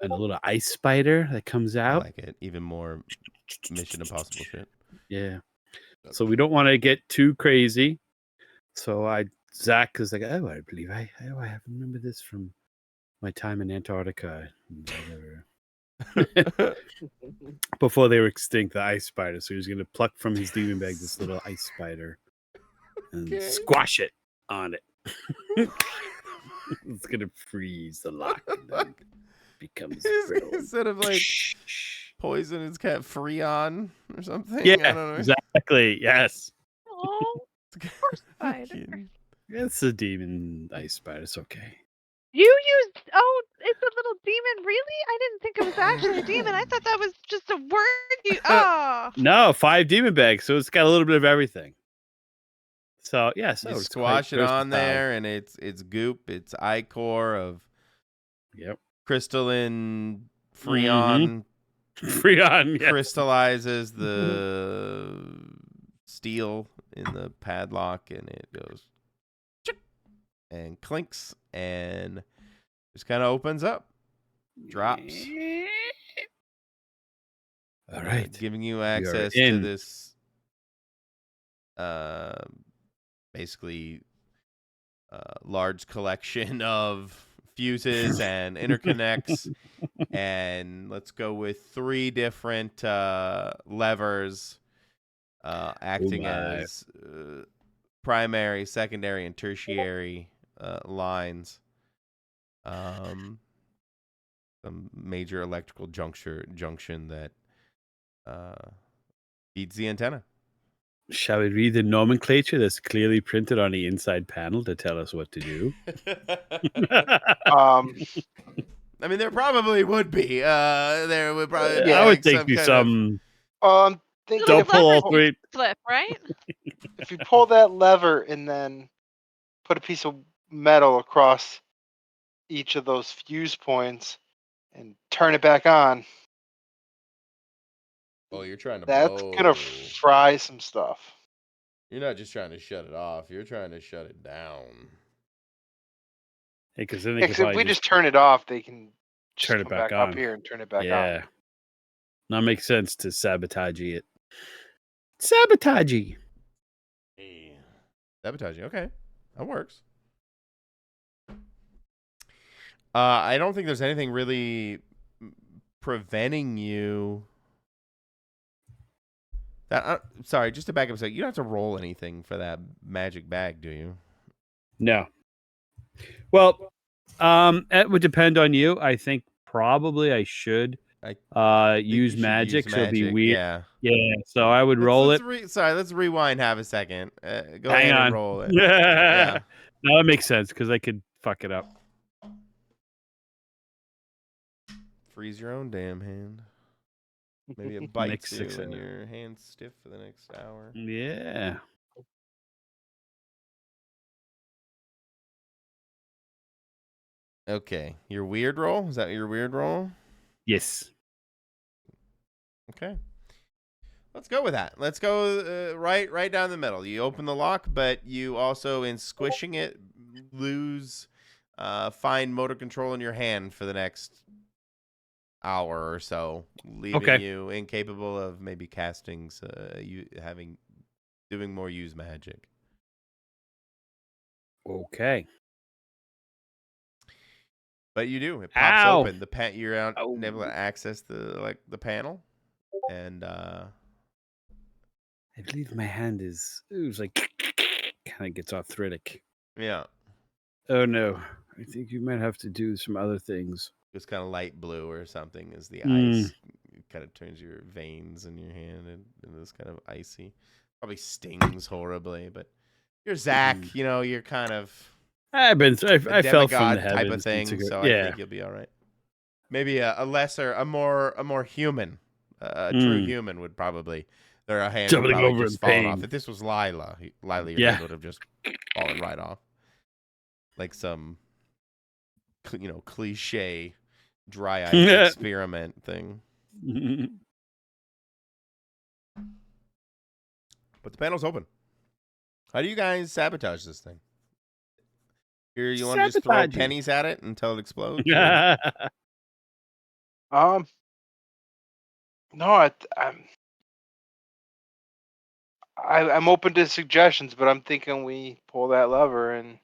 a little ice spider that comes out. I like it. Even more Mission Impossible shit. Yeah. So we don't want to get too crazy. So Zach is like, oh, I believe I remember this from my time in Antarctica. Before they were extinct, the ice spider. So he was going to pluck from his demon bag this little ice spider and squash it on it. It's going to freeze the lock and then becomes brittle. Instead of like poison, it's got Freon or something. Yeah, I don't know. Exactly. Yes. Oh, poor spider. It's a demon ice spider. It's okay. You used it's a little demon. Really? I didn't think it was actually a demon. I thought that was just a word. No, 5 demon bags, so it's got a little bit of everything. So you squash it on there, and it's goop. It's ichor of crystalline Freon. Freon crystallizes the steel in the padlock, and it goes and clinks and just kind of opens up, drops. All right, giving you access to this basically large collection of fuses and interconnects. And let's go with 3 different levers acting as primary, secondary, and tertiary lines. Some major electrical junction that feeds the antenna. Shall we read the nomenclature that's clearly printed on the inside panel to tell us what to do? I mean, there probably would be. There would probably be I would think some don't pull all 3 flip, right? If you pull that lever and then put a piece of metal across each of those fuse points and turn it back on. Oh, you're trying to That's gonna fry some stuff. You're not just trying to shut it off. You're trying to shut it down. Hey, because then if we just turn it off, they can just turn it back on up here and turn it back on. Yeah, that makes sense to sabotage it. Sabotage. Hey. Sabotaging. Okay, that works. I don't think there's anything really preventing you That sorry, just to back up a second, you don't have to roll anything for that magic bag, do you? No. Well, it would depend on you. I think probably I should use magic, so it'd be weird. Yeah. So I would roll it. Let's rewind half a second. Go Hang ahead on. and roll it. Yeah. No, that makes sense because I could fuck it up. Freeze your own damn hand. Maybe it bites you and your hand's stiff for the next hour. Yeah. Okay. Your weird roll? Is that your weird roll? Yes. Okay. Let's go with that. Let's go right down the middle. You open the lock, but you also, in squishing it, lose fine motor control in your hand for the next hour or so, leaving you incapable of maybe casting, doing more use magic. Okay. But you do. It pops open. You're able to access the panel, and I believe my hand is. It was like kind of gets arthritic. Yeah. Oh no! I think you might have to do some other things. It's kind of light blue or something as the ice kind of turns your veins in your hand into this kind of icy. Probably stings horribly, but you're Zach. You're kind of. I felt from the type of thing, so I think you'll be all right. Maybe a more human, true human would probably. Their hand would probably just fallen off. If this was Lila, your hand would have just fallen right off, like some, cliche dry ice experiment thing. But the panel's open. How do you guys sabotage this thing? You want to just throw pennies at it until it explodes? No, I'm open to suggestions, but I'm thinking we pull that lever and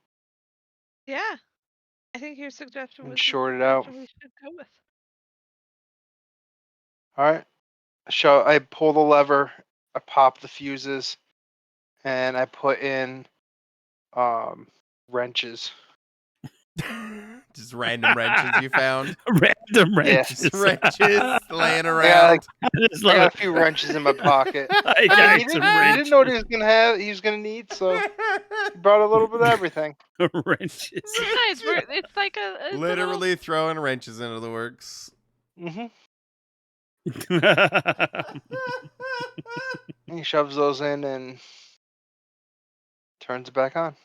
I think your suggestion was short it out. We should go with. All right. So I pull the lever, I pop the fuses, and I put in wrenches. Just random wrenches you found. Random wrenches. Yes, wrenches laying around. I got a few wrenches in my pocket. He didn't know what he was gonna need, so he brought a little bit of everything. Wrenches. It's like a literally throwing wrenches into the works. He shoves those in and turns it back on.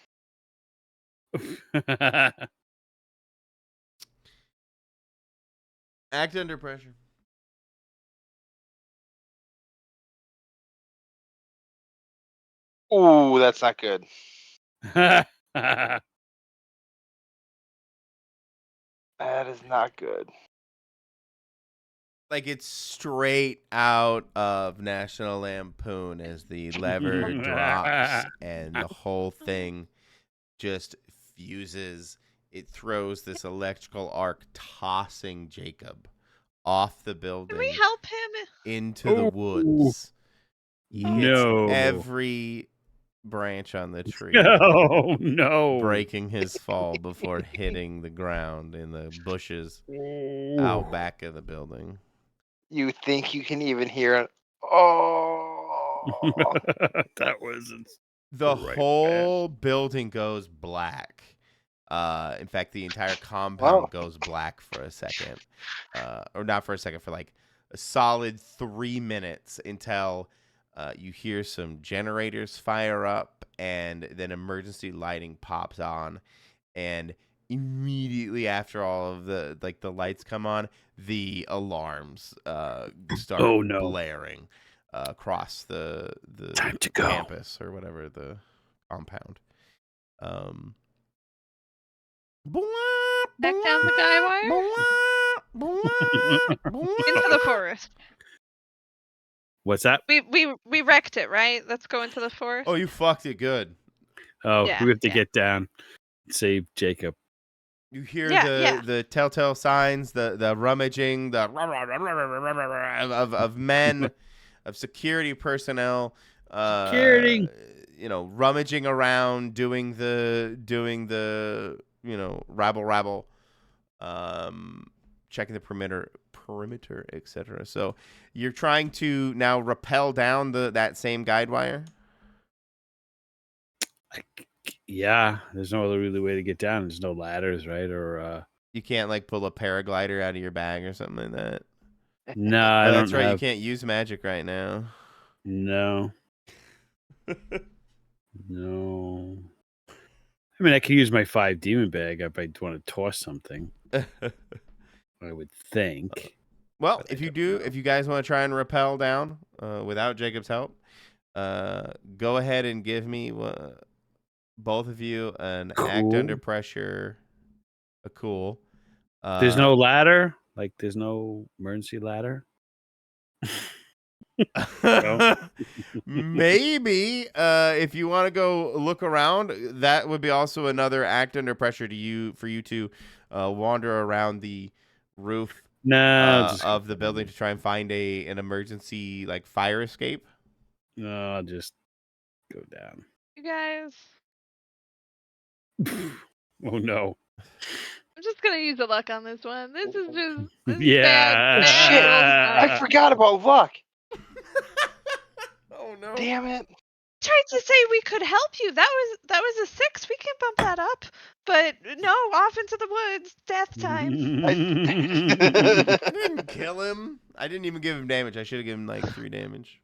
Act under pressure. Ooh, that's not good. That is not good. Like it's straight out of National Lampoon as the lever drops and the whole thing just fuses. It throws this electrical arc, tossing Jacob off the building. Can we help him? Into the woods. He hits every branch on the tree. Oh, no. Breaking his fall before hitting the ground in the bushes out back of the building. You think you can even hear it? Oh. That wasn't. The whole building goes black. In fact, the entire compound goes black for a second. Or not for a second, for like a solid 3 minutes until you hear some generators fire up and then emergency lighting pops on. And immediately after all of the lights come on, the alarms start blaring across the Time to go. campus or whatever, the compound. Back down the guy wire? Into the forest. What's that? We wrecked it, right? Let's go into the forest. Oh, you fucked it good. Oh, we have to get down. Save Jacob. You hear the telltale signs, the rummaging, of men security personnel. Security. Rummaging around, doing the rabble, checking the perimeter, etc. So you're trying to now rappel down that same guide wire. Yeah, there's no other really way to get down. There's no ladders, right? Or you can't like pull a paraglider out of your bag or something like that. No, I don't. That's right. You can't use magic right now. No. No. I mean, I could use my 5 demon bag if I want to toss something. I would think. Well, if you guys want to try and rappel down without Jacob's help, go ahead and give me both of you an act under pressure. Cool. There's no ladder? Like, there's no emergency ladder? Maybe if you want to go look around, that would be also another act under pressure for you to wander around the roof of the building to try and find an emergency like fire escape. No, I'll just go down. You guys. Oh no. I'm just gonna use the luck on this one. This is just yeah. Shit. I forgot about luck. Oh no. Damn it. Tried to say we could help you. That was a 6. We can bump that up. But no, off into the woods. Death time. I didn't kill him. I didn't even give him damage. I should have given him like 3 damage.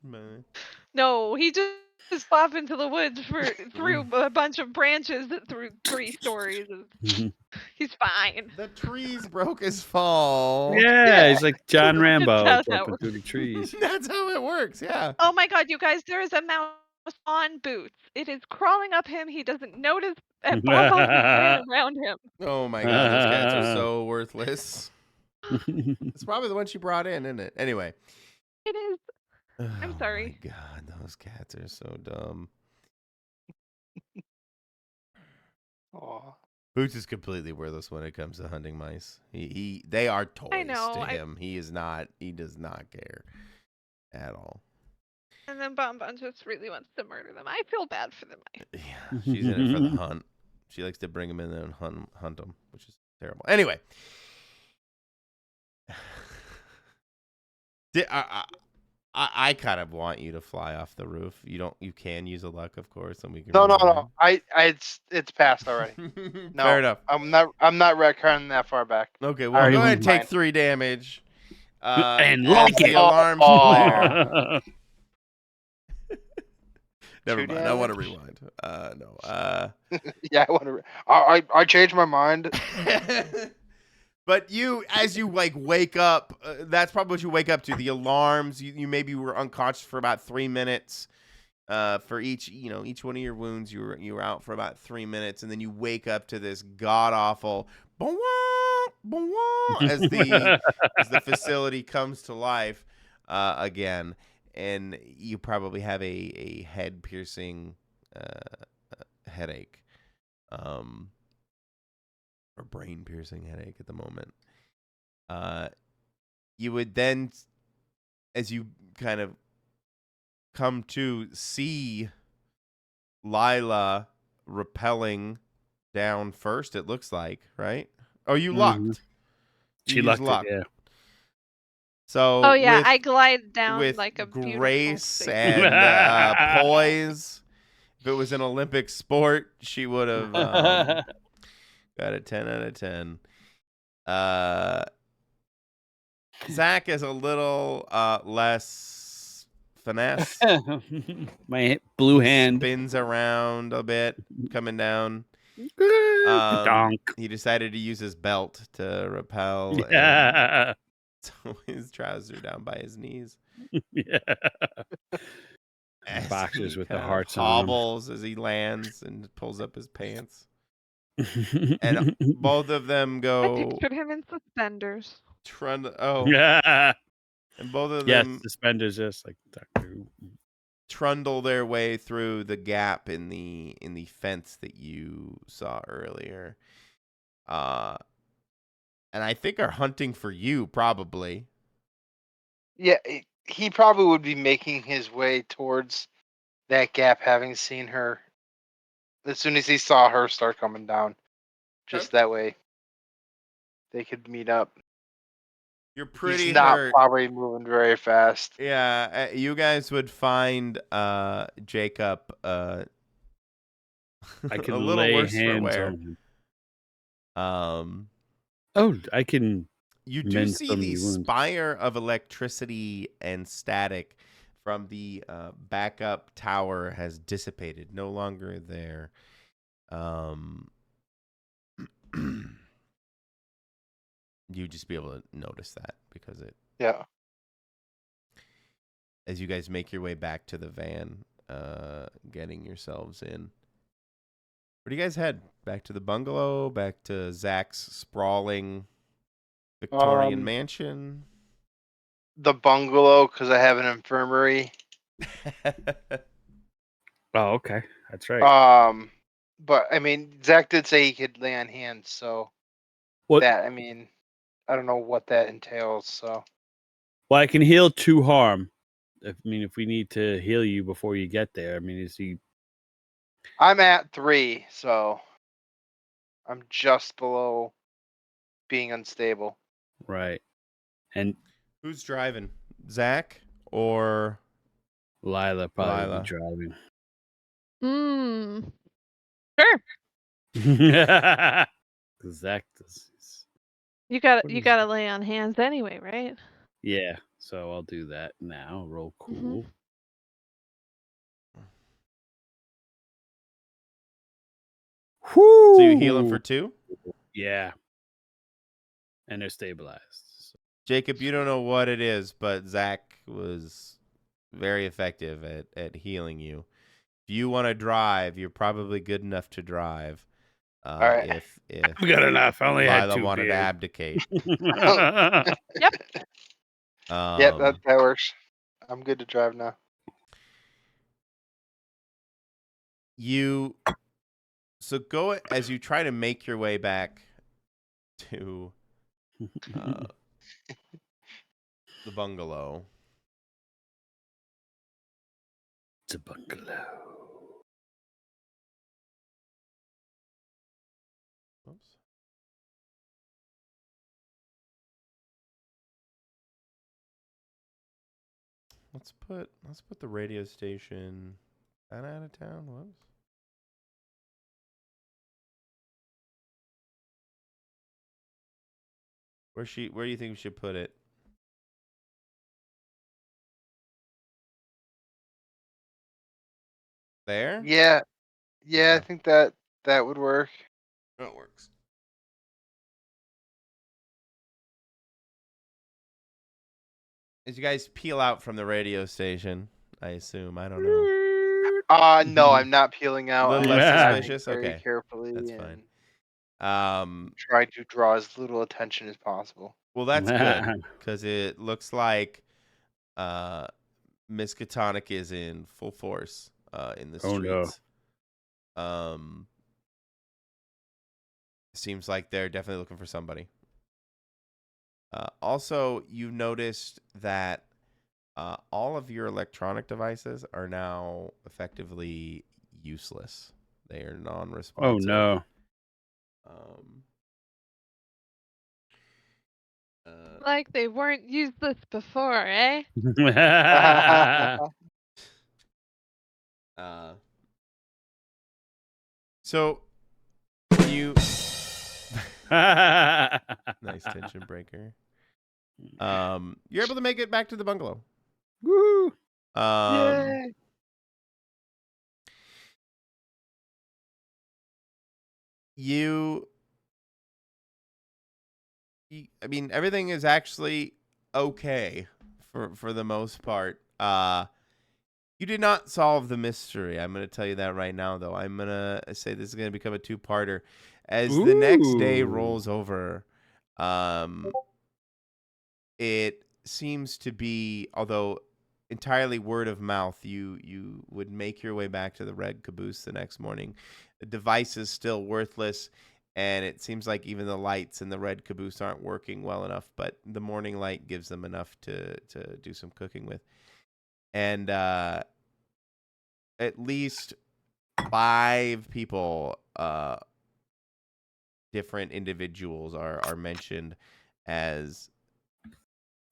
No, he just off into the woods through a bunch of branches through 3 stories. He's fine. The trees broke his fall. Yeah, he's like John Rambo jumping through the trees. That's how it works, yeah. Oh my god, you guys, there is a mouse on Boots. It is crawling up him. He doesn't notice and ran around him. Oh my god, those cats are so worthless. It's probably the one she brought in, isn't it? Anyway. It is. I'm sorry. Oh my god, those cats are so dumb. Aw. Boots is completely worthless when it comes to hunting mice. They are toys to him. He does not care at all. And then Bon Bon just really wants to murder them. I feel bad for the mice. Yeah, she's in it for the hunt. She likes to bring them in there and hunt them, which is terrible. Anyway. I kind of want you to fly off the roof. You can use a luck, of course, and we can. No. It's passed already. No, fair enough. I'm not retconning that far back. Okay, well, go ahead and take 3 damage. And like the alarms flare. Never mind. I want to rewind. No. Yeah, I want to. I changed my mind. But as you like wake up, that's probably what you wake up to. The alarms. You maybe were unconscious for about 3 minutes. For each one of your wounds, you were out for about 3 minutes, and then you wake up to this god awful as the facility comes to life again, and you probably have a head piercing headache. Or brain piercing headache at the moment. You would then, as you kind of come to see Lila rappelling down first, it looks like, right? Oh, you lucked. She lucked it, yeah. So I glide down with like a grace and poise. If it was an Olympic sport, she would have got a 10 out of 10. Zach is a little less finesse. My blue hand spins around a bit, coming down. He decided to use his belt to rappel. Yeah. So his trousers are down by his knees. Yeah. Boxers with the hearts on them. Hobbles as he lands and pulls up his pants. And both of them go. I pictured him in suspenders. Yeah. And both of them. Suspenders, just like Doctor Who. Trundle their way through the gap in the fence that you saw earlier. And I think are hunting for you, probably. Yeah, he probably would be making his way towards that gap, having seen her as soon as he saw her start coming down. Just that way they could meet up. You're pretty He's not hurt. probably moving very fast. Yeah, you guys would find Jacob I can a little lay worse for hands wear. on him. Oh, I can. You do see the spire of electricity and static from the backup tower has dissipated, no longer there. You just be able to notice that because it. Yeah. As you guys make your way back to the van, getting yourselves in. Where do you guys head? Back to the bungalow? Back to Zach's sprawling Victorian mansion? The bungalow, because I have an infirmary. Oh, okay. That's right. But I mean, Zach did say he could lay on hands, so that, I mean, I don't know what that entails. So, well, I can heal 2 harm. If we need to heal you before you get there, is he? I'm at 3, so I'm just below being unstable. Right. And who's driving? Zach or Lila? Probably be driving. Sure. Zach does. You gotta lay on hands anyway, right? Yeah, so I'll do that now. Roll cool. So you heal him for 2? Yeah. And they're stabilized. So. Jacob, you don't know what it is, but Zach was very effective at healing you. If you want to drive, you're probably good enough to drive. All right. If I'm good enough. I only had 2 wanted beers. to abdicate. Yep. Yep, that works. I'm good to drive now. So go as you try to make your way back to the bungalow. It's a bungalow. Oops. Let's put the radio station out of town. Whoops. Where do you think we should put it? There? Yeah. Yeah, I think that would work. That works. As you guys peel out from the radio station, I assume. I don't know. No, I'm not peeling out. A little I'm less driving suspicious? very Okay. carefully. That's and fine. Try to draw as little attention as possible. Well, that's good because it looks like Miskatonic is in full force in the streets. Oh, no. Seems like they're definitely looking for somebody. Also, you noticed that all of your electronic devices are now effectively useless. They are non-responsive. Oh, no. Like they weren't useless before, eh? So you nice tension breaker. You're able to make it back to the bungalow. Woo! Yay! Everything is actually okay for the most part. You did not solve the mystery. I'm going to tell you that right now, though. I'm going to say this is going to become a 2-parter. As the next day rolls over, it seems to be, although entirely word of mouth, you would make your way back to the Red Caboose the next morning. The device is still worthless, and it seems like even the lights in the red caboose aren't working well enough, but the morning light gives them enough to do some cooking with. And at least 5 people, different individuals are mentioned as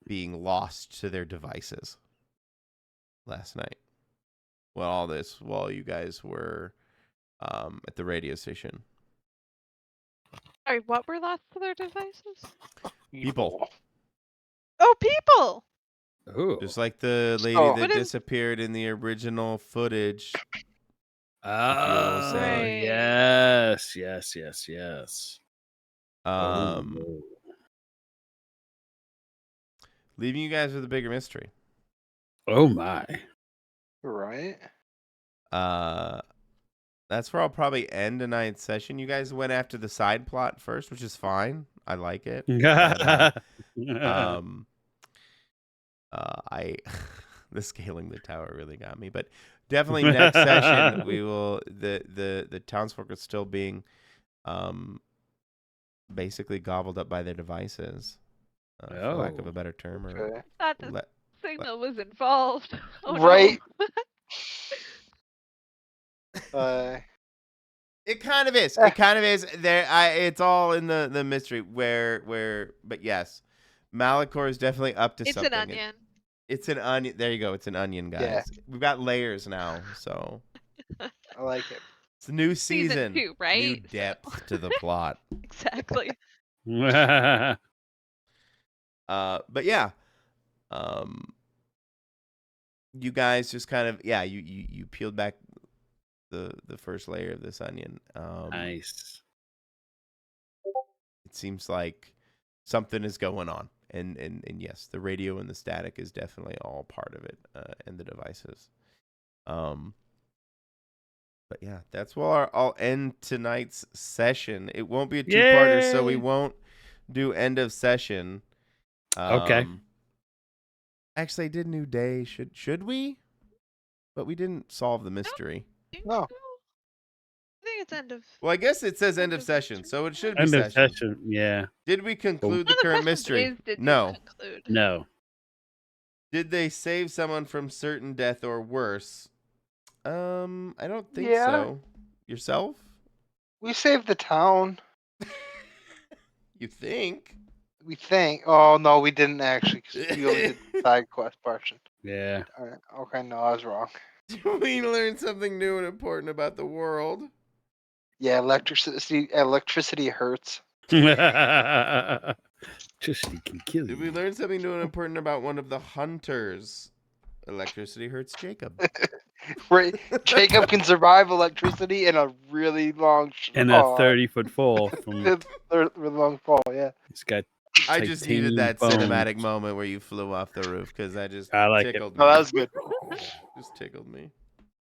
being lost to their devices last night. Well, all this while you guys were at the radio station. Sorry, what were lost to their devices? People. Oh, people! Ooh. Just like the lady that disappeared in the original footage. Oh, Right. yes. Leaving you guys with a bigger mystery. Oh my. Right. That's where I'll probably end tonight's session. You guys went after the side plot first, which is fine. I like it. I the scaling the tower really got me, but definitely next session we will the townsfolk are still being basically gobbled up by their devices, for lack of a better term. Okay. Thought the signal was involved. Oh, right. No. It kind of is. It kind of is. It's all in the mystery but yes, Malachor is definitely up to something. It's an onion. It's an onion. There you go. It's an onion, guys. Yeah. We've got layers now, so I like it. it's a new season. 2, right? New depth to the plot. Exactly. But yeah, you guys just kind of you peeled back the first layer of this onion. Nice. It seems like something is going on, and yes, the radio and the static is definitely all part of it, and the devices. But yeah, that's where I'll end tonight's session. It won't be a 2-parter, so we won't do end of session. Okay. Actually, I did New Day. Should we? But we didn't solve the mystery. No. I think it's end of. Well, I guess it says end of session, so it should be End of session. Yeah. Did we conclude the current mystery? No. No. Did they save someone from certain death or worse? I don't think Yeah. so. Yourself? We saved the town. You think? We think. Oh no, we didn't actually. 'Cause we only did the side quest portion. Yeah. All right. Okay, no, I was wrong. We learned something new and important about the world. Yeah, electricity hurts. Electricity can kill you. Did we learn something new and important about one of the hunters? Electricity hurts Jacob. Right. Jacob can survive electricity in a really long And a 30-foot fall from really long fall, yeah. He's got I just needed that bones. cinematic moment where you flew off the roof because I like tickled it. me. Oh, that was good. Just tickled me.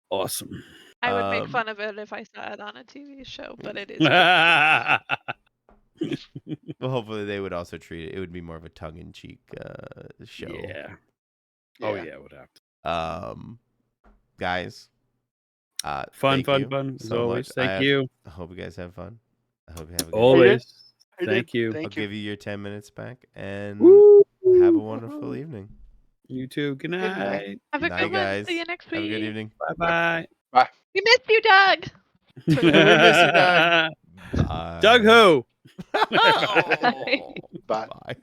Awesome. I would make fun of it if I saw it on a TV show, but it is. Well, hopefully they would also treat it. It would be more of a tongue-in-cheek show. Yeah. Oh yeah, it would have to. Guys, fun, as so always. much. Thank you. I hope you guys have fun. I hope you have a good Always. I Thank you. I'll give you your 10 minutes back and Woo! have a wonderful evening. You too. Good night. Have a Night, good one. guys. See you next week. Have a good evening. Bye. We missed you, Doug. We miss you, Doug. Bye. Doug who? Oh. Bye. Bye.